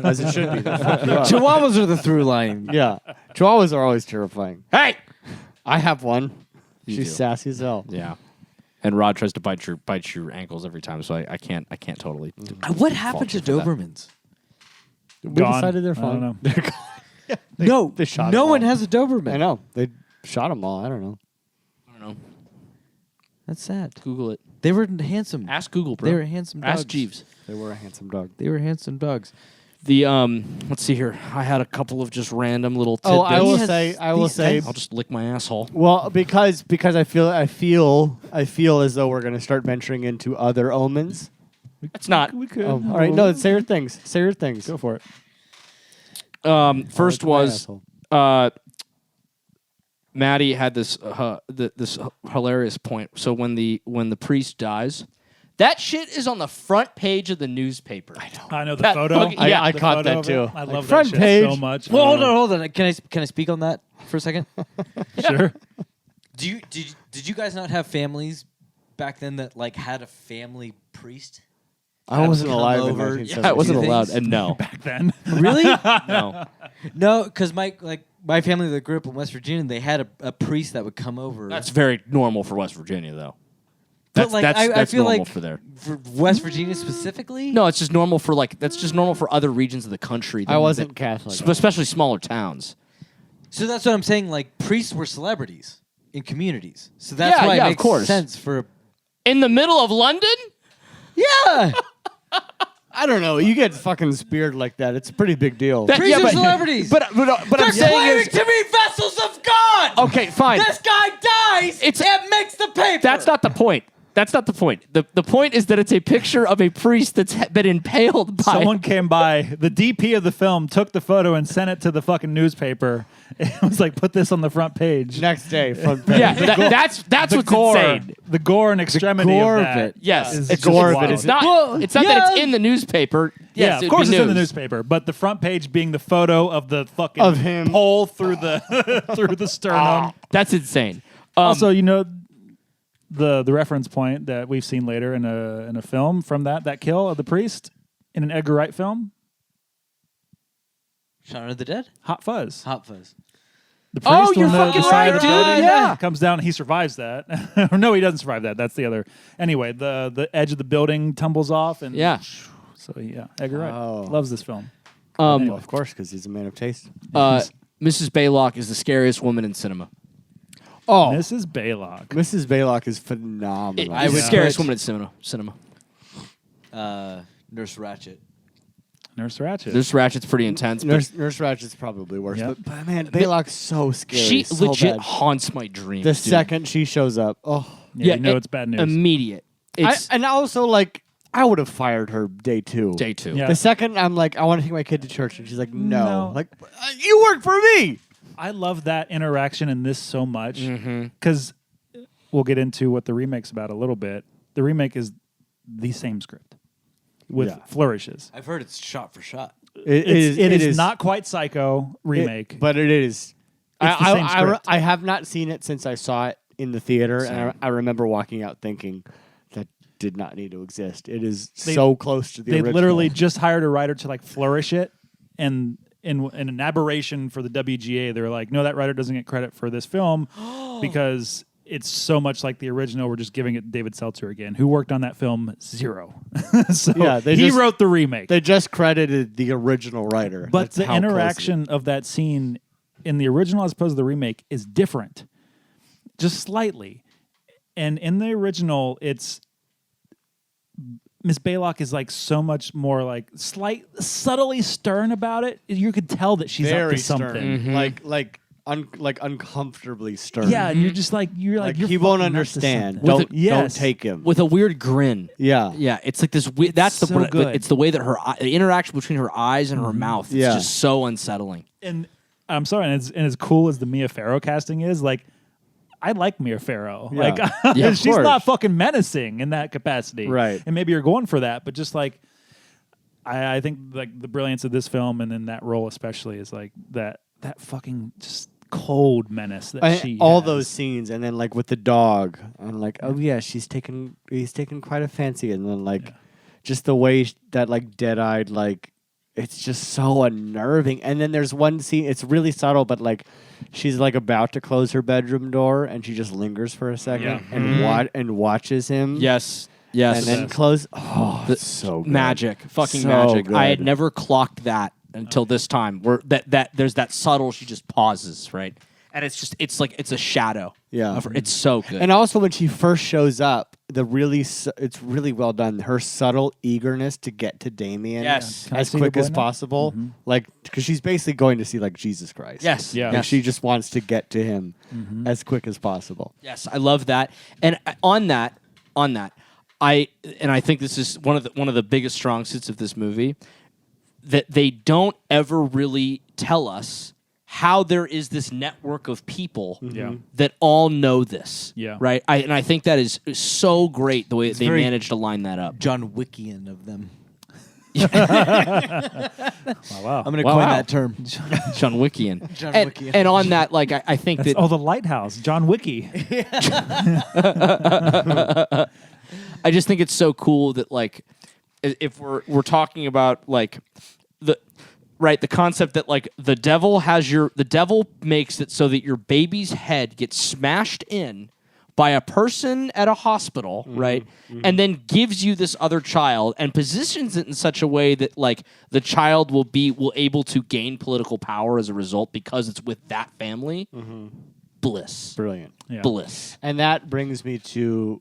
As it should be. They'll fuck you up. Chihuahuas are the through line. Yeah. Chihuahuas are always terrifying. Hey. I have one. You She's do. sassy as hell. Yeah. And Rod tries to bite your ankles every time, so I can't totally. What happened to fault you for that. Dobermans? We Gone. decided they're I don't fine. know. They're gone. No, they shot no them one all. has a Doberman. I know. They shot them all. I don't know. I don't know. That's sad. Google it. They were handsome. Ask Google, bro. They were handsome dogs. Ask Jeeves. They were a handsome dog. They were handsome dogs. The let's see here. I had a couple of just random little tidbits. Oh, I will has say. I will these say. guys- I'll just lick my asshole. Well, because I feel as though we're going to start venturing into other omens. It's not. We could. Oh, all right. No, say your things. Say your things. Go for it. First Lick my was asshole. Maddie had this this hilarious point. So when the priest dies, that shit is on the front page of the newspaper. I know the That photo. fucking- yeah, I The caught photo that of it. too. I Like, love front that shit page. so much. Well, hold on. Can I speak on that for a second? Sure. Did you guys not have families back then that like had a family priest? I wasn't come alive in over- 1972. Yeah, it wasn't Things? allowed. And no, Back then. Really? no. No, because my family that grew up in West Virginia, they had a priest that would come over. That's very normal for West Virginia, though. But, like, I That's feel normal like for there. for West Virginia specifically. No, it's just normal for that's just normal for other regions of the country. I wasn't Catholic. especially smaller towns. So that's what I'm saying. Like priests were celebrities in communities. So that's Yeah, why yeah, it of makes course. sense for. In the middle of London? Yeah, I don't know. You get fucking speared like that. It's a pretty big deal. priests are celebrities. But I'm saying is, to be vessels of God. okay, fine. This guy dies. It's- it makes the paper. That's not the point. That's not the point. The point is that it's a picture of a priest that's been impaled by. Someone came by. The DP of the film took the photo and sent it to the fucking newspaper. It was like, put this on the front page. Next day, front page. Yeah, that's the what's gore, insane. the gore and extremity gore of of that. it. Yes, is it's just gore of it. wild. It's not. Well, it's not that yeah. it's in the newspaper. Yeah, Yes, of it'd course be it's in the news. newspaper, but the front page being the photo of the fucking Of him. hole through the through the sternum. That's insane. Also, you know, the reference point that we've seen later in a film from that kill of the priest in an Edgar Wright film, Shaun of the Dead. Hot Fuzz. Hot Fuzz. The priest Oh, you're on the fucking side right, of the dude. building Yeah. comes down. He survives that. Or no, he doesn't survive that. That's the other. Anyway, the edge of the building tumbles off, and Yeah. So yeah, Edgar Wright Oh. loves this film. Um, Well, of course, because he's a man of taste. Mrs. Baylock is the scariest woman in cinema. Oh, Mrs. Baylock. Mrs. Baylock is phenomenal. I would- the scariest put- woman in cinema. Nurse Ratchet. Nurse Ratchet. This Ratchet's pretty intense. But Nurse Ratchet's probably worse. Yep. But man, Baylock's so scary. she so legit bad. haunts my dreams. The dude. second she shows up, oh. yeah, you know it's bad news. Immediate. It's And also, like, I would have fired her day two. day two. Yeah. The second I'm like, I want to take my kid to church, and she's like, no. No. Like, you work for me. I love that interaction in this so much Mm-hmm. because we'll get into what the remake's about a little bit. The remake is the same script with flourishes. I've heard it's shot for shot. It is not quite Psycho remake, but it is. It's the same script. I have not seen it since I saw it in the theater, and I remember walking out thinking that did not need to exist. It is so close to the They original. literally just hired a writer to like flourish it, and in an aberration for the WGA, they're like, no, that writer doesn't get credit for this film because it's so much like the original. We're just giving it David Seltzer again, who worked on that film 0. So he wrote the remake. They just credited the original writer. But That's the how close interaction of that scene in the original as opposed to the remake is different, just slightly. And in the original, it's Miss Baylock is like so much more like subtly stern about it. You could tell that she's up to something. Stern. Like uncomfortably stern. Yeah, and you're just like you're he won't understand. Don't take him with a weird grin. Yeah, It's like this. That's so the good. It's the way that the interaction between her eyes and her mouth is just so unsettling. And I'm sorry, and as cool as the Mia Farrow casting is, like I like Mia Farrow. Yeah. Like she's not fucking menacing in that capacity, right? And maybe you're going for that, but just like I think like the brilliance of this film and in that role especially is like that fucking just cold menace that she all has. those scenes, and then like with the dog, and like he's taken quite a fancy, and then like just the way that like dead-eyed, like it's just so unnerving. And then there's one scene, it's really subtle, but like she's like about to close her bedroom door, and she just lingers for a second and watches him. Yes. And then close. Oh, it's so good. Magic, fucking So magic. good. I had never clocked that until this time. Where that there's that subtle. She just pauses, right, and it's like it's a shadow. Yeah, it's so good. And also when she first shows up, it's really well done. Her subtle eagerness to get to Damien Yes. Can I as see your quick as boy now? like because she's basically going to see like Jesus Christ. Yes. Yeah. And she just wants to get to him as quick as possible. Yes, I love that. And on that, I think this is one of the biggest strong suits of this movie, that they don't ever really tell us how there is this network of people that all know this. Yeah. Right? I think that is so great the way they very managed to line that up. John Wickian of them. Wow. I'm going to coin that term. John Wickian. John Wickian. And on that, like I think that the Lighthouse, John Wiki. I just think it's so cool that like if we're talking about like the concept that like the devil makes it so that your baby's head gets smashed in by a person at a hospital, right? And then gives you this other child and positions it in such a way that like the child will able to gain political power as a result because it's with that family. Bliss. Brilliant. Yeah. Bliss. And that brings me to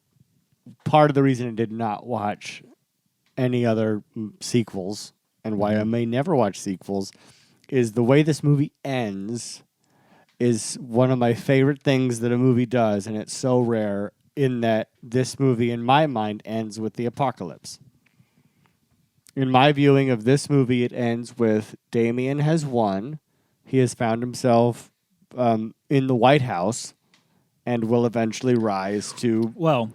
part of the reason I did not watch any other sequels, and why I may never watch sequels, is the way this movie ends is one of my favorite things that a movie does, and it's so rare in that this movie, in my mind, ends with the apocalypse. In my viewing of this movie, it ends with Damien has won. He has found himself in the White House and will eventually rise to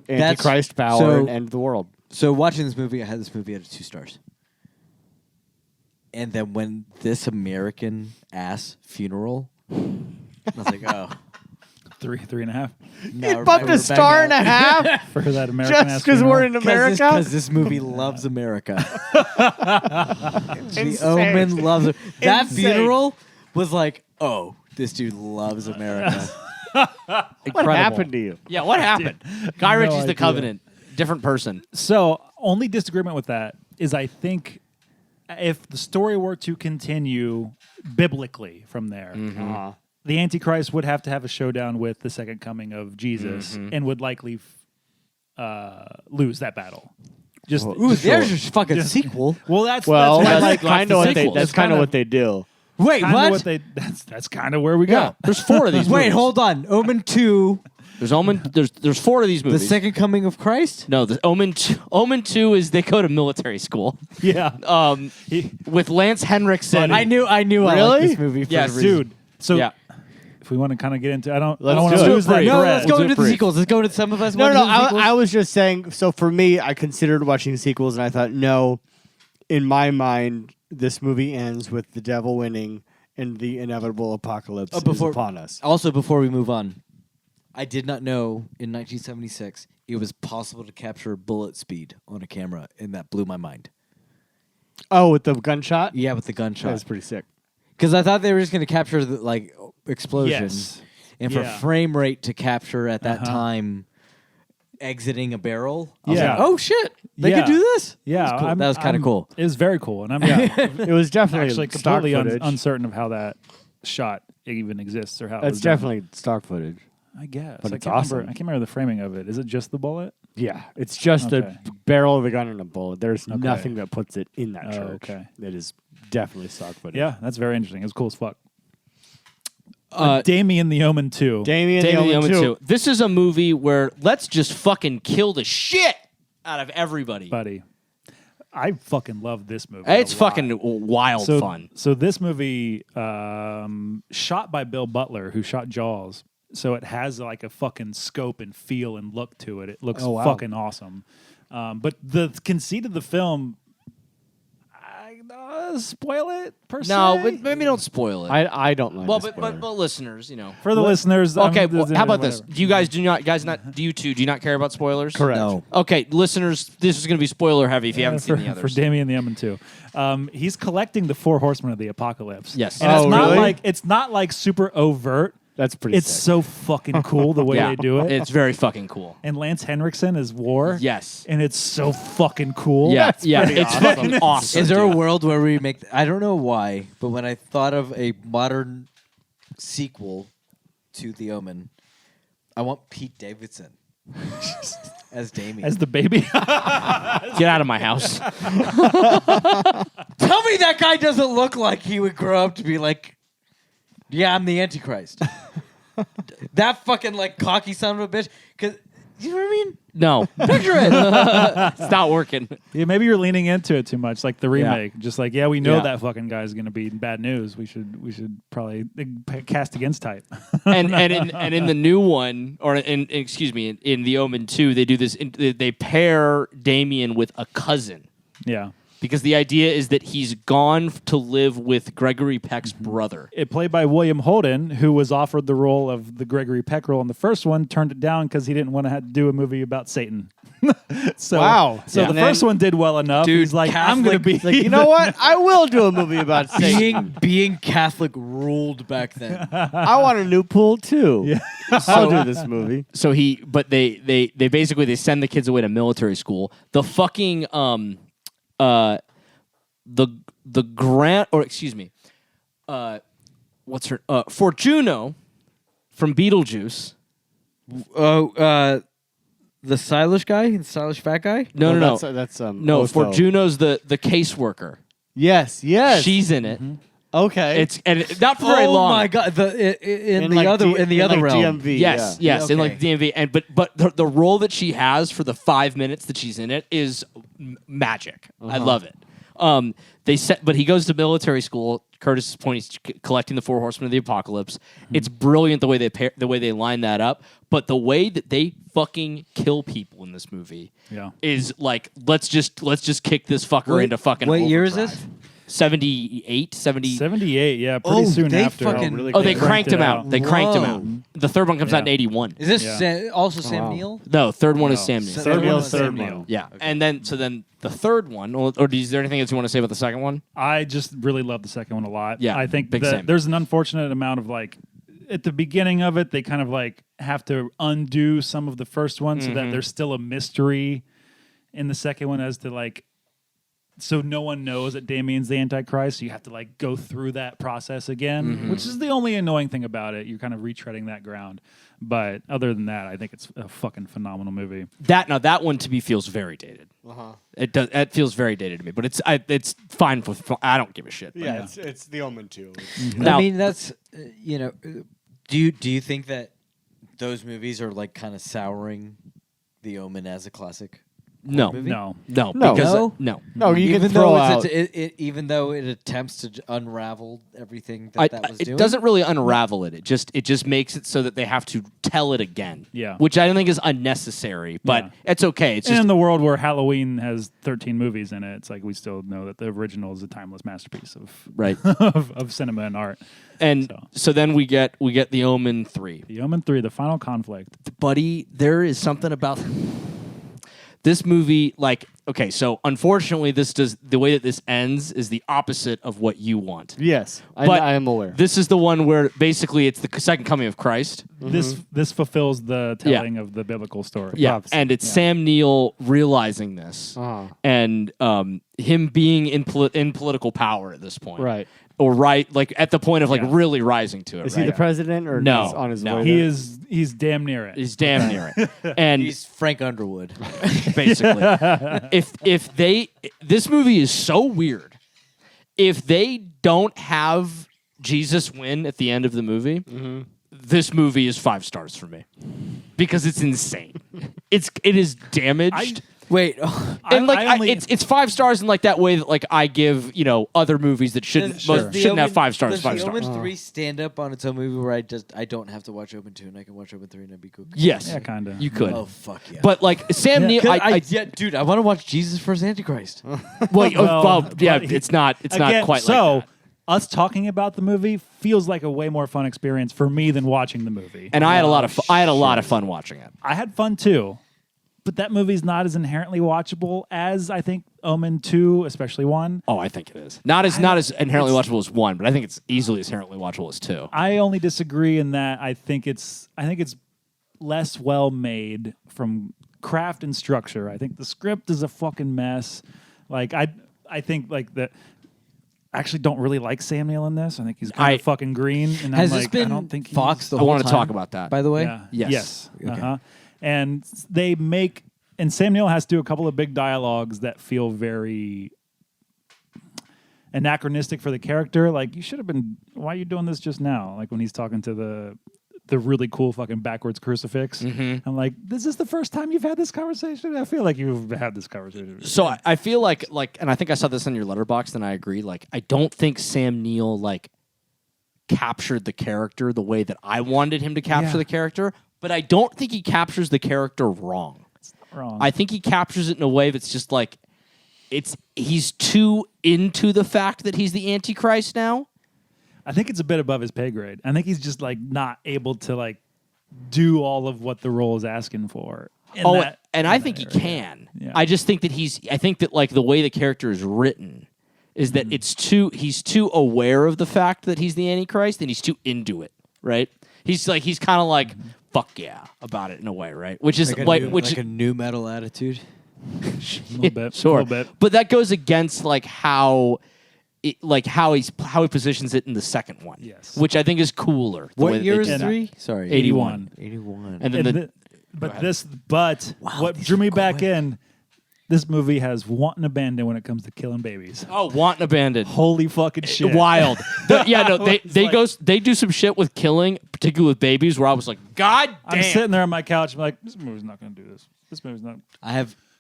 Antichrist power and end the world. So watching this movie, I had this movie at 2 stars. And then when this American ass funeral, I was like, oh. 3.5 No, You bumped a star and a half for that American just because we're in America? Because this movie loves America. The Omen loves it. That funeral was like, oh, this dude loves America. What happened to you? Yeah, what happened? Guy no Ritchie's The idea. Covenant. Different person. So, only disagreement with that is I think if the story were to continue biblically from there, the Antichrist would have to have a showdown with the second coming of Jesus and would likely lose that battle. Ooh, there's your fucking sequel. Well, that's that's kind of what they. sequels. That's kind of what they do. Wait, what? That's kind of where we go. There's 4 of these. Wait, movies. hold on. Omen 2, There's Omen. There's 4 of these The movies. Second Coming of Christ? No, the Omen 2 is they go to military school. Yeah. With Lance Henriksen. I knew I Really? liked this movie for Yes, a reason. Dude. So Yeah. If we want to kind of get into, I don't Let's want do to it. lose that. No, thread. let's go We'll do into it the brief. sequels. Let's go into some of us. No, want no, to do the sequels. I was just saying. So for me, I considered watching sequels, and I thought, no, in my mind, this movie ends with the devil winning and the inevitable apocalypse is upon us. Also, before we move on, I did not know in 1976 it was possible to capture bullet speed on a camera, and that blew my mind. Oh, with the gunshot? Yeah, with the gunshot. That was pretty sick. Because I thought they were just going to capture the explosion, Yes. and for Yeah. frame rate to capture at that time exiting a barrel. I was Yeah. like, oh shit, they Yeah. could do this. Yeah, that was, cool. That was kind of cool. It was very cool, and I'm It was definitely actually stock completely footage. uncertain of how that shot even exists or how That's it was done. definitely stock footage. I guess. but I it's can't awesome. Remember, I can't remember the framing of it. Is it just the bullet? Yeah, it's just Okay. the barrel of the gun and a bullet. There's Okay. nothing that puts it in that Oh, church. okay. It is definitely stock footage. Yeah, that's very interesting. It was cool as fuck. Damien the Omen 2. Damien Damien the the Omen Omen 2. 2. This is a movie where let's just fucking kill the shit out of everybody. Buddy. I fucking love this movie. It's a lot. fucking wild fun. So this movie, shot by Bill Butler, who shot Jaws. So it has like a fucking scope and feel and look to it. It looks Oh, wow. fucking awesome. But the conceit of the film, spoil it per se. No, but maybe don't spoil it. I don't like well, the but spoiler. listeners, you know. For the listeners, Okay, well, how about this? whatever. Do you guys do you two do you not care about spoilers? Correct. No. Okay, listeners, this is going to be spoiler heavy if you haven't for, seen the others. For Damien the Omen 2. He's collecting the four horsemen of the apocalypse. Yes. And Oh, really? it's not like super overt. That's pretty It's sick. so fucking cool the way yeah, they do it. It's very fucking cool. And Lance Henriksen is War. Yes. And it's so fucking cool. Yeah, yeah, pretty it's fucking awesome. Is there a dude. world where we make? I don't know why, but when I thought of a modern sequel to The Omen, I want Pete Davidson as Damien. As the baby. Get out of my house. Tell me that guy doesn't look like he would grow up to be like, yeah, I'm the Antichrist. That fucking like cocky son of a bitch. Cause you know what I mean? No. Picture it. It's not working. Yeah, maybe you're leaning into it too much, like the remake. Just like, yeah, we know Yeah. that fucking guy's gonna be in bad news. We should probably cast against type. And in the new one, or in the Omen 2, they do this. They pair Damien with a cousin. Yeah. Because the idea is that he's gone to live with Gregory Peck's brother. It played by William Holden, who was offered the role of the Gregory Peck role in the first one, turned it down because he didn't want to have to do a movie about Satan. So, Wow. So Yeah. the And first one did well enough. Dude, He's like, I'm going to be. Catholic- Like, you know what? I will do a movie about Satan. being Catholic ruled back then. I want a new pool too. Yeah. I'll do this movie. So they basically they send the kids away to military school. The fucking the grant, or excuse me, what's her Fortuno from Beetlejuice. Oh, the stylish guy, the stylish fat guy. No. That's No, Otho. Fortuno's the caseworker. Yes. She's in it. Okay. It's not for very Oh long. my god! In In the like other D- in the in other like realm. DMV. Yes, yeah. yes, in like Okay. DMV, and but the role that she has for the 5 minutes that she's in it is magic. I love it. But he goes to military school. Curtis's point, he's collecting the four horsemen of the apocalypse. It's brilliant the way they line that up. But the way that they fucking kill people in this movie Yeah. is like let's just kick this fucker into fucking. What year is overdrive. this? 78, 70. 78, yeah, pretty soon they after. fucking- really Oh, they Cranked cranked him it out. out. They cranked him Whoa. out. The third one comes out in Yeah. 81. Is this Yeah. also Sam wow. Neill? No, third one is No. Sam Neill. Third Neil's one's third Sam one. Neill. Yeah, and then the third one, or is there anything else you want to say about the second one? I just really love the second one a lot. Yeah, I think big that same. there's an unfortunate amount of like at the beginning of it, they kind of like have to undo some of the first one so that there's still a mystery in the second one as to like, so no one knows that Damien's the Antichrist. So you have to like go through that process again, which is the only annoying thing about it. You're kind of retreading that ground. But other than that, I think it's a fucking phenomenal movie. That one to me feels very dated. It does. It feels very dated to me, but it's fine for. I don't give a shit. but- Yeah, it's the Omen too. Now- I mean, that's Do you think that those movies are like kind of souring The Omen as a classic? No. movie? No. No. No. Because No? no. No, you even can throw though out. even though it attempts to unravel everything that was it doing. doesn't really unravel it. It just makes it so that they have to tell it again. Yeah. Which I don't think is unnecessary, but Yeah. it's okay. It's And just in the world where Halloween has 13 movies in it, it's like we still know that the original is a timeless masterpiece of right. of cinema and art. And so then we get the Omen 3. The Omen 3, the final conflict. Buddy, there is something about this movie, like, okay, so unfortunately the way that this ends is the opposite of what you want. Yes, But I am aware. This is the one where basically it's the second coming of Christ. This fulfills the telling of the biblical story. Yeah, Prophecy. and it's Sam Neill realizing this and him being in political power at this point. Right. Or like at the point of like really rising to it. Is right? he the president or No, he's on his no. way? He there? is he's damn near it. He's damn near it. And He's Frank Underwood. basically. if this movie is so weird. If they don't have Jesus win at the end of the movie, this movie is 5 stars for me. Because it's insane. It is damaged. Wait, and like I only- it's 5 stars in like that way that like I give other movies that shouldn't have 5 stars. Does 5 the stars. Omen 3 stand up on its own movie where I don't have to watch Omen 2 and I can watch Omen 3 and it'd be cool? Yes, Yeah, kinda. You could, Oh fuck yeah! but like Sam Neill, dude, I want to watch Jesus vs Antichrist. it's not Again, quite so. like that. Us talking about the movie feels like a way more fun experience for me than watching the movie. And I had a lot of fun watching it. I had fun too, but that movie's not as inherently watchable as I think Omen 2, especially 1. Oh, I think it is not as inherently watchable as 1, but I think it's easily as inherently watchable as 2. I only disagree in that I think it's less well made from craft and structure. I think the script is a fucking mess. Like I think like the. I actually don't really like Sam Neill in this. I think he's kind of fucking green. And Has I'm this like, been I don't think Fox the I whole want time? to talk about that. By the way, Yeah. Yes. Yes. Uh-huh. And they make, and Sam Neill has to do a couple of big dialogues that feel very anachronistic for the character. Like, you should have been, why are you doing this just now? Like when he's talking to the really cool fucking backwards crucifix. I'm like, this is the first time you've had this conversation? I feel like you've had this conversation. So I feel like, and I think I saw this in your letterbox, and I agree. Like, I don't think Sam Neill like captured the character the way that I wanted him to capture the character, but I don't think he captures the character wrong. It's not wrong. I think he captures it in a way that's just like he's too into the fact that he's the Antichrist now. I think it's a bit above his pay grade. I think he's just like not able to like do all of what the role is asking for. I think he can. Yeah. I just think that I think that like the way the character is written is that he's too aware of the fact that he's the Antichrist and he's too into it, right? He's kind of like fuck yeah about it in a way, right? Which is like a new metal attitude. a little bit, sure, a little bit. but that goes against like how he positions it in the second one, Yes. which I think is cooler. the way What that year they is did that. 3? Sorry, 81. 81. And then What drew me back in, this movie has want and abandon when it comes to killing babies. Want and abandoned. Holy fucking shit. Wild. They do some shit with killing, particularly with babies, where I was like, God damn. I'm sitting there on my couch. I'm like, this movie's not going to do this. This movie's not.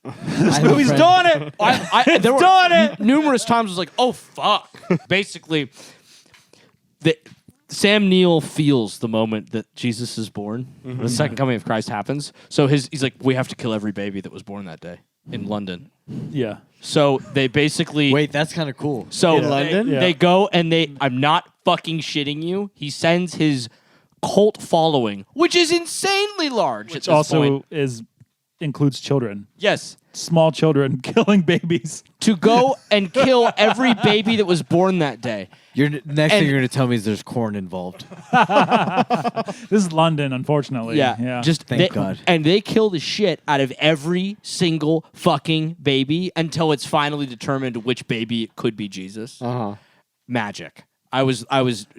This movie's doing it. There were numerous times I was like, oh fuck. Basically, Sam Neill feels the moment that Jesus is born, the second coming of Christ happens. So he's like, we have to kill every baby that was born that day in London. Yeah. So they basically Wait, that's kind of cool. So In London? they go and I'm not fucking shitting you. He sends his cult following, which is insanely large. Which at this also point. includes children. Yes. Small children killing babies. To go and kill every baby that was born that day. Next thing you're going to tell me is there's corn involved. This is London, unfortunately. Yeah. Just Thank God. And they kill the shit out of every single fucking baby until it's finally determined which baby it could be Jesus. Magic. I was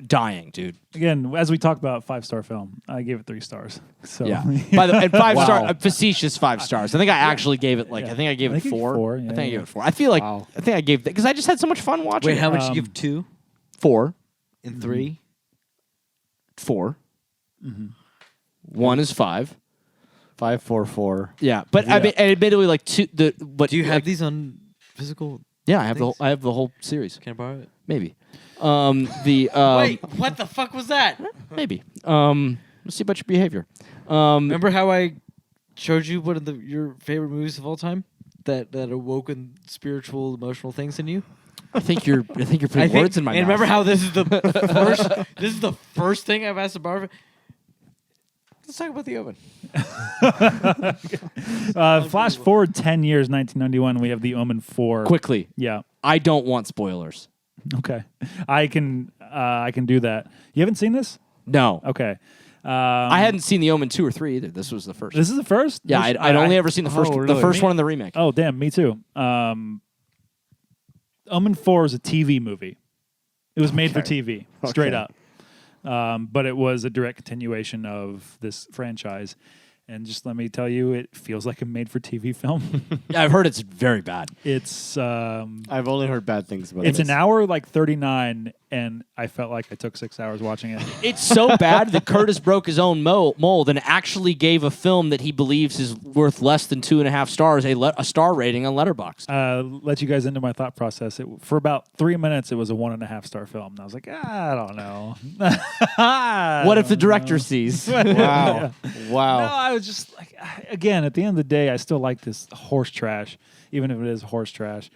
dying, dude. Again, as we talked about 5-star film, I gave it 3 stars. So Yeah. And 5-star, facetious 5 stars. I think I actually gave it I think I gave it 4. Yeah, I think I gave it 4. I feel like I think I gave because I just had so much fun watching. Wait, it. how much you give 2 4. and 3? 4. 1 is 5. 544. Yeah, but I mean, and admittedly, like but Do you have these on physical? Yeah, I have things? I have the whole series. Can I borrow it? Maybe. Wait, what the fuck was that? Maybe. Let's see about your behavior. Remember how I showed you one of your favorite movies of all time that awoken spiritual, emotional things in you? I think you're putting words in my mouth. And remember how this is the first thing I've asked to borrow? Let's talk about the Omen. Flash forward 10 years, 1991. We have the Omen 4. Quickly. Yeah. I don't want spoilers. Okay. I can do that. You haven't seen this? No. Okay. I hadn't seen the Omen 2 or 3 either. This was the first. This is the first? Yeah, I'd only ever seen the first really? the first one in the remake. Oh, damn. Me too. Omen 4 is a TV movie. It was made for TV, straight up. But it was a direct continuation of this franchise. And just let me tell you, it feels like a made-for-TV film. Yeah, I've heard it's very bad. It's I've only heard bad things about it. it's an hour 39, and I felt like I took 6 hours watching it. It's so bad that Curtis broke his own mold and actually gave a film that he believes is worth less than 2.5 stars a star rating on Letterboxd. Let you guys into my thought process. For about 3 minutes, it was a 1.5 star film. And I was like, I don't know. What if the director sees? Wow. Wow. No, I was just like, again, at the end of the day, I still like this horse trash, even if it is horse trash.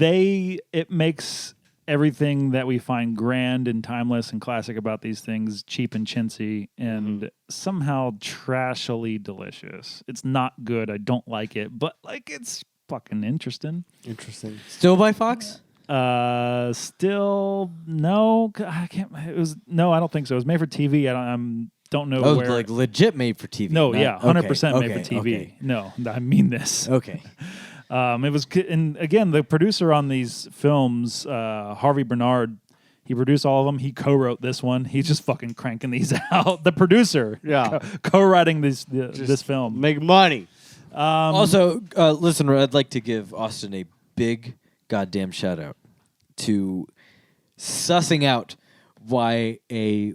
It makes everything that we find grand and timeless and classic about these things cheap and chintzy and somehow trashily delicious. It's not good. I don't like it, but like it's fucking interesting. Interesting. Still by Fox? Still no. I can't. It was no. I don't think so. It was made for TV. I don't know Oh, where. like legit made for TV. No, not- yeah, 100% made for okay, TV. okay. No, I mean this. Okay. It was, and again, the producer on these films, Harvey Bernard, he produced all of them. He co-wrote this one. He's just fucking cranking these out. The producer, Yeah. co-writing this film. Make money. Also, listener, I'd like to give Austin a big goddamn shout out to sussing out why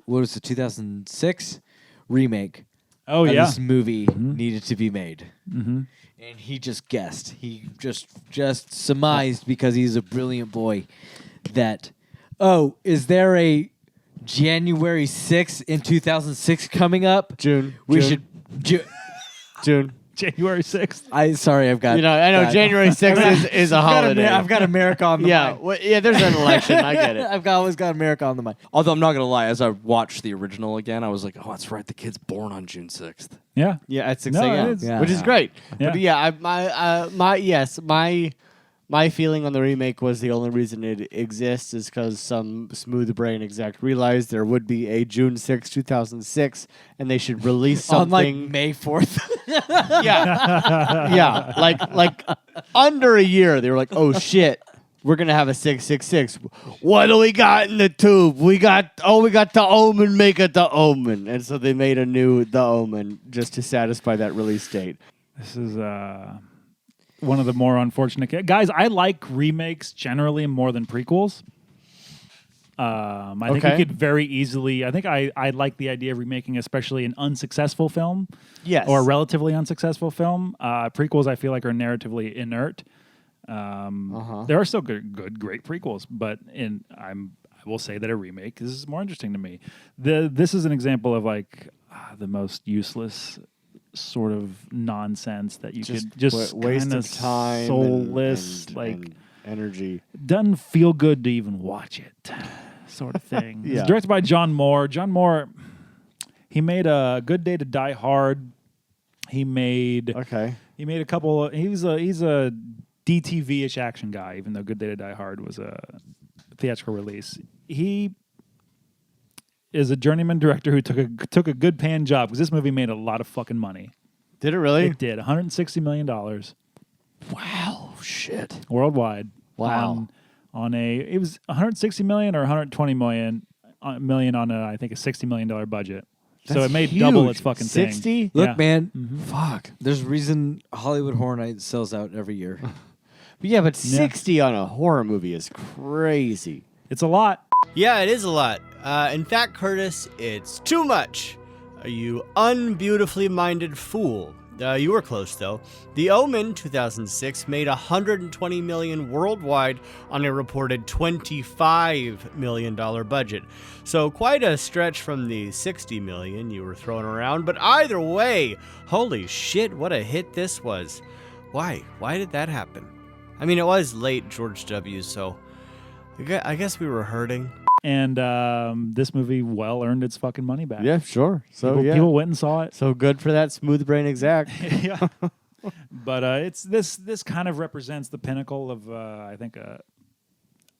what was the 2006 remake Oh of yeah, this movie needed to be made. Mm-hmm. And he just guessed. He just surmised, because he's a brilliant boy, that, is there a January 6th in 2006 coming up? June. We June. should... June. January 6th. I've got... I know January 6th is a holiday. I've got America on the mind. There's an election. I get it. I've always got America on the mind. Although I'm not gonna lie, as I watched the original again, I was like, "Oh, that's right, the kid's born on June 6th." Yeah, Yeah, at 6 No, a.m. it is. Yeah. Which is great. Yeah. But yeah, my feeling on the remake was the only reason it exists is because some smooth brain exec realized there would be a June 6, 2006, and they should release something. On like May 4th. Yeah, like under a year, they were like, "Oh shit, we're gonna have a 666. What do we got in the tube? We got the Omen. Make it the Omen." And so they made a new The Omen just to satisfy that release date. this is one of the more unfortunate guys. I like remakes generally more than prequels. I think you Okay. could very easily. I think I like the idea of remaking, especially an unsuccessful film. Yes. Or a relatively unsuccessful film. Prequels, I feel like, are narratively inert. There are still great prequels, but I will say that a remake is more interesting to me. This is an example of like the most useless sort of nonsense that you could just waste kind of time, soulless, and like energy. doesn't feel good to even watch it, sort of thing. Yeah. It's directed by John Moore. John Moore, he made A Good Day to Die Hard. He made a couple. He's a DTV-ish action guy, even though Good Day to Die Hard was a theatrical release. He is a journeyman director who took a good paying job, because this movie made a lot of fucking money. Did it really? It did. $160 million Wow, shit. worldwide. Wow. It was $160 million or 120 million on I think a $60 million budget. So That's it made huge. double its fucking 60? thing. Look, Yeah. man, Fuck. there's a reason Hollywood Horror Nights sells out every year. But 60 on a horror movie is crazy. It's a lot. Yeah, it is a lot. In fact, Curtis, it's too much. you unbeautifully minded fool. You were close, though. The Omen, 2006, made $120 million worldwide on a reported $25 million budget. So quite a stretch from the $60 million you were throwing around. But either way, holy shit, what a hit this was. Why? Why did that happen? I mean, it was late George W., so I guess we were hurting. And this movie well earned its fucking money back. Yeah, sure. So People went and saw it. So good for that smooth brain exec. Yeah. But it's this kind of represents the pinnacle of I think a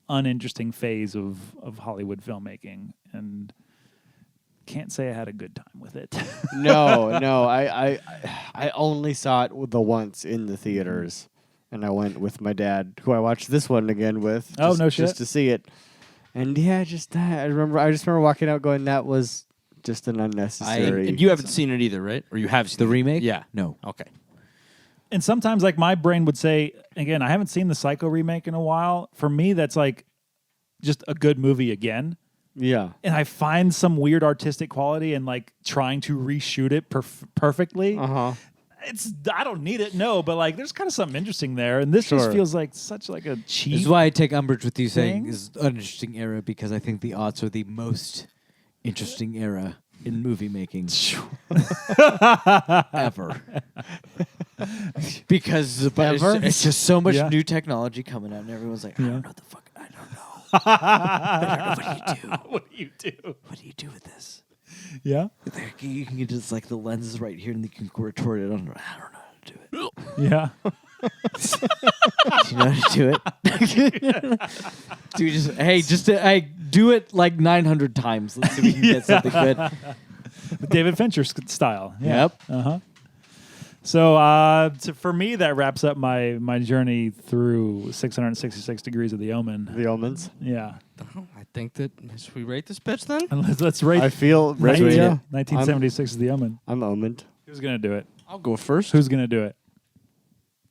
uninteresting phase of Hollywood filmmaking, and can't say I had a good time with it. No, I only saw it the once in the theaters, and I went with my dad, who I watched this one again with. Oh, no shit. Just to see it. And yeah, I just remember walking out going, that was just an unnecessary. And you haven't seen it either, right? Or you have seen The remake? Yeah. No. Okay. And sometimes, like, my brain would say, again, I haven't seen the Psycho remake in a while. For me, that's like just a good movie again. Yeah. And I find some weird artistic quality in like trying to reshoot it perfectly. I don't need it, no, but like there's kind of something interesting there, and this just feels like such like a cheap. This is why I take umbrage with you saying thing. is an interesting era, because I think the aughts are the most interesting era in movie making ever. Because it's just so much new technology coming out, and everyone's like, I don't know what the fuck. I don't know. I don't know. What do you do? What do you do with this? Yeah. You can get just like the lens right here, and you can retort it. I don't know how to do it. Yeah. Do you know how to do it? Do it like 900 times. Let's see if we can get something good. David Fincher style. Yeah. Yep. Uh-huh. So for me, that wraps up my journey through 666 Degrees of the Omen. The Omens. Yeah. I think that should we rate this bitch then? And let's rate. I feel ready. 1976 is the Omen. I'm omened. Who's gonna do it? I'll go first. Who's gonna do it?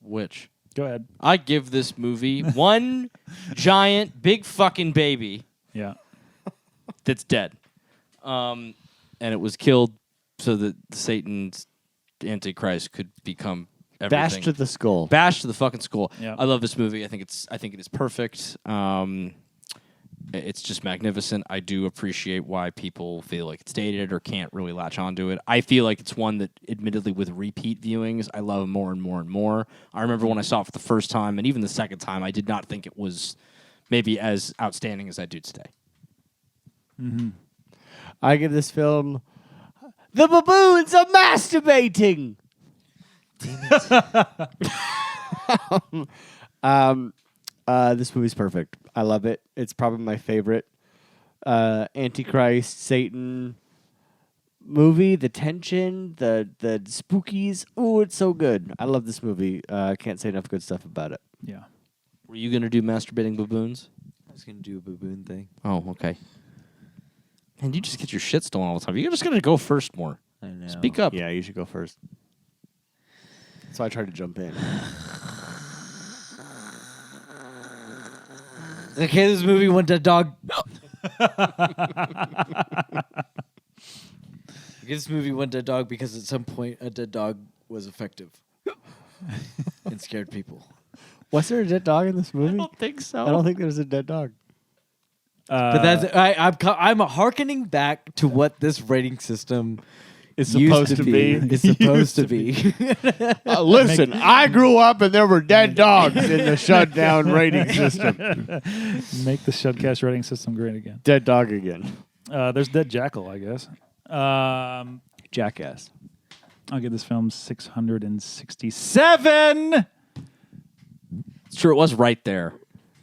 Which? Go ahead. I give this movie one giant big fucking baby Yeah. that's dead. And it was killed so that Satan's Antichrist could become everything. Bash to the skull. Bash to the fucking skull. Yeah. I love this movie. I think it is perfect. It's just magnificent. I do appreciate why people feel like it's dated or can't really latch onto it. I feel like it's one that, admittedly, with repeat viewings, I love more and more and more. I remember when I saw it for the first time, and even the second time, I did not think it was maybe as outstanding as I do today. Mm-hmm. I give this film the baboons are masturbating. This movie's perfect. I love it. It's probably my favorite Antichrist, Satan movie. The tension, the spookies. Oh, it's so good. I love this movie. I can't say enough good stuff about it. Yeah. Were you going to do masturbating baboons? I was going to do a baboon thing. Oh, okay. And you just get your shit stolen all the time. You're just going to go first more. I know. Speak up. Yeah, you should go first. So I tried to jump in. Okay, this movie went to dog. This movie went to dog because at some point a dead dog was effective and scared people. Was there a dead dog in this movie? I don't think so. I don't think there's a dead dog. But that's I'm hearkening back to what this rating system It's used supposed to be. It's supposed to be. Listen, I grew up and there were dead dogs in the SHUDdown rating system. Make the SHUDcast rating system great again. Dead dog again. There's Dead Jackal, I guess. Jackass. I'll give this film 667. It's true. It was right there.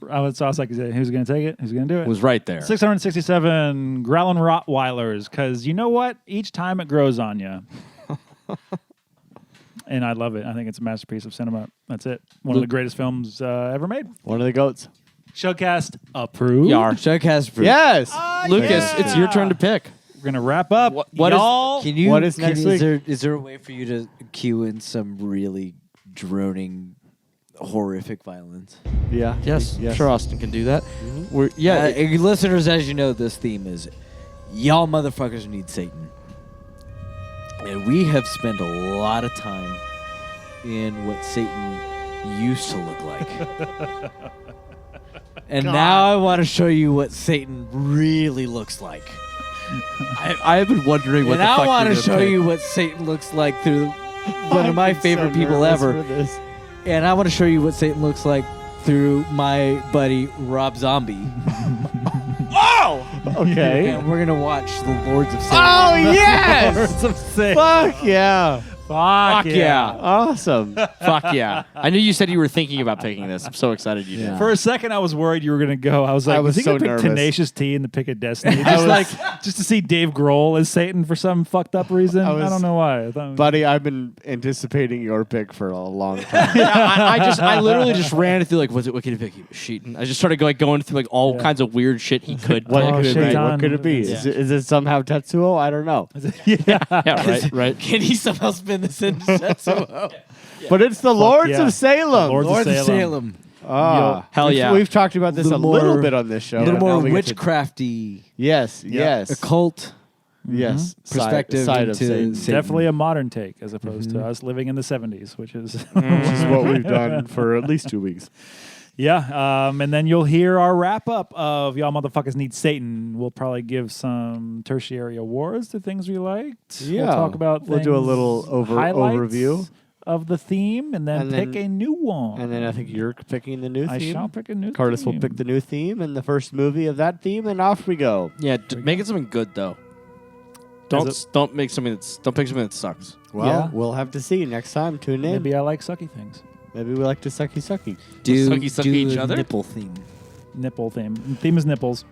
I was like, who's going to take it? Who's going to do it? It was right there. 667 growling Rottweilers, because you know what? Each time it grows on you. And I love it. I think it's a masterpiece of cinema. That's it. One of the greatest films ever made. One of the goats. SHUDcast approved. Yar. SHUDcast. Yes. Lucas, it's your turn to pick. We're going to wrap up. What Y'all. Can you? What is next week? Is there a way for you to cue in some really droning, horrific violence? Yeah. Yes, sure. Austin can do that. We're Listeners, as you know, this theme is y'all motherfuckers need Satan. And we have spent a lot of time in what Satan used to look like. And now I want to show you what Satan really looks like. I have been wondering what And the fuck I want to you're show gonna pick. you what Satan looks like through one of my favorite people ever. And I want to show you what Satan looks like through my buddy Rob Zombie. Okay. And we're going to watch The Lords of Salem. Oh, yes! Lords of Salem. Fuck yeah. Fuck yeah. Awesome. Fuck yeah. I knew you said you were thinking about picking this. I'm so excited you did. For a second, I was worried you were going to go. I was like, I was he so going to pick nervous. Tenacious T in the Pick of Destiny? Just to see Dave Grohl as Satan for some fucked up reason. I don't know why. I thought, Buddy, I've been anticipating your pick for a long time. I literally just ran through like, what could he pick? He was Sheeton. I just started going through like all kinds of weird shit he could What pick. could it be? Shaitan. What could it be? Yeah. Is it somehow Tetsuo? I don't know. Yeah, right. Can he somehow spin this into Tetsuo? But it's the Lords yeah. of Salem. Lords of Salem. Hell We've- yeah. We've talked about this a Little little more- bit on this show. A little Now more we get to- witchcrafty, Yes, yes. occult Yes. perspective Side of into Satan. Satan. Definitely a modern take as opposed to us living in the 70s, which is Which is what we've done for at least 2 weeks. yeah. And then you'll hear our wrap up of Y'all Motherfuckers Need Satan. We'll probably give some tertiary awards to things we liked. Yeah. We'll talk about We'll do a things- little highlights overview. of the theme and then And pick then- a new one. And then I think you're picking the new I theme. shall pick a new Curtis will theme. pick the new theme and the first movie of that theme, and off we go. Yeah, make it something good though. Don't pick something that sucks. Well, Yeah. we'll have to see next time. Tune in. Maybe I like sucky things. Maybe we like to sucky. Do, Sucky do each a other? nipple theme. Nipple theme. Theme is nipples.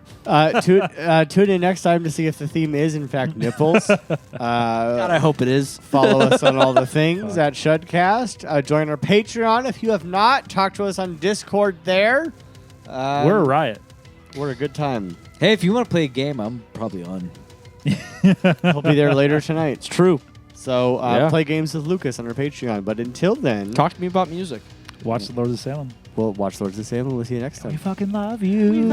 Tune in next time to see if the theme is in fact nipples. God, I hope it is. Follow us on all the things at SHUDcast. Join our Patreon if you have not. Talk to us on Discord there. We're a riot. We're a good time. Hey, if you want to play a game, I'm probably on. We'll be there later tonight. It's true. So Yeah. play games with Lucas on our Patreon. But until then, Talk to me about music. Watch the Lords of Salem. we'll watch Lords of Salem. We'll see you next time. We fucking love you.